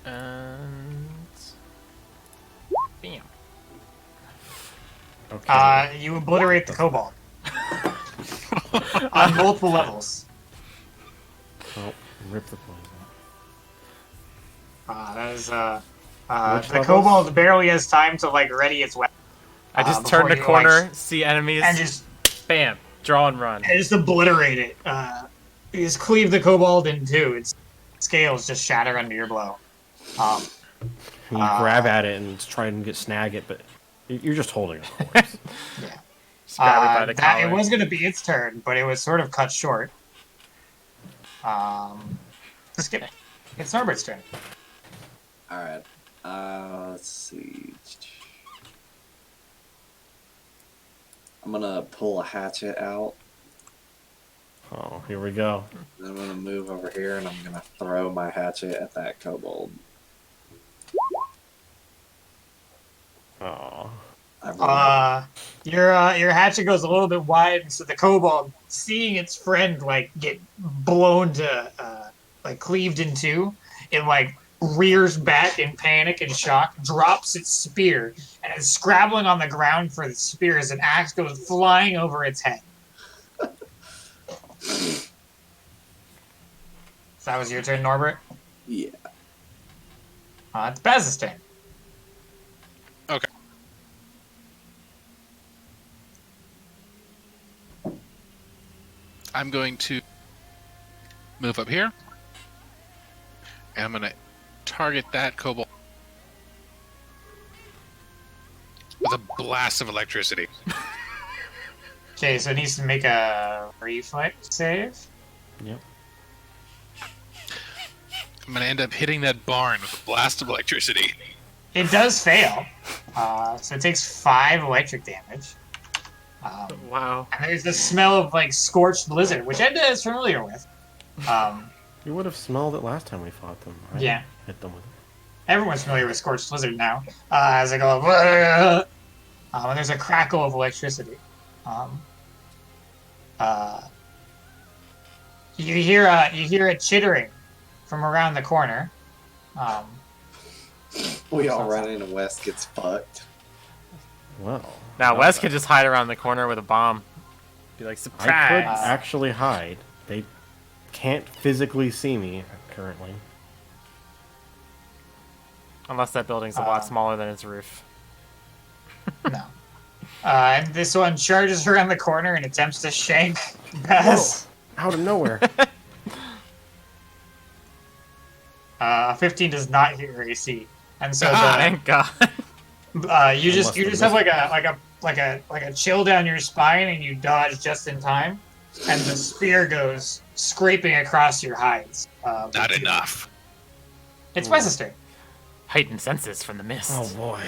and bam. Okay. You obliterate the kobold on multiple levels. Oh, rip the poison. That is Which the levels? kobold barely has time to like ready its weapon. I just Before turn the you, corner, like, see enemies, and just bam, draw and run. obliterate it. You just cleave the kobold in two. Its scales just shatter under your blow. And you grab at it and try and snag it, but you're just holding it. Always. Yeah. Just grab it by the That collar. it was going to be its turn, but it was sort of cut short. Skip. It's Norbert's turn. All right. Let's see. I'm gonna pull a hatchet out. Oh, here we go. I'm gonna move over here and I'm gonna throw my hatchet at that kobold. Aw. Your hatchet goes a little bit wide, so the kobold, seeing its friend like get blown to like cleaved in two, it like rears back in panic and shock, drops its spear, and is scrabbling on the ground for the spear as an axe goes flying over its head. So that was your turn, Norbert. Yeah. It's Baz's turn. Okay. I'm going to move up here. And I'm going to target that kobold with a blast of electricity. Okay, so it needs to make a reflex save. Yep. I'm going to end up hitting that barn with a blast of electricity. It does fail, so it takes 5 electric damage. Wow. And there's the smell of like scorched lizard, which Edna is familiar with. You would have smelled it last time we fought them. Right? Yeah. Hit them with it. Everyone's familiar with scorched lizard now. As I go, and there's a crackle of electricity. You hear a chittering from around the corner. We all run in and West gets fucked. Well. Now Wes could just hide around the corner with a bomb. Be like, I surprise! could actually hide. They can't physically see me currently. Unless that building's a lot smaller than its roof. No. And this one charges around the corner and attempts to shank Baz. Out of nowhere. 15 does not hit your AC, and so Thank God. you just have like a chill down your spine, and you dodge just in time, and the spear goes scraping across your hides. Not enough. It's Wes's turn. Heightened senses from the mist. Oh boy.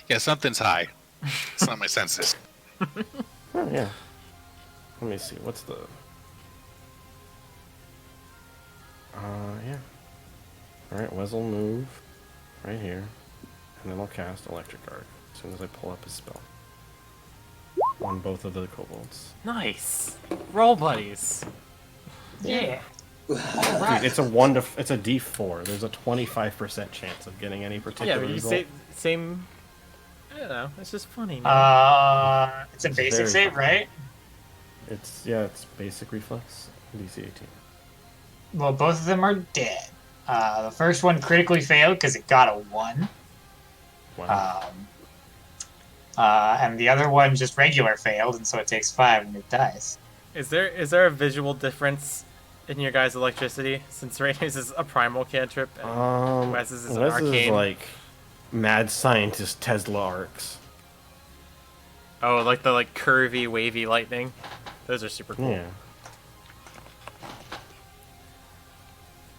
Yeah, something's high. It's not my senses. Oh, yeah. Let me see. What's the... yeah. Alright, Wes will move right here. And then I'll cast Electric Arc as soon as I pull up his spell. On both of the kobolds. Nice. Roll buddies. Yeah. Dude, it's a D4. There's a 25% chance of getting any Yeah, particular but you result. say same. I don't know. It's just funny, man. It's a basic very save, right? It's basic reflex. DC 18. Well, both of them are dead. The first one critically failed because it got a 1. Wow. And the other one just regular failed, and so it takes 5 and it dies. Is there a visual difference in your guys' electricity since Rainer's is a primal cantrip and Wes's is an arcane? Is like mad scientist Tesla arcs. Oh, like the curvy, wavy lightning. Those are super cool. Yeah.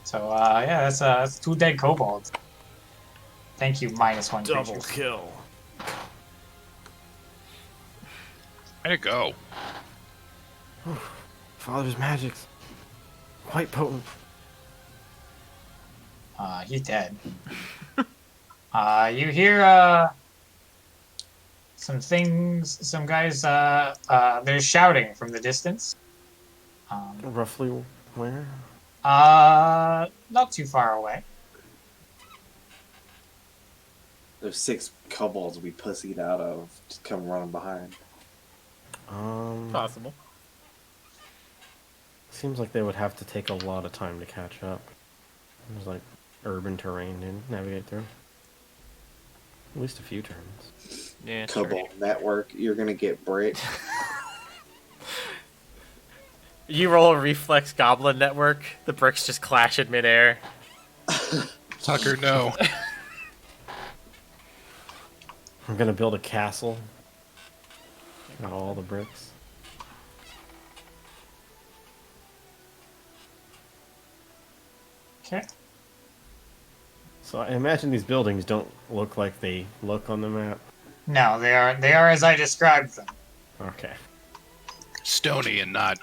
So yeah, that's 2 dead kobolds. Thank you, -1 Double creatures. kill. Way to go. Father's magic's quite potent. He's dead. You hear some guys they're shouting from the distance. Roughly where? Not too far away. There's 6 kobolds we pussied out of. Just come running behind. Possible. Seems like they would have to take a lot of time to catch up. There's like urban terrain to navigate through. At least a few turns. Yeah. Kobold network, you're gonna get bricked. You roll a reflex goblin network, the bricks just clash in midair. Tucker, no. I'm gonna build a castle. Got all the bricks. Okay. So I imagine these buildings don't look like they look on the map. No, they are as I described them. Okay. Stony and not,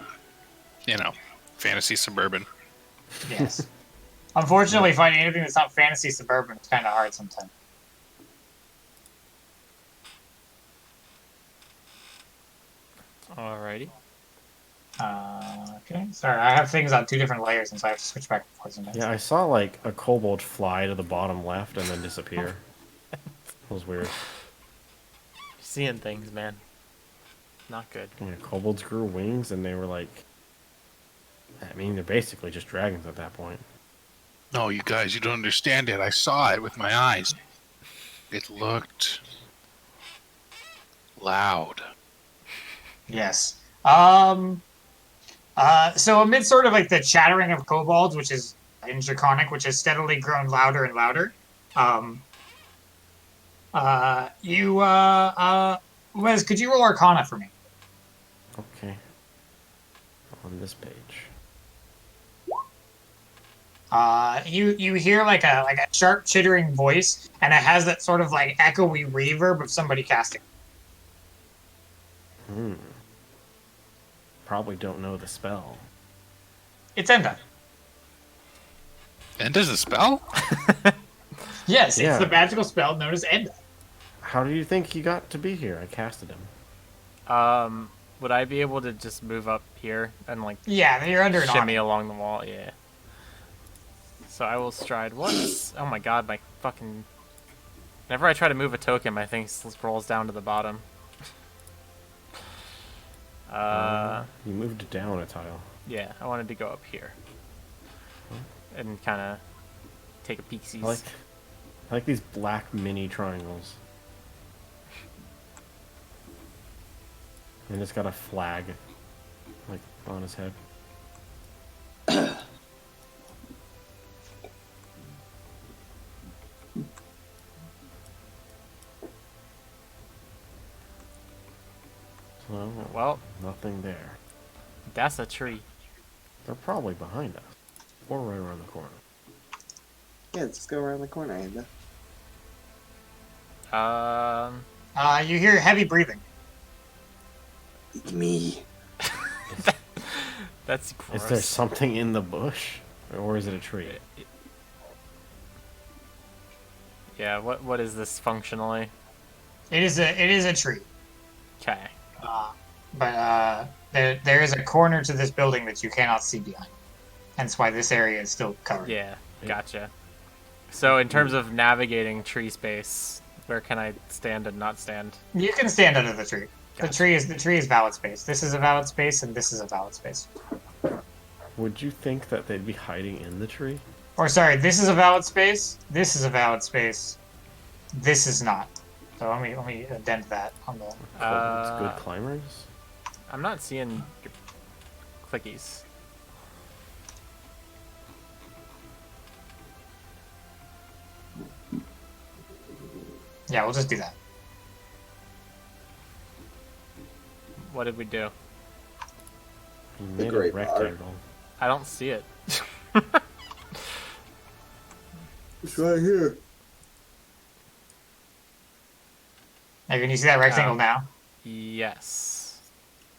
fantasy suburban. Yes. Unfortunately, finding anything that's not fantasy suburban is kind of hard sometimes. Alrighty. Okay. Sorry, I have things on 2 different layers, and so I have to switch back and forth sometimes. Yeah, I saw like a kobold fly to the bottom left and then disappear. That was weird. Seeing things, man. Not good. Yeah, kobolds grew wings and they were like, I mean, they're basically just dragons at that point. No, you guys, you don't understand it. I saw it with my eyes. It looked loud. Yes. So amid sort of like the chattering of kobolds, which is in Draconic, which has steadily grown louder and louder, Wes, could you roll Arcana for me? Okay. On this page. You hear like a sharp chittering voice, and it has that sort of like echoey reverb of somebody casting. Probably don't know the spell. It's Enda. Enda's a spell? Yes, Yeah. it's the magical spell known as Enda. How do you think he got to be here? I casted him. Would I be able to just move up here and like Yeah, you're under an shimmy awning. along the wall? Yeah. So I will stride once. Oh my god, my fucking. Whenever I try to move a token, my thing rolls down to the bottom. You moved down a tile. Yeah, I wanted to go up here and kind of take a peeksies. I like these black mini triangles. And it's got a flag, like, on his head. So, Well, nothing there. that's a tree. They're probably behind us. Or right around the corner. Yeah, just go around the corner, Anda. You hear heavy breathing. It's me. That's gross. Is there something in the bush? Or is it a tree? Yeah, what is this functionally? It is a tree. Okay. There is a corner to this building that you cannot see behind. Hence why this area is still covered. Yeah, gotcha. So in terms of navigating tree space, where can I stand and not stand? You can stand under the tree. Gotcha. The tree is valid space. This is a valid space, and this is a valid space. Would you think that they'd be hiding in the tree? Or sorry, this is a valid space. This is a valid space. This is not. So let me addend that on the. Kobolds good climbers? I'm not seeing your clickies. Yeah, we'll just do that. What did we do? You made a great bar. rectangle. I don't see it. It's right here. Hey, can you see that rectangle now? Yes.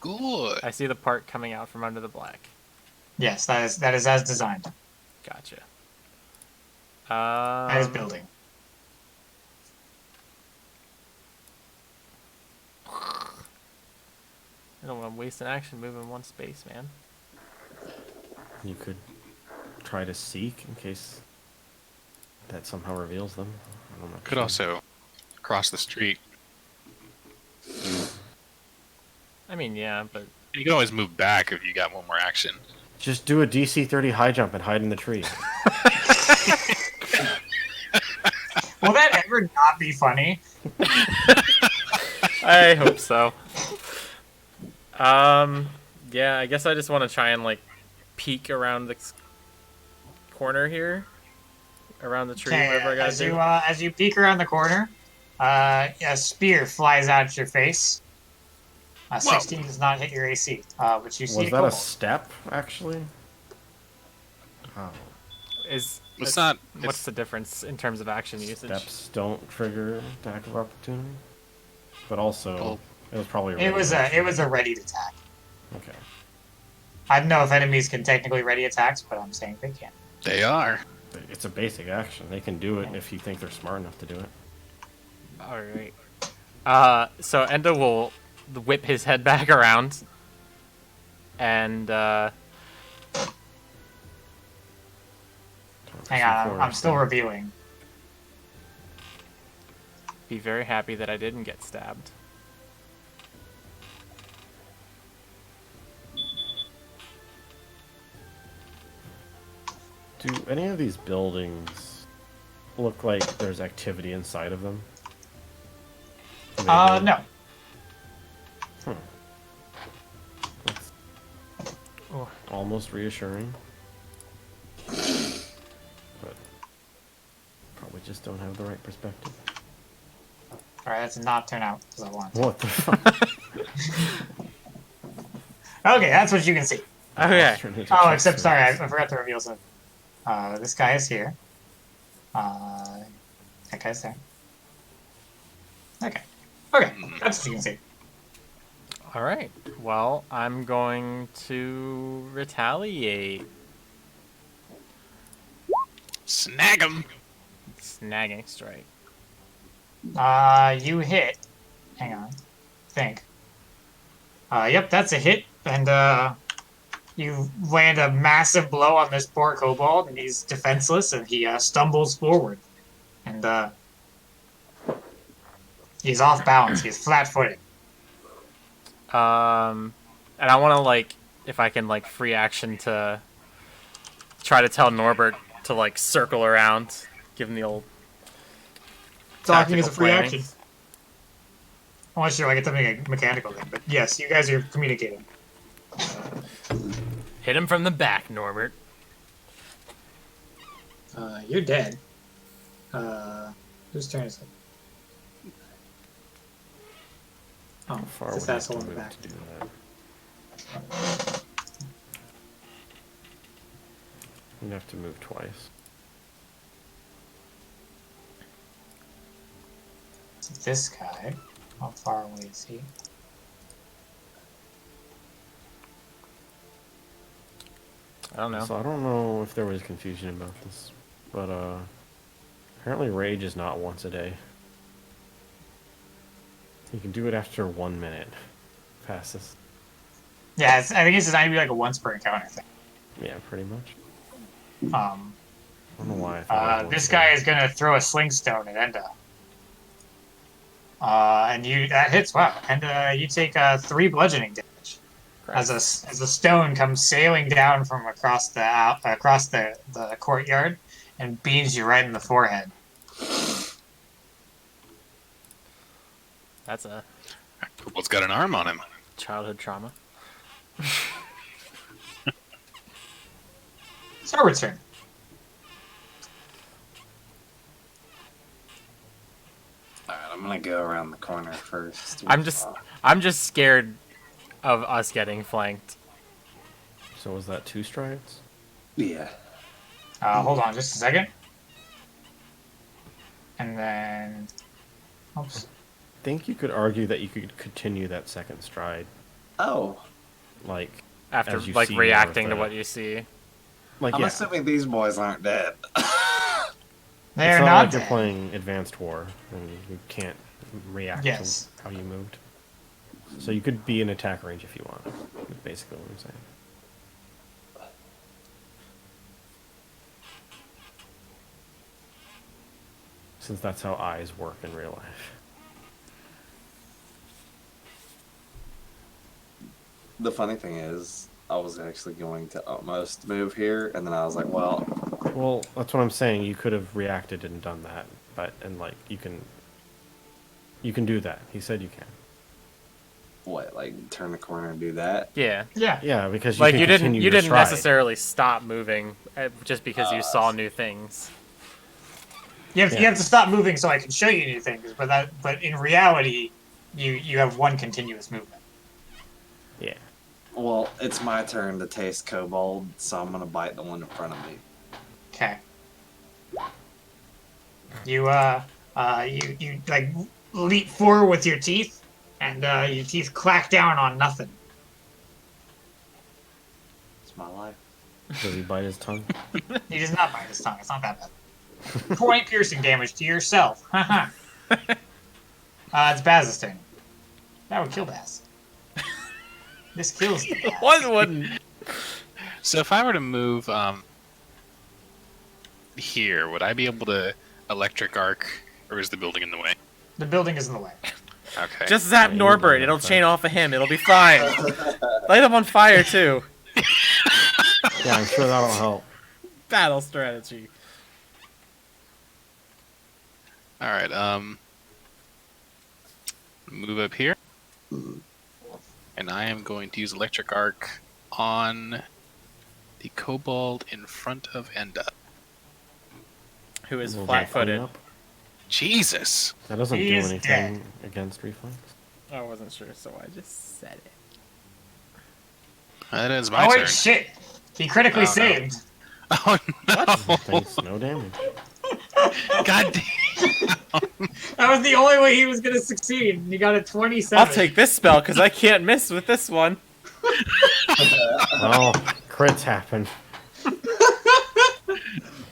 Good. I see the part coming out from under the black. Yes, that is as designed. Gotcha. That is building. I don't want to waste an action moving one space, man. You could try to seek in case that somehow reveals them. I'm not Could sure. also cross the street. I mean, yeah, but You can always move back if you got one more action. Just do a DC 30 high jump and hide in the tree. Will that ever not be funny? I hope so. Yeah, I guess I just want to try and like peek around the corner here, around the tree, whatever I gotta do. As you peek around the corner, a spear flies out at your face. 16 does not hit your AC, but you see Was a that a kobold. step, actually? Oh. Is It's not. what's It's, the difference in terms of action usage? Steps don't trigger attack of opportunity. But also, Well, it was probably a It was ready a ready attack. action. Okay. I don't know if enemies can technically ready attacks, but I'm saying they can. they are. It's a basic action. They can do it if you think they're smart enough to do it. All right. So Enda will whip his head back around, and Hang on, I'm still reviewing. be very happy that I didn't get stabbed. Do any of these buildings look like there's activity inside of them? Do they do? No. That's Oh. almost reassuring. But probably just don't have the right perspective. Alright, that did not turn out as I wanted. What the fuck? Okay, that's what you can see. Okay. Oh, except, sorry, I forgot to reveal something. This guy is here. That guy's there. Okay. Okay, that's what you can see. All right. Well, I'm going to retaliate. Snag him. Snagging strike. You hit. Hang on. Think. Yep, that's a hit, and, you land a massive blow on this poor kobold, and he's defenseless, and he, stumbles forward. And, he's off balance. He's flat-footed. And I want to, like, if I can, like, free action to try to tell Norbert to, like, circle around, give him the old Talking is tactical a free planning. action. Unless you're, like, it's something like mechanical thing, but yes, you guys are communicating. Hit him from the back, Norbert. You're dead. Whose turn is it? Oh, How far this would I have asshole to in the move back. to do that? You'd have to move twice. This guy, how far away is he? I don't know. So I don't know if there was confusion about this, but apparently rage is not once a day. You can do it after 1 minute. Passes. Yeah, I think it's designed to be like a once per encounter thing. Yeah, pretty much. I don't know why I thought it was This once a guy day. is gonna throw a sling stone at Enda. And that hits well. And you take 3 bludgeoning damage as a stone comes sailing down from across the courtyard and beams you right in the forehead. That's a Kobold's got an arm on him. childhood trauma. It's our turn. Alright, I'm gonna go around the corner first. I'm just scared of us getting flanked. So was that 2 strides? Yeah. Hold on just a second. And then... Oops. I think you could argue that you could continue that second stride, Oh. like After as you like see more reacting of to the- what you see. Like I'm yeah, assuming these boys aren't dead. They're it's not not like you're dead. playing Advanced War and you can't react Yes. to how you moved. So you could be in attack range if you want. Is basically what I'm saying. Since that's how eyes work in real life. The funny thing is, I was actually going to almost move here, and then I was like, well, Well, that's what I'm saying. You could have reacted and done that, but like you can do that. He said you can. what, like turn the corner and do that? Yeah. Yeah. Yeah, because Like can you didn't continue you your didn't stride. necessarily stop moving just because you saw new things. You Yeah. have to stop moving so I can show you new things, but in reality, you have one continuous movement. Yeah. Well, it's my turn to taste kobold, so I'm gonna bite the one in front of me. Okay. You you like leap forward with your teeth, and your teeth clack down on nothing. It's my life. Does he bite his tongue? He does not bite his tongue. It's not that bad. 20 piercing damage to yourself. Haha. It's Baz's turn. That would kill Baz. This kills the Baz. One wouldn't. So if I were to move here, would I be able to electric arc, or is the building in the way? The building is in the way. Okay. Just zap Yeah, Norbert. you It'll don't chain off of him. It'll be fine. Light him on fire too. Yeah, I'm sure that'll help. Battle strategy. All right. Move up here, and I am going to use electric arc on the kobold in front of Enda. Who is Little flat-footed. cleanup. Jesus. That doesn't He do is anything dead. against reflex. I wasn't sure, so I just said it. That is my Oh, turn. wait, shit. He critically Oh, no. saved. Oh no! Thanks, no damage. God damn. That was the only way he was going to succeed. And he got a 27. I'll take this spell because I can't miss with this one. Well, crits happen.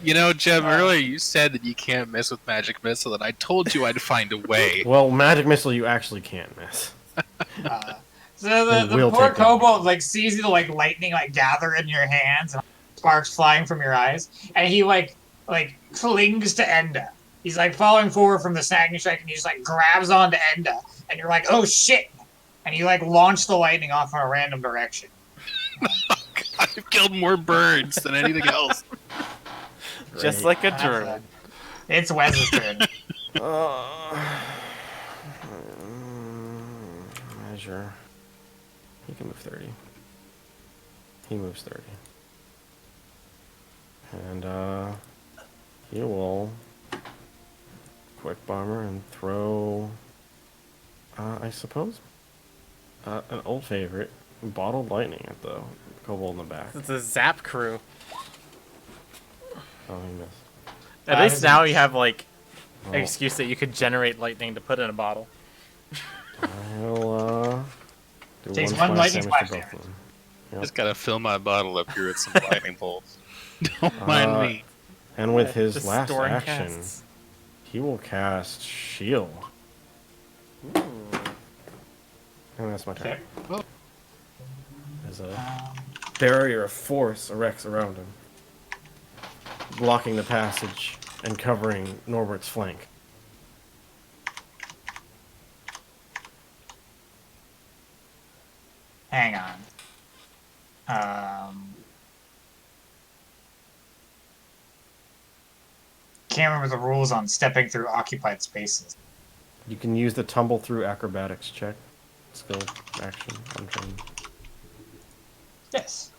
You know, Jeb, earlier you said that you can't miss with magic missile, and I told you I'd find a way. Well, magic missile you actually can't miss. So They the will poor take that. kobold like sees you like lightning like gather in your hands and sparks flying from your eyes, and he like clings to Enda. He's like falling forward from the snagging strike, and he just like grabs onto Enda, and you're like, oh shit! And you like launch the lightning off in a random direction. I've killed more birds than anything else. Just Great. like a druid. It's Wes's turn. Measure. He can move 30. He moves 30. And, he will quick bomber and throw, I suppose, an old favorite, bottled lightning at the kobold in the back. It's a zap crew. Oh, he missed. At That least is now a- you have like Oh, an excuse that you could generate lightning to put in a bottle. I'll, do Takes one one splash lightning damage to splash both of them. Just gotta fill my bottle up here with some lightning bolts. Don't mind me. And with his Just last storing action, casts. he will cast Shield. Ooh. And that's my turn. Okay. There's a barrier of force erects around him, blocking the passage and covering Norbert's flank. Hang on. Can't remember the rules on stepping through occupied spaces. You can use the tumble through acrobatics check. Skill action. I'm trying. Yes.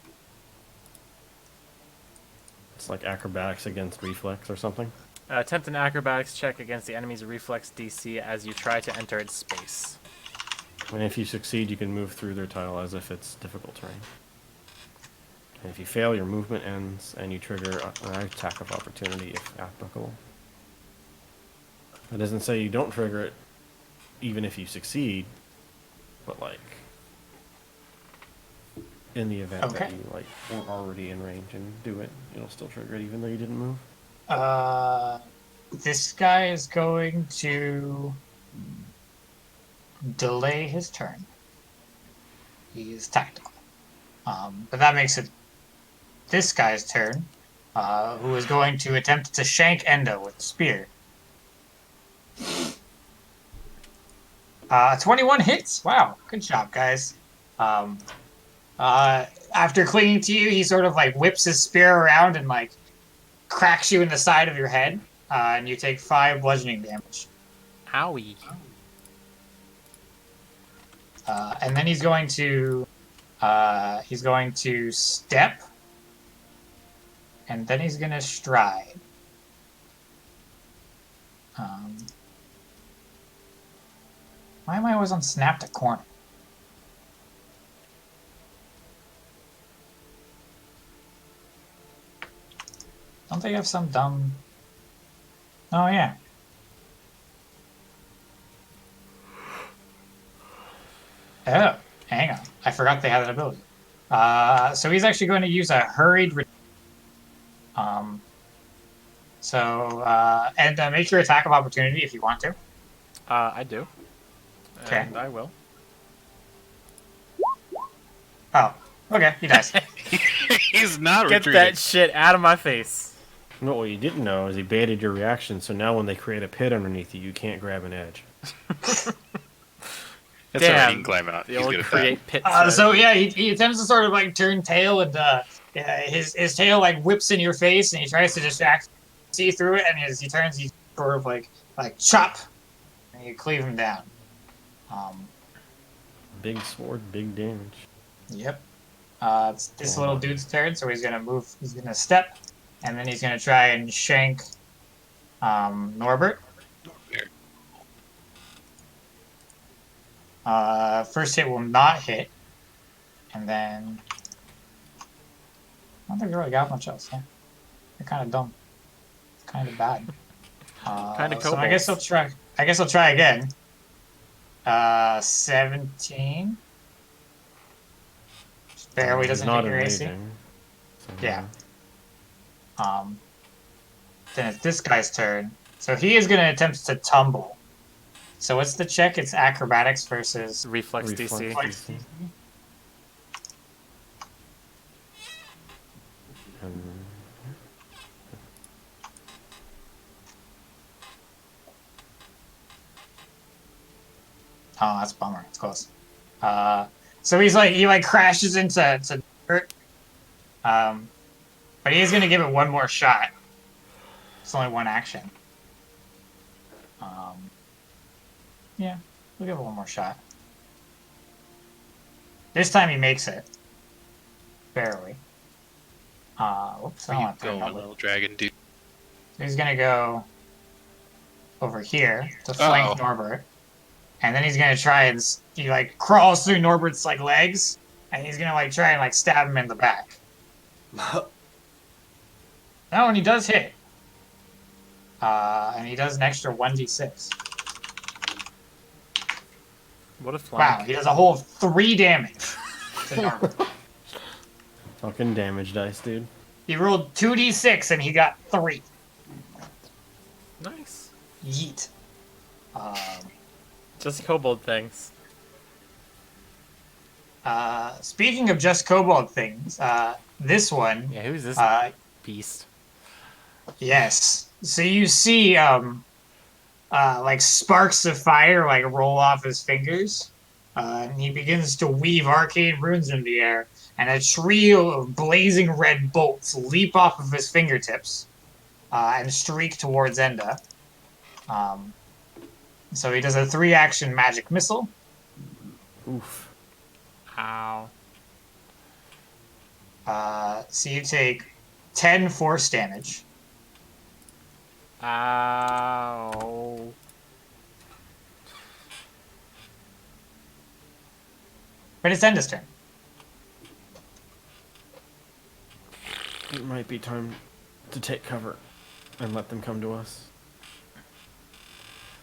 It's like acrobatics against reflex or something. Attempt an acrobatics check against the enemy's reflex DC as you try to enter its space. And if you succeed, you can move through their tile as if it's difficult terrain. And if you fail, your movement ends, and you trigger an attack of opportunity if applicable. It doesn't say you don't trigger it, even if you succeed, but like, in the event Okay. that you like weren't already in range and do it, it'll still trigger it even though you didn't move. This guy is going to delay his turn. He is tactical. But that makes it this guy's turn, who is going to attempt to shank Endo with a spear. 21 hits. Wow, good job, guys. After clinging to you, he sort of like whips his spear around and like cracks you in the side of your head, and you take 5 bludgeoning damage. Owie. And then he's going to step, and then he's gonna stride. Why am I always on snap to corner? Don't they have some dumb? Oh yeah. Oh, hang on. I forgot they had that ability. So he's actually going to use a hurried So, and make your attack of opportunity if you want to. I do. Okay. And I will. Oh, okay, he dies. He's not Get retreating. that shit out of my face. No, what you didn't know is he baited your reaction, so now when they create a pit underneath you, you can't grab an edge. That's alright, he Damn. can climb out. The He's old good at that. create pit So strategy. yeah, he attempts to sort of like turn tail, and yeah, his tail like whips in your face, and he tries to distract, see through it, and as he turns, he sort of like chop, and you cleave him down. Big sword, big damage. Yep. It's this little dude's turn, so he's gonna move. He's gonna step, and then he's gonna try and shank Norbert. First hit will not hit, and then I don't think we really got much else. Yeah, they're kind of dumb. It's kind of bad. Kinda So I guess I'll kobolds. try. I guess I'll try again. 17. Just barely doesn't not hit your AC. amazing. So, Yeah. Then it's this guy's turn. So he is going to attempt to tumble. So what's the check? It's acrobatics versus Reflex DC. Reflex DC. And Oh, that's a bummer. It's close. So he crashes into dirt. But he is going to give it one more shot. It's only one action. Yeah, we'll give it one more shot. This time he makes it. Barely. Whoops, I Where don't you want to turn going, that. little dragon dude? He's gonna go over here to flank Uh-oh. Norbert, and then he's gonna try and he crawls through Norbert's legs, and he's gonna try and stab him in the back. Oh, and he does hit. And he does an extra 1d6. What a flank. Wow, he does a whole 3 damage to Norbert. fucking damage dice, dude. He rolled 2d6 and he got 3. Nice. Yeet. Just kobold things. Speaking of just kobold things, this one, Yeah, who's this beast? yes. So you see, sparks of fire roll off his fingers, and he begins to weave arcane runes in the air, and a trio of blazing red bolts leap off of his fingertips, and streak towards Enda. So he does a 3-action magic missile. Oof. Ow. So you take 10 force damage. Ow. But it's Enda's turn. It might be time to take cover and let them come to us.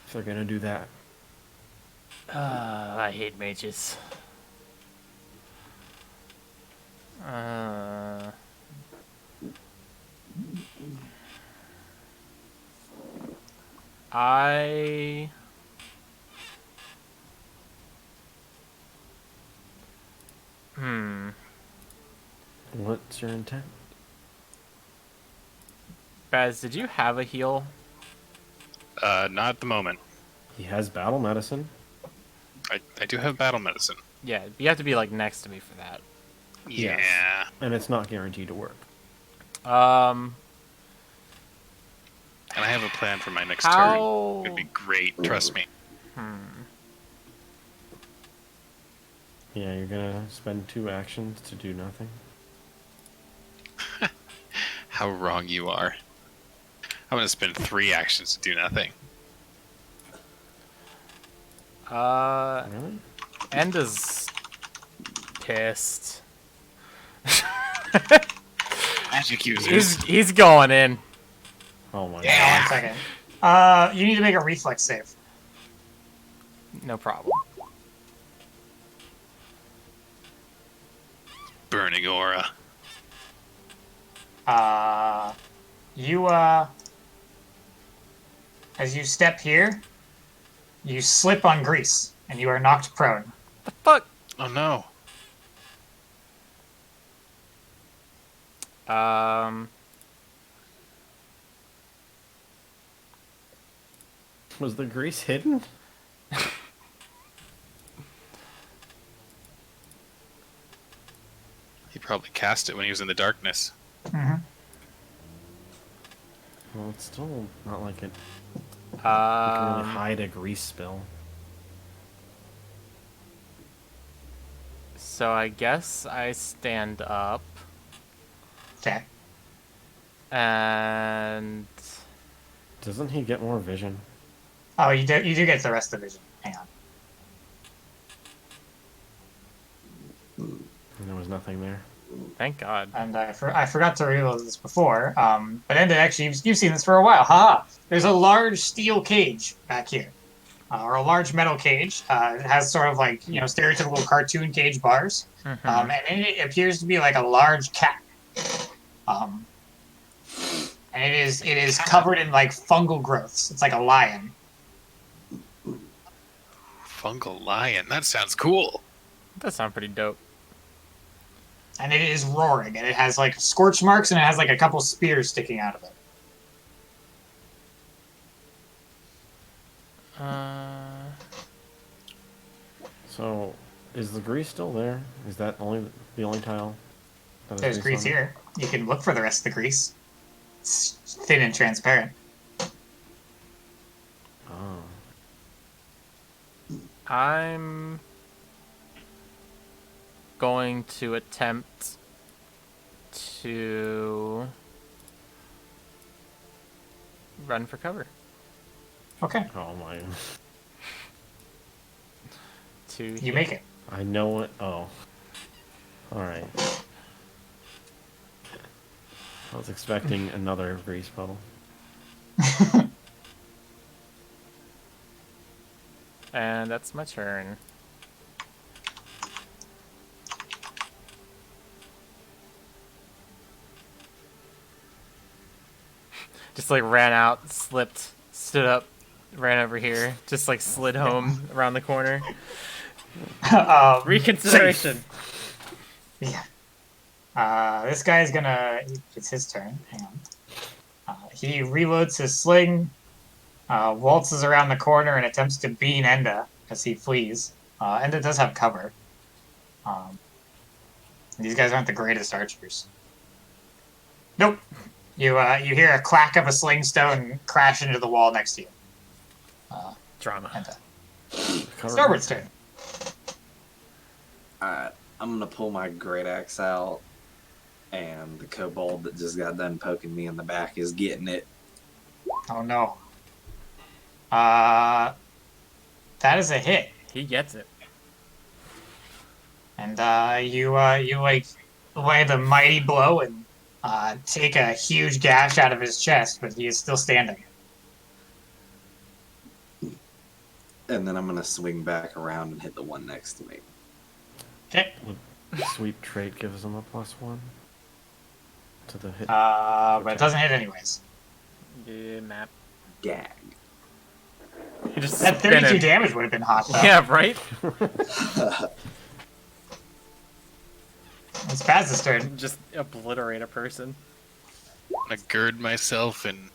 If they're gonna do that. I hate mages. I... What's your intent? Baz, did you have a heal? Not at the moment. He has battle medicine. I do have battle medicine. Yeah, you have to be next to me for that. Yeah. Yes. And it's not guaranteed to work. And I have a plan for my next How- turn. It'd be great, trust me. Yeah, you're gonna spend 2 actions to do nothing. How wrong you are. I'm gonna spend 3 actions to do nothing. Really? Enda's pissed. Magic users. He's going in. Oh my Yeah, god. 1 second. You need to make a reflex save. No problem. Burning aura. You As you step here, you slip on grease, and you are knocked prone. The fuck? Oh no. Was the grease hidden? He probably cast it when he was in the darkness. Mm-hmm. Well, it's still not like it. You can really Um, hide a grease spill. so I guess I stand up Okay. and Doesn't he get more vision? Oh, you do get the rest of the vision. Hang on. And there was nothing there. thank God. And I forgot to reveal this before. But Enda, actually, you've seen this for a while. Ha! There's a large steel cage back here, or a large metal cage. It has sort of like stereotypical cartoon cage bars, and in it appears to be like a large cat. And it is covered in like fungal growths. It's like a lion. Fungal lion. That sounds cool. That sounds pretty dope. And it is roaring, and it has like scorch marks, and it has like a couple spears sticking out of it. So, is the grease still there? Is that the only tile? that has There's grease on it? here. You can look for the rest of the grease. It's thin and transparent. Oh. I'm going to attempt to run for cover. Okay, Oh my. you make it. I know it. Oh. Alright. I was expecting another grease puddle. And that's my turn. Just like ran out, slipped, stood up, ran over here, just like slid home around the corner. Reconsideration. Yeah. This guy's gonna. It's his turn. Hang on. He reloads his sling, waltzes around the corner, and attempts to bean Enda as he flees. Enda does have cover. These guys aren't the greatest archers. Nope. You hear a clack of a sling stone crash into the wall next to you. Drama. Enda. Cover. Starboard's turn. Alright, I'm gonna pull my great axe out, and the kobold that just got done poking me in the back is getting it. Oh no. That is a hit. He gets it. And you like land a mighty blow and take a huge gash out of his chest, but he is still standing. And then I'm gonna swing back around and hit the one next to me. Okay. Sweep trait gives him a +1 to the hit. But it doesn't hit anyways. Yeah, map. Gag. He just That spin 32 it. damage would have been hot, though. Yeah, right? It's Baz's turn. Just obliterate a person. I'm gonna gird myself in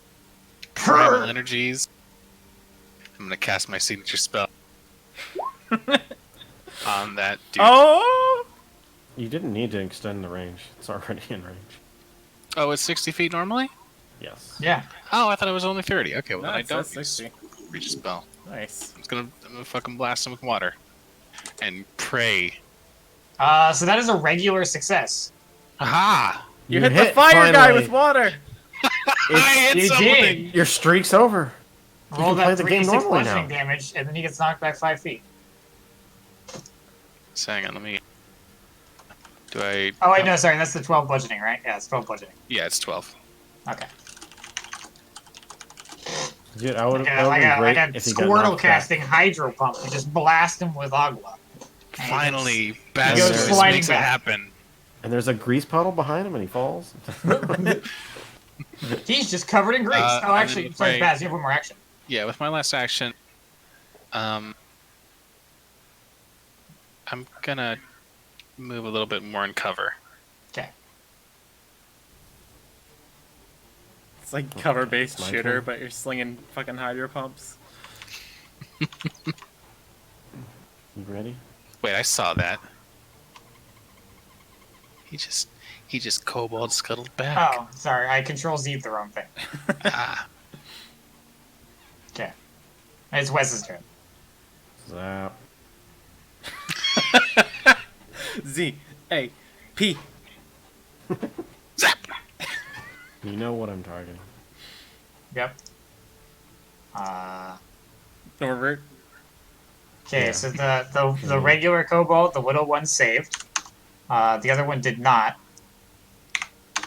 primal energies. I'm gonna cast my signature spell on that dude. Oh! You didn't need to extend the range. It's already in range. Oh, it's 60 feet normally? Yes. Yeah. Oh, I thought it was only 30. Okay, well No, then I it don't says 60. reach a spell. Nice. I'm gonna fucking blast him with water. And pray. So that is a regular success. Aha! You hit the fire guy finally. with water! I hit You something! did. Your streak's over. Roll can play that the game 3d6 normally bludgeoning now. damage, and then he gets knocked back 5 feet. So hang on, let me... Do I... Oh, wait, no, sorry. That's the 12 bludgeoning, right? Yeah, it's 12 bludgeoning. Yeah, it's 12. Okay. Dude, I would Like have a, been great like a if he got Squirtle knocked back. casting hydro pump. You just blast him with agua. And he Finally, goes Baz sliding makes it back. happen. And there's a grease puddle behind him and he falls. He's just covered in grease. And Actually, then sorry, my- Baz, you have one more action. Yeah, with my last action, I'm gonna move a little bit more in cover. Okay. It's like cover-based My shooter, turn. but you're slinging fucking hydro pumps. You ready? Wait, I saw that. He just kobold scuttled back. Oh, sorry. I control Z the wrong thing. Ah, Okay. It's Wes's turn. Zap. Z A P. zap! You know what I'm targeting. Yep. Norbert. Okay, Yeah. so the regular kobold, the little one saved. The other one did not.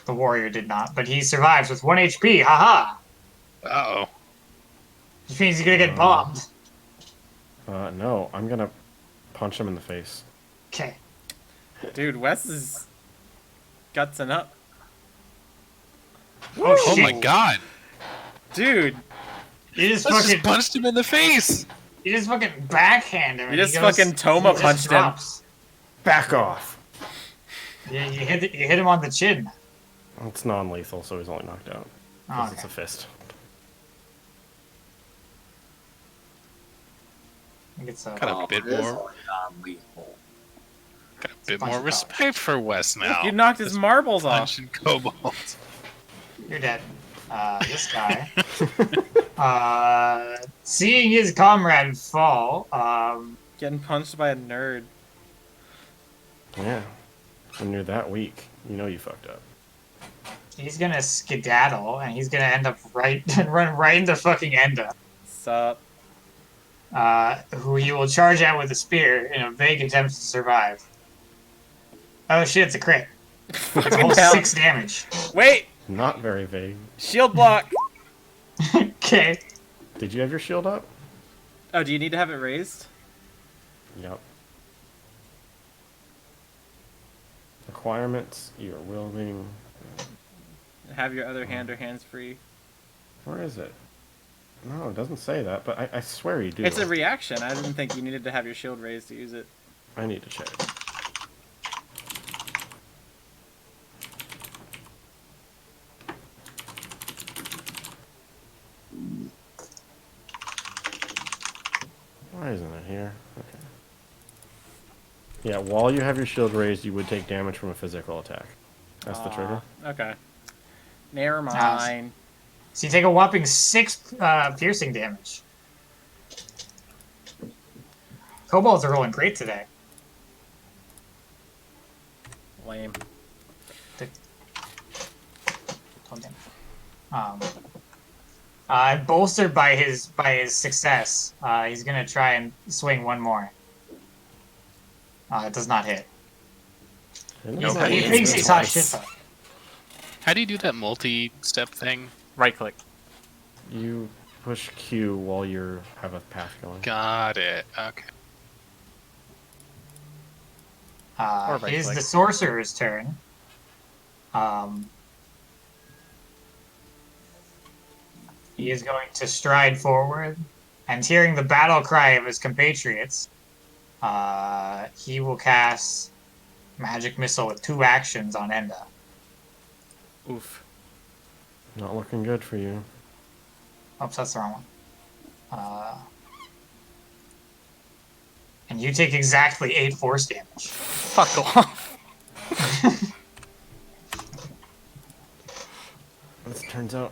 The warrior did not, but he survives with 1 HP. Haha! Uh-oh. Which means he's gonna get bombed. No, I'm gonna punch him in the face. Okay. Dude, Wes is gutsing up. Oh Oh shit! my god! Dude, You just Let's fucking just punched him in the face! backhand him. You and just he goes- fucking Toma he just punched him. drops. Back off! Yeah, you hit him on the chin. It's non-lethal, so he's only knocked out. 'Cause it's Okay. a fist. I think it's a, Got a bit it is more. only non-lethal. Got a bit bunch more of respect for Wes now. you knocked his marbles off. Punching kobolds. You're dead. This guy. Seeing his comrade fall, Getting punched by a nerd. Yeah. When you're that weak, you know you fucked up. he's gonna skedaddle and he's gonna end up run right into fucking Enda, Sup? who he will charge at with a spear in a vague attempt to survive. Oh shit, it's a crit. It's a Fucking whole hell. 6 damage. Wait! Not very vague. Shield block! Okay. Did you have your shield up? Oh, do you need to have it raised? Yep. Requirements, you're wielding... Have your other hand or hands free. Where is it? No, it doesn't say that, but I swear you do. It's a reaction. I didn't think you needed to have your shield raised to use it. I need to check. Why isn't it here? Okay. Yeah, while you have your shield raised, you would take damage from a physical attack. That's the trigger. Okay. Never mind. So you take a whopping 6 piercing damage. Kobolds are rolling great today. Lame. Bolstered by his success, he's gonna try and swing one more. It does not hit. Nope. He thinks he's hot shit though. How do you do that multi-step thing? Right click. You push Q while you have a path going. Got it. Okay. Or right It is click. the sorcerer's turn. He is going to stride forward, and hearing the battle cry of his compatriots, he will cast Magic Missile with 2 actions on Enda. Oof. Not looking good for you. Oops, that's the wrong one. And you take exactly 8 force damage. Fuck off. As it turns out,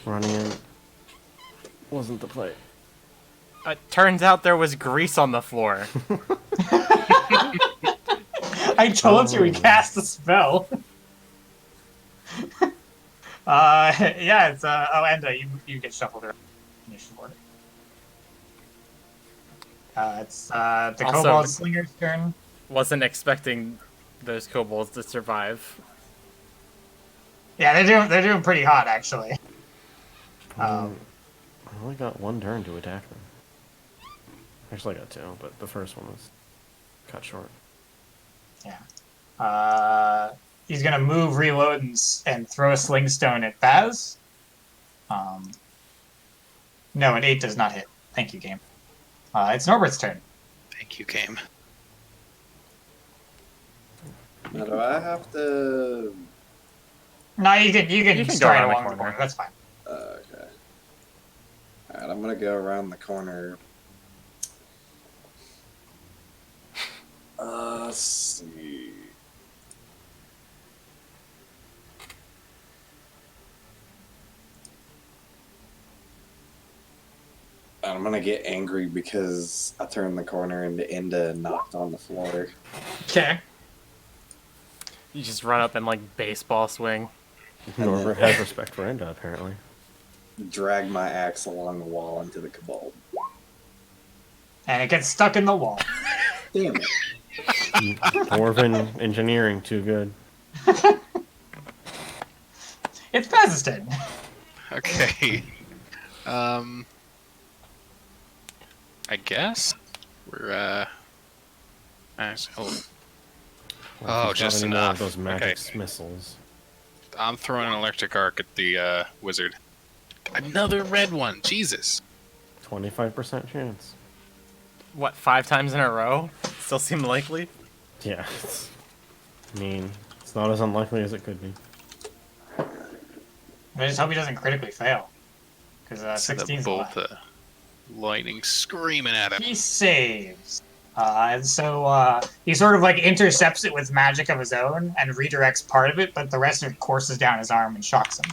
running in wasn't the play. Turns out there was grease on the floor. I told you he cast a spell. Yeah, it's Enda, you get shuffled around the initiative order. It's the Also- Kobold Slinger's turn. Wasn't expecting those kobolds to survive. Yeah, they're doing pretty hot actually. I only got 1 turn to attack them. Actually, I got 2, but the first one was cut short. He's gonna move, reload, and throw a sling stone at Baz. No, an 8 does not hit. Thank you, game. It's Norbert's turn. Thank you, game. Now, do I have to? No, you can You can go stride around the along the corner. corner. That's fine. Okay. All right, I'm gonna go around the corner. Let's see. I'm gonna get angry because I turned the corner and the Enda knocked on the floor. Okay. You just run up and like baseball swing. Norbert has respect for Enda, apparently. Drag my axe along the wall into the kobold. And it gets stuck in the wall. Damn it. Dwarven engineering, too good. It's Paz's turn. Okay. I guess we're actually, Well, if he's got just any more of enough. those magic Okay. missiles. I'm throwing an electric arc at the wizard. Another red one. Jesus. 25% chance. What, 5 times in a row? Still seem likely? Yeah. I mean, it's not as unlikely as it could be. I just hope he doesn't critically fail. Because So the 16's bolt lightning screaming at him. He saves. And so he sort of like intercepts it with magic of his own and redirects part of it, but the rest of it courses down his arm and shocks him.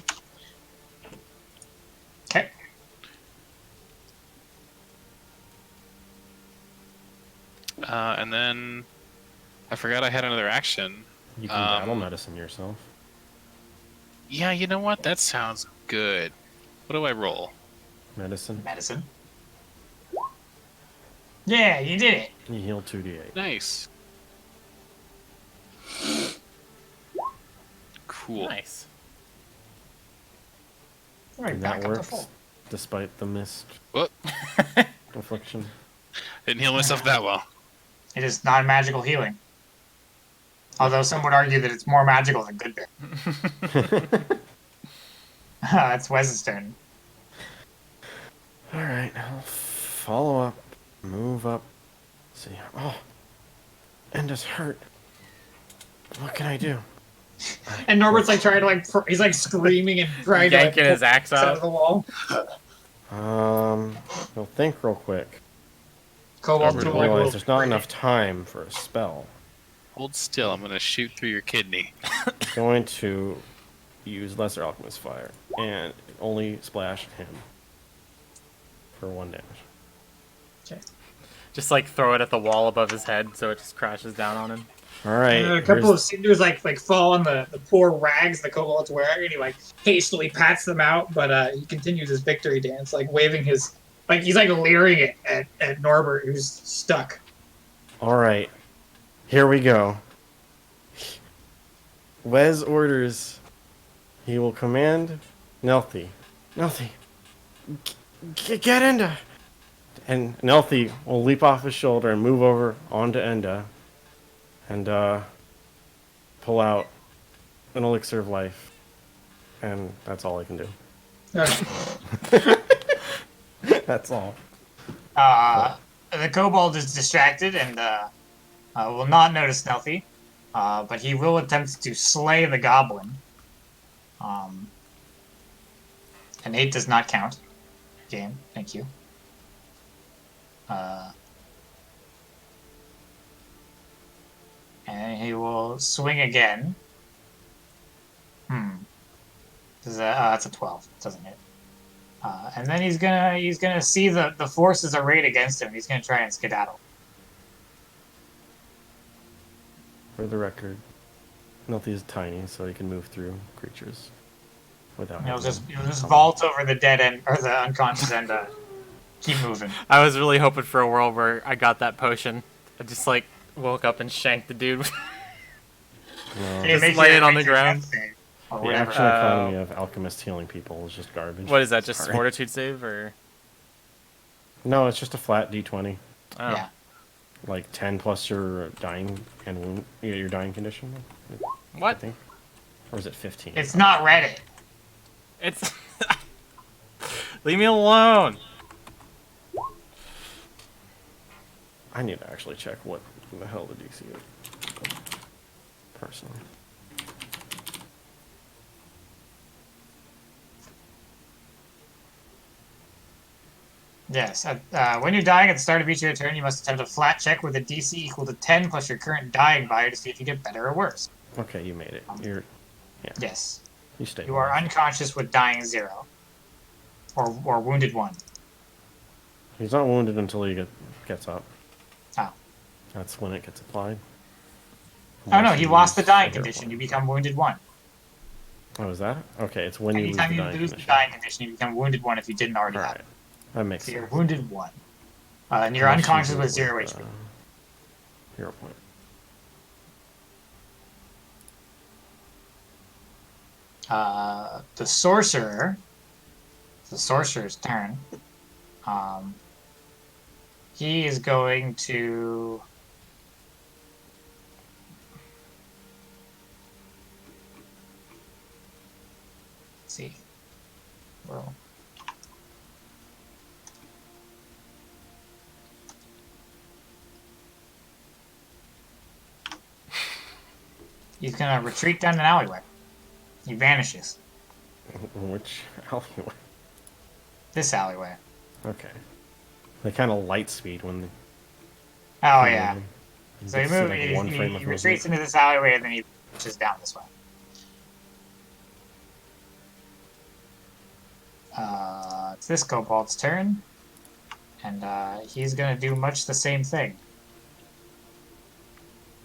Okay. And then I forgot I had another action. You can battle medicine yourself. Yeah, you know what? That sounds good. What do I roll? Medicine. Medicine. Yeah, you did it. You heal 2d8. Nice. Cool. Nice. Right, And back that up to works, full. despite the missed Whoop. affliction. Didn't heal myself that well. It is non-magical healing. Although some would argue that it's more magical than good bear. It's Wes's turn. Alright, I'll follow up, move up, see. Oh, Enda's hurt. What can I do? And Norbert's like trying to he's like screaming and trying to Yanking like, his axe pull out out. of the wall. I'll think real quick. Cobalt I to I like realize will there's not break. enough time for a spell. Hold still. I'm gonna shoot through your kidney. Going to use Lesser Alchemist Fire and only splash him for 1 damage. Okay. Just like throw it at the wall above his head so it just crashes down on him. Alright, And then a couple of cinders like fall on the poor rags the kobold's wearing, and he like hastily pats them out, but he continues his victory dance, like waving his he's like leering it at Norbert, who's stuck. Alright, here we go. Wes orders he will command Nelthi. Nelthi, get Enda! And Nelthi will leap off his shoulder and move over onto Enda and pull out an elixir of life. And that's all I can do. That's all. The kobold is distracted and will not notice Nelthy, but he will attempt to slay the goblin. An 8 does not count. Game, thank you. And he will swing again. That's a 12. Doesn't hit. And then he's gonna see the forces arrayed against him. He's gonna try and skedaddle. For the record, Nelthi is tiny, so he can move through creatures without. He'll having just vault over the dead end or the unconscious end. Keep moving. I was really hoping for a world where I got that potion. I just like woke up and shanked the dude. No. Hey, Just lay it on the make your ground. death save, or The whatever. actual economy of alchemist healing people is just garbage. What is that? Just Sorry. fortitude save or? No, it's just a flat d20. Oh. Yeah. Like 10 plus your dying and wound, your dying condition. I What? think, or is it 15? It's not Reddit. It's. Leave me alone. I need to actually check what the hell the DC is. Personally. Yes. When you're dying at the start of each of your turn, you must attempt a flat check with a DC equal to 10 plus your current dying value to see if you get better or worse. Okay, you made it. Yeah. Yes. You stay. You are unconscious with dying 0. Or wounded 1. He's not wounded until he gets up. Oh. That's when it gets applied. Oh no, he lost the dying hero condition. point. You become wounded 1. Oh, is that? Okay, it's when you lose Anytime the you dying lose the condition. dying condition, you become wounded 1 if you didn't already have Alright. it. That makes So sense. you're wounded 1. And you're Unless you unconscious do with it 0 HP. Hero point. The sorcerer. It's the sorcerer's turn. He is going to. Let's see. Roll. He's gonna retreat down an alleyway. He vanishes. Which alleyway? This alleyway. Okay. They kind of light speed when they. Oh yeah. You So he get to see, moves. like, one frame He of retreats movement. into this alleyway and then he pushes down this way. It's this kobold's turn, and he's gonna do much the same thing.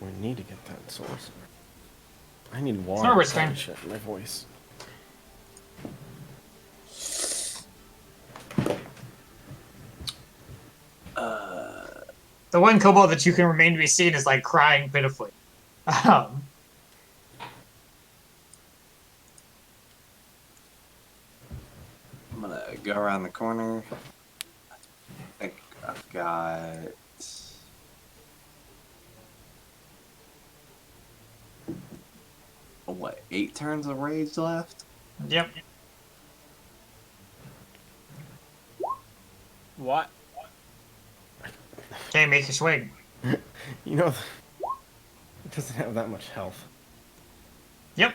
We need to get that source. I need water. Forward's Holy turn. shit, my voice. The one kobold that you can remain to be seen is like crying pitifully. Um, I'm gonna go around the corner. I think I've got. What, 8 turns of rage left? yep. What? Okay, make your swing. You know, it doesn't have that much health. Yep.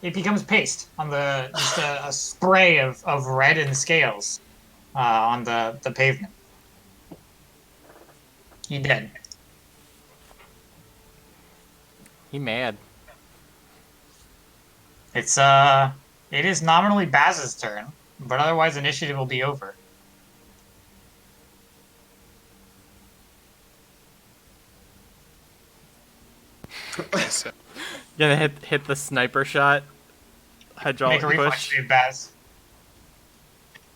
It becomes paste on the just a spray of red and scales on the pavement. He dead. He mad. It is nominally Baz's turn, but otherwise initiative will be over. So, Gonna hit the sniper shot. Hydraulic Make a reflex push. save, Baz.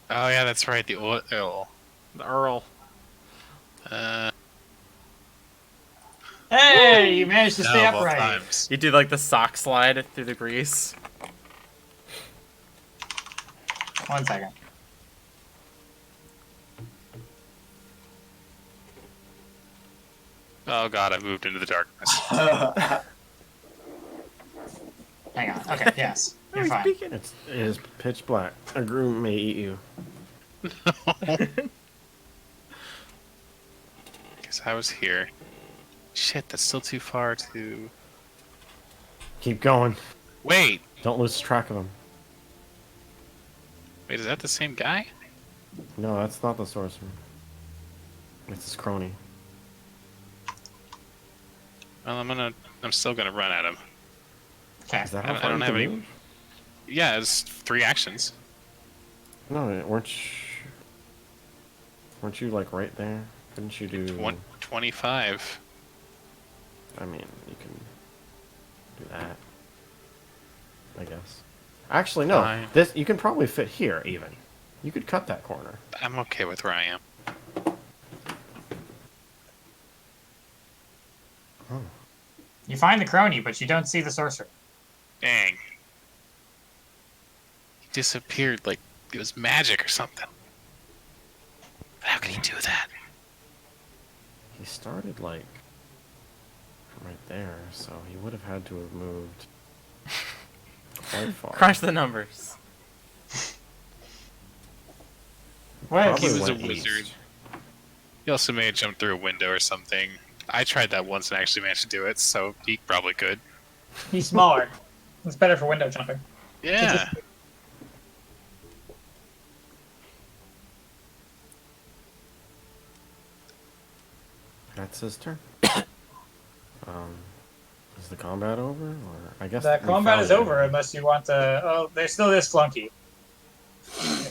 oh yeah, that's right. The oil. The Earl. Hey, you managed to stay No, both upright. times. You do like the sock slide through the grease. 1 second. Oh god, I moved into the darkness. Hang on. Okay, yes. You're fine. It is pitch black. A groom may eat you. Guess I was here. Shit, that's still too far to. Keep going. Wait, Don't lose track of him. wait, is that the same guy? No, that's not the sorcerer. It's his crony. Well, I'm still gonna run at him. Okay. Is that I how don't- I far don't you have can any- move? Yeah, it's 3 actions. No, weren't you like right there? Couldn't you do? 125. I mean, you can do that. I guess. Actually, no. Fine. This you can probably fit here even. You could cut that corner. I'm okay with where I am. You find the crony, but you don't see the sorcerer. Dang. He disappeared like it was magic or something. But how could he do that? He started like right there, so he would have had to have moved quite far. Crunch the numbers. What? Probably He was a went wizard. east. He also may have jumped through a window or something. I tried that once and actually managed to do it, so he probably could. He's smaller. It's better for window jumping. Yeah. That's his turn. Is the combat over? Or I guess The we combat found is it. over unless you want to. Oh, there's still this flunky.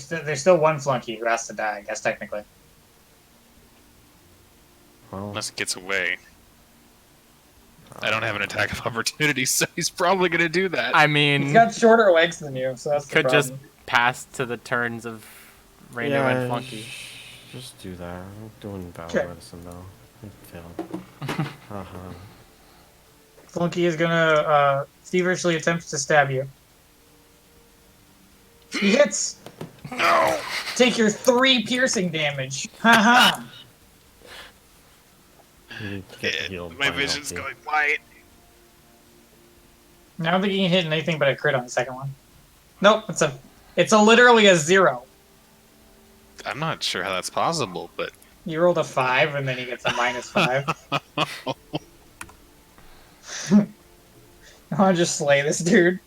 There's still one flunky who has to die, I guess, technically. Well, Unless it gets away. I don't have an attack of opportunity, so he's probably going to do that. I He's mean, got shorter legs than you, so that's the could just problem. pass to the turns of Rainer and Flunky. Just do that. I'm doing battle Okay. medicine though. It failed. Flunky is gonna feverishly attempt to stab you. He hits. No! Take your 3 piercing damage. Haha. You need to get healed. My by vision's healthy. going white. I don't think you can hit anything but a crit on the second one. Nope, it's literally a 0. I'm not sure how that's possible, but You rolled a 5 and then he gets a -5. I'll just slay this dude.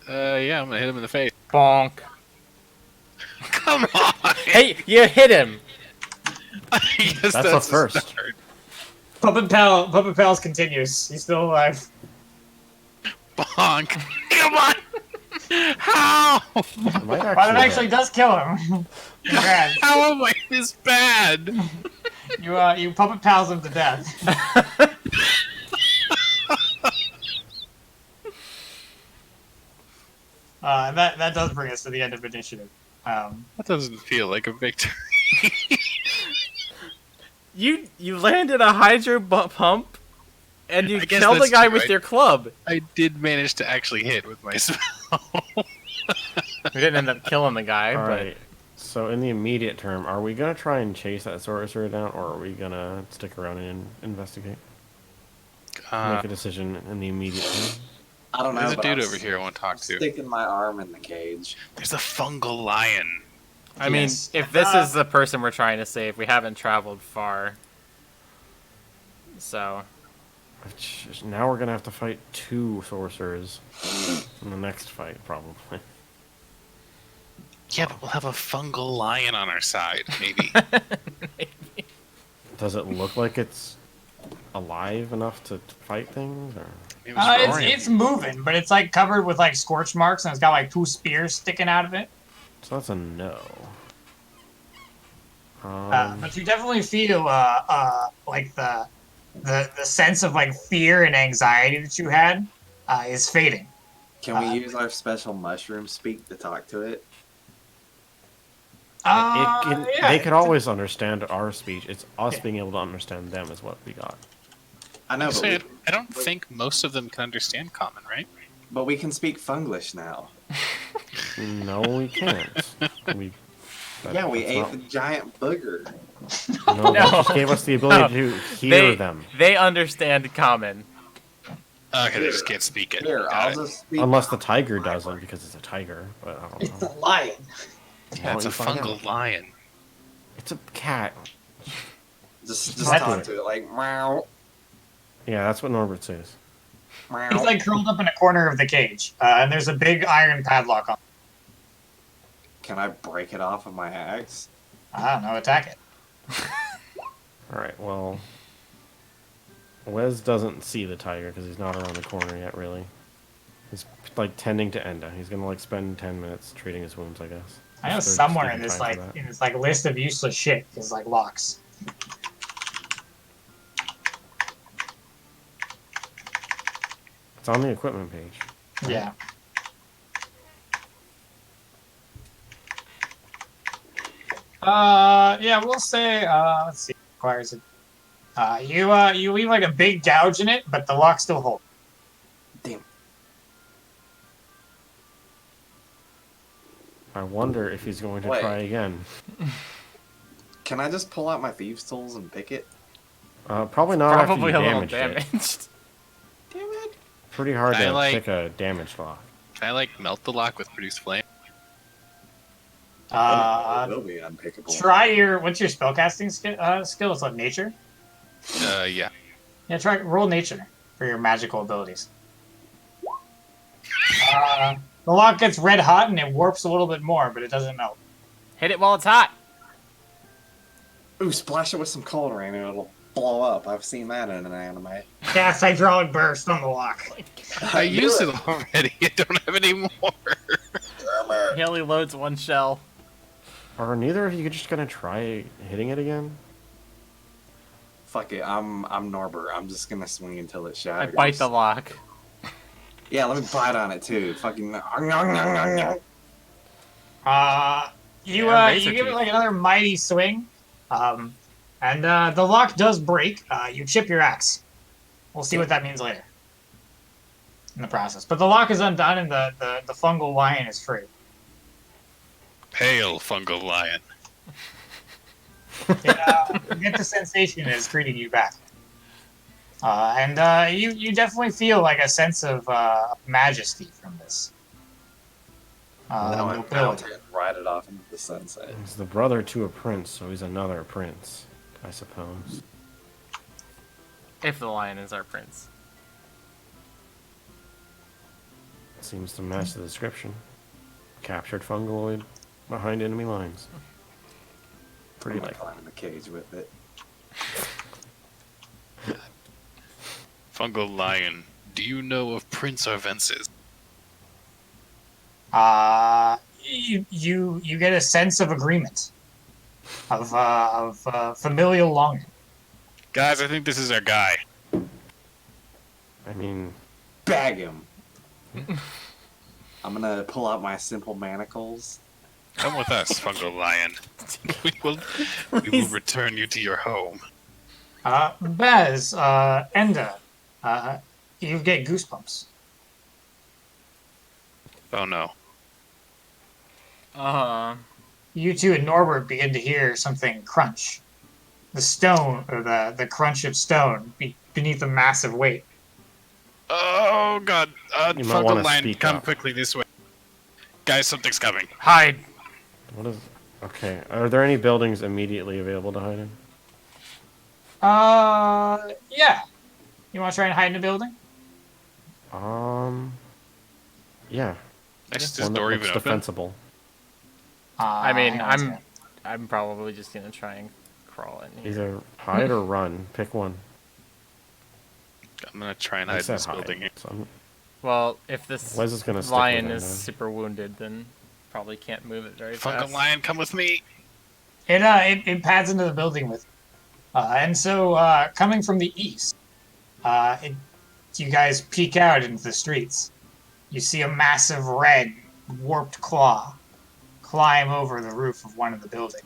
yeah, I'm gonna hit him in the face. Bonk. Come on! Hey, you hit him! Yes, That's a first. start. Puppet Pals continues. He's still alive. Bonk! Come on! How? It might But it actually actually does kill him. Congrats. How am I this bad? You Puppet Pals him to death. That does bring us to the end of initiative. That doesn't feel like a victory. You landed a hydro pump, and you I guess killed the that's guy true, with right? your club. I did manage to actually hit with my spell. We didn't end up killing the guy, All but right. So in the immediate term, are we gonna try and chase that sorcerer down, or are we gonna stick around and investigate? Make a decision in the immediate term. I don't know. There's a but dude I'm over here I want to talk to. Sticking my arm in the cage. There's a fungal lion. I mean, Yes. if this is the person we're trying to save, we haven't traveled far. So, Now we're gonna have to fight 2 sorcerers in the next fight, probably. Yeah, but we'll have a fungal lion on our side, maybe. Does it look like it's alive enough to fight things? Or? Maybe it's roaring. It's moving, but it's like covered with like scorch marks, and it's got like 2 spears sticking out of it. So that's a no. But you definitely feel like the sense of like fear and anxiety that you had is fading. Can we use our special mushroom speak to talk to it? They could always understand our speech. It's us being able to understand them is what we got. I know, So but I don't think most of them can understand common, right? we can speak Funglish now. No, we can't. We We that's ate not- the giant booger. No, that just gave us the ability to hear them. They understand common. Okay, they just can't speak it. Here, Got I'll it. just speak. Unless the tiger doesn't, because it's a tiger. But I don't It's know. a lion. Yeah, it's a Why don't you find fungal out? lion. It's a cat. Just Talk talk to to it like meow, Yeah, that's what Norbert says. meow. He's like curled up in a corner of the cage, and there's a big iron padlock on. Can I break it off of my axe? I don't know, attack it. Alright, well... Wes doesn't see the tiger because he's not around the corner yet, really. He's, like, tending to Enda. He's gonna, like, spend 10 minutes treating his wounds, I guess. I know If they're somewhere taking in this time for like that. list of useless shit is like locks. It's on the equipment page. Yeah. Yeah, we'll say, let's see, requires it. You leave like a big gouge in it, but the lock still holds. Damn. I wonder if he's going to Wait. try again. Can I just pull out my thieves' tools and pick it? Probably not Probably after a you little damaged it. damaged. Damn it! Pretty hard I to like- pick a damaged lock. Can I, like, melt the lock with produce flame? Uh, It will be unpickable. try your what's your spellcasting skill? It's like nature. Yeah. Yeah, try roll nature for your magical abilities. The lock gets red hot and it warps a little bit more, but it doesn't melt. Hit it while it's hot. Ooh, splash it with some coloring and it'll blow up. I've seen that in an anime. Cast hydraulic burst on the lock. I used it already. I don't have any more. He only loads one shell. Are neither of you just gonna try hitting it again? Fuck it, I'm Norbert. I'm just gonna swing until it I shatters. bite the lock. Yeah, let me bite on it too. Fucking. You razor give it teeth. like another mighty swing, and the lock does break. You chip your axe. We'll see what that means later in the process. But the lock is undone, and the fungal lion is free. Pale fungal lion. You get the sensation it is greeting you back, and you definitely feel like a sense of majesty from this. Now I Nobility. mount it and ride it off into the sunset. He's the brother to a prince, so he's another prince, I suppose. If the lion is our prince. Seems to match the description. Captured fungoid behind enemy lines. Pretty I'm gonna likely. climb in the cage with it. Fungal lion. Do you know of Prince Arvensis? You get a sense of agreement, of familial longing. Guys, I think this is our guy. I mean, Bag him! I'm gonna pull out my simple manacles. Come with us, fungal lion. we will return you to your home. Bez, Enda, you get goosebumps. Oh no. You two and Norbert begin to hear something crunch. The stone, or the crunch of stone beneath a massive weight. Oh god. You might wanna Fungal lion, speak come up. quickly this way. Guys, something's coming. Hide. what is... Okay, are there any buildings immediately available to hide in? Yeah. You want to try and hide in a building? Yeah. Is this One that door looks even open? defensible. I mean, hang on a second. I'm probably just gonna try and crawl in here. Either hide or run. Pick one. I'm gonna try and I hide in said this hide. building here. So I'm- Well, if this Wes is gonna stick lion with it, is then. super wounded, then probably can't move it very Fungal fast. lion, come with me. It pads into the building with, and so coming from the east, you guys peek out into the streets. You see a massive red warped claw climb over the roof of one of the buildings.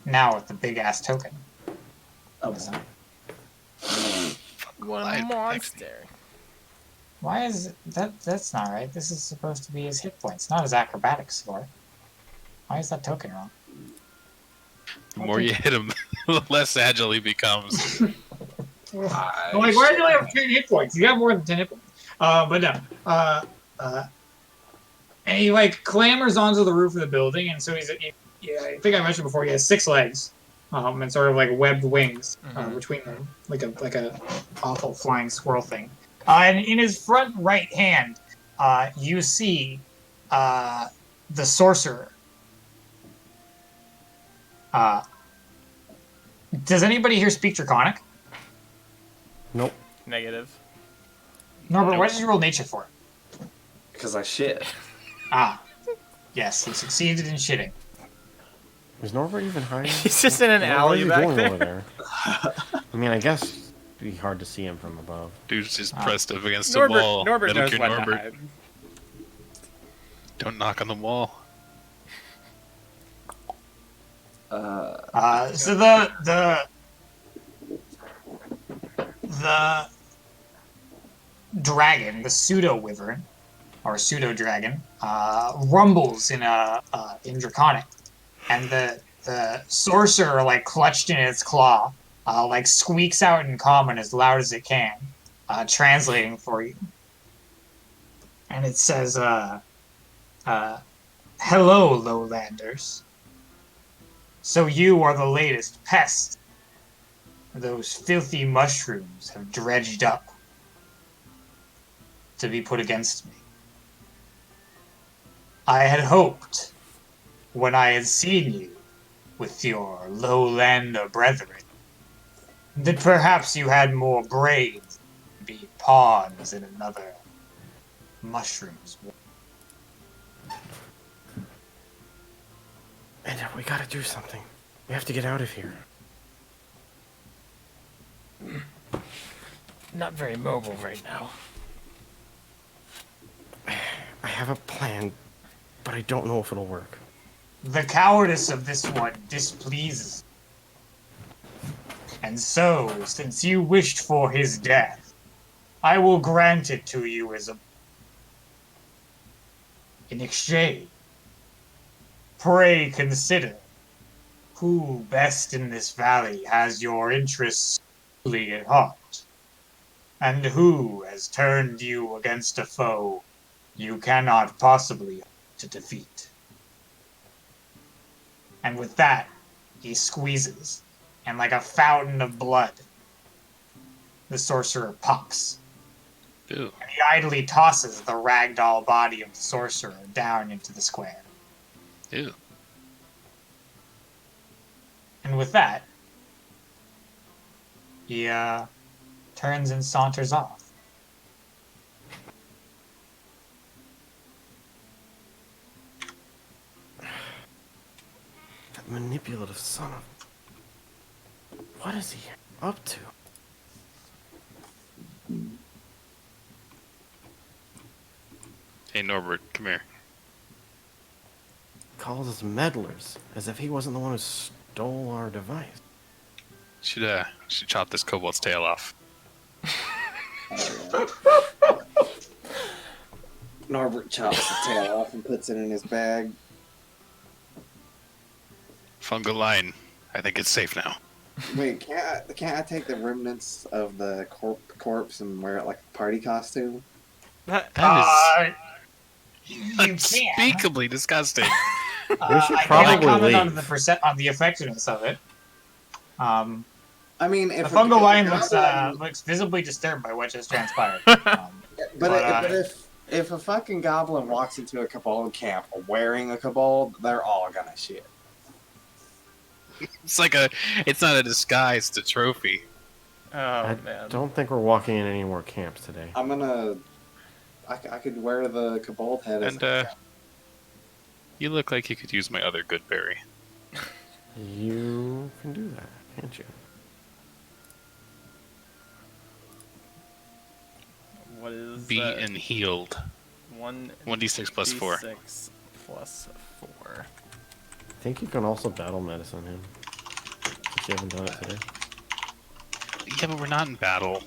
Now with the big ass token. Oh, What a Lion monster! Why is it, that's not right? This is supposed to be his hit points, not his acrobatics score. Why is that token wrong? The more you hit him, the less agile he becomes. I'm like, why do you only have 10 hit points? You have more than 10 hit points. But no. And he like clambers onto the roof of the building, and so yeah, I think I mentioned before he has 6 legs, and sort of like webbed wings between them, like a awful flying squirrel thing. And in his front right hand, you see the sorcerer. Does anybody here speak Draconic? Nope. Negative. Norbert, what did you roll nature for? because I shit. Ah, yes, he succeeded in shitting. Is Norbert even hiding? He's just in an What alley is he back doing there. over there? I mean, I guess it'd be hard to see him from above. Dude's just pressed up against Norbert, the wall. Norbert Metal knows Gear when to Norbert. hide. Don't knock on the wall. So the dragon, the pseudo wyvern or pseudo dragon, rumbles in Draconic, and the sorcerer, like clutched in its claw, like squeaks out in common as loud as it can, translating for you. and it says, "Hello, lowlanders. So you are the latest pest those filthy mushrooms have dredged up to be put against me. I had hoped, when I had seen you with your lowlander brethren, that perhaps you had more brains to be pawns in another mushroom's war." And we gotta do something. We have to get out of here. Not very mobile right now. I have a plan, but I don't know if it'll work. The cowardice of this one displeases me. And so, since you wished for his death, I will grant it to you as a... in exchange. Pray consider who best in this valley has your interests truly at heart, and who has turned you against a foe you cannot possibly hope to defeat. And with that, he squeezes, and like a fountain of blood, the sorcerer pops. Ew. And he idly tosses the ragdoll body of the sorcerer down into the square. Ew. And with that, he turns and saunters off. That manipulative son of... What is he up to? Hey, Norbert, come here. Calls us meddlers, as if he wasn't the one who stole our device. Should chop this kobold's tail off. Norbert chops the tail off and puts it in his bag. Fungal line. I think it's safe now. Wait, can't I take the remnants of the corpse and wear it like a party costume? That You is can. unspeakably disgusting. We should I probably can't comment on leave. on the effectiveness of it. I mean, The if fungal if line goblin- looks visibly disturbed by what just transpired. But, if a fucking goblin walks into a kobold camp wearing a kobold, they're all gonna shit. It's not a disguise, it's a trophy. Oh, I man. don't think we're walking in any more camps today. I could wear the kobold head as And, you look like you could use my other good berry. You can do that, can't you? What is Beat and healed. 1d6 plus 4. 1d6 plus 4. I think you can also battle medicine him. Since you haven't done it today. Yeah, but we're not in battle.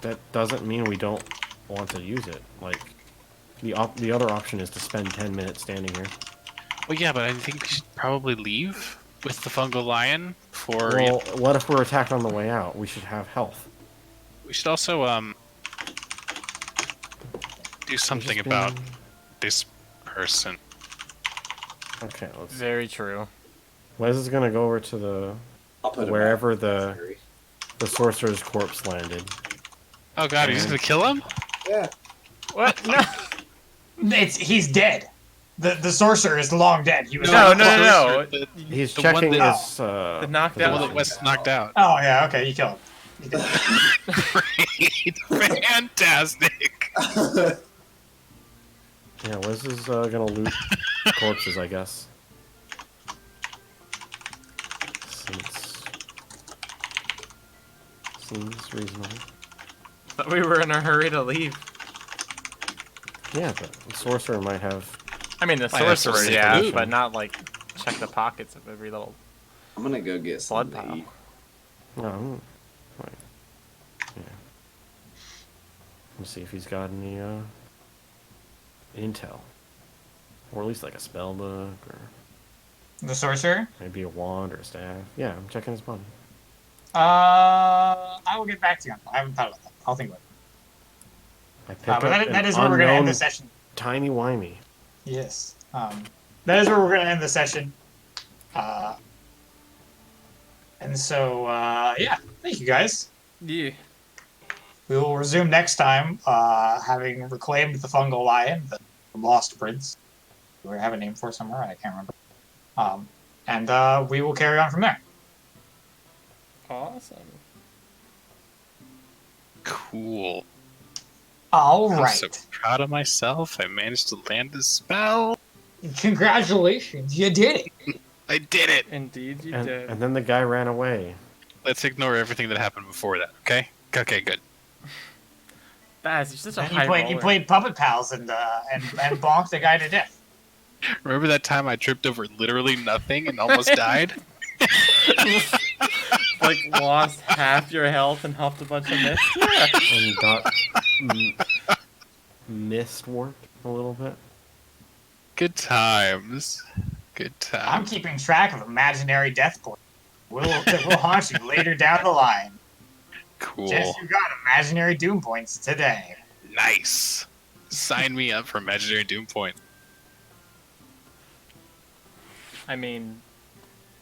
That doesn't mean we don't want to use it. Like, the other option is to spend 10 minutes standing here. Well, yeah, but I think we should probably leave with the fungal lion for... Well, what if we're attacked on the way out? We should have health. We should also, do something just about been- this person. Okay, let's... Very true. Wes is gonna go over to the... I'll put it wherever back. the sorcerer's corpse landed. Oh god, he's gonna kill him? Yeah. What? No. He's dead. The sorcerer is long dead. He was No. The He's the checking one that, his, The knockdown. one that Wes knocked out. Oh yeah, okay, you kill him. You did. Great. Fantastic. Yeah, Wes is gonna loot corpses, I guess. Seems reasonable. Thought we were in a hurry to leave. Yeah, but the sorcerer might have... I mean, the Might have sorcerer, some yeah, loot. but not like check the pockets of every little. I'm gonna go get Blood some to pile. eat. No, wait. Yeah. Let's see if he's got any, intel. Or at least like a spell book, or The sorcerer. maybe a wand or a staff. Yeah, I'm checking his body. I will get back to you on that. I haven't thought about that. I'll think about I pick But up that an is where we're going to end the unknown session. tiny wimey. Yes. That is where we're going to end the session. And so, yeah, thank you guys. Yeah. We will resume next time, having reclaimed the fungal lion, the lost prince. We have a name for it somewhere, I can't remember. And we will carry on from there. Awesome. Cool. All I'm right. so proud of myself. I managed to land a spell. Congratulations, you did it. I did it. Indeed, you And, did. and then the guy ran away. Let's ignore everything that happened before that, okay? Okay, good. Baz, you're such a And high you roller. played Puppet Pals and bonked the guy to death. Remember that time I tripped over literally nothing and almost died? Like, lost half your health and huffed a bunch of mist? Yeah. And got mist warped a little bit. Good times. Good I'm times. keeping track of imaginary death points. We'll haunt you later down the line. Cool. Jess, you got imaginary doom points today. Nice. Sign me up for Imaginary Doom Point. I mean,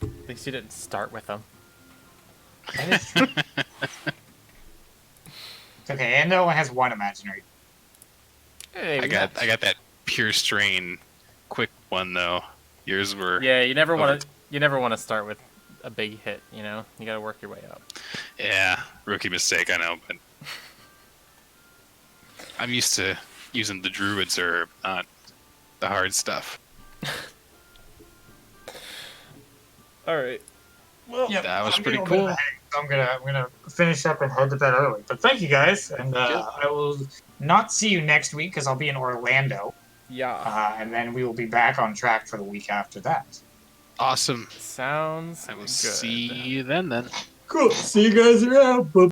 at least you didn't start with them. It's okay, and no one has one imaginary. Hey, I got that pure strain quick one though. Yours were Yeah, you never over want to start with a big hit. You know, you got to work your way up. Yeah, rookie mistake, I know, but I'm used to using the druid's herb, not the hard stuff. All right. Well, Yep, That was I'm pretty getting a bit of a cool. headache, so I'm gonna finish up and head to bed early. But thank you guys, and I will not see you next week because I'll be in Orlando, yeah. and then we will be back on track for the week after that. Awesome. Sounds I will good. see you then. Cool. See you guys around. Bye.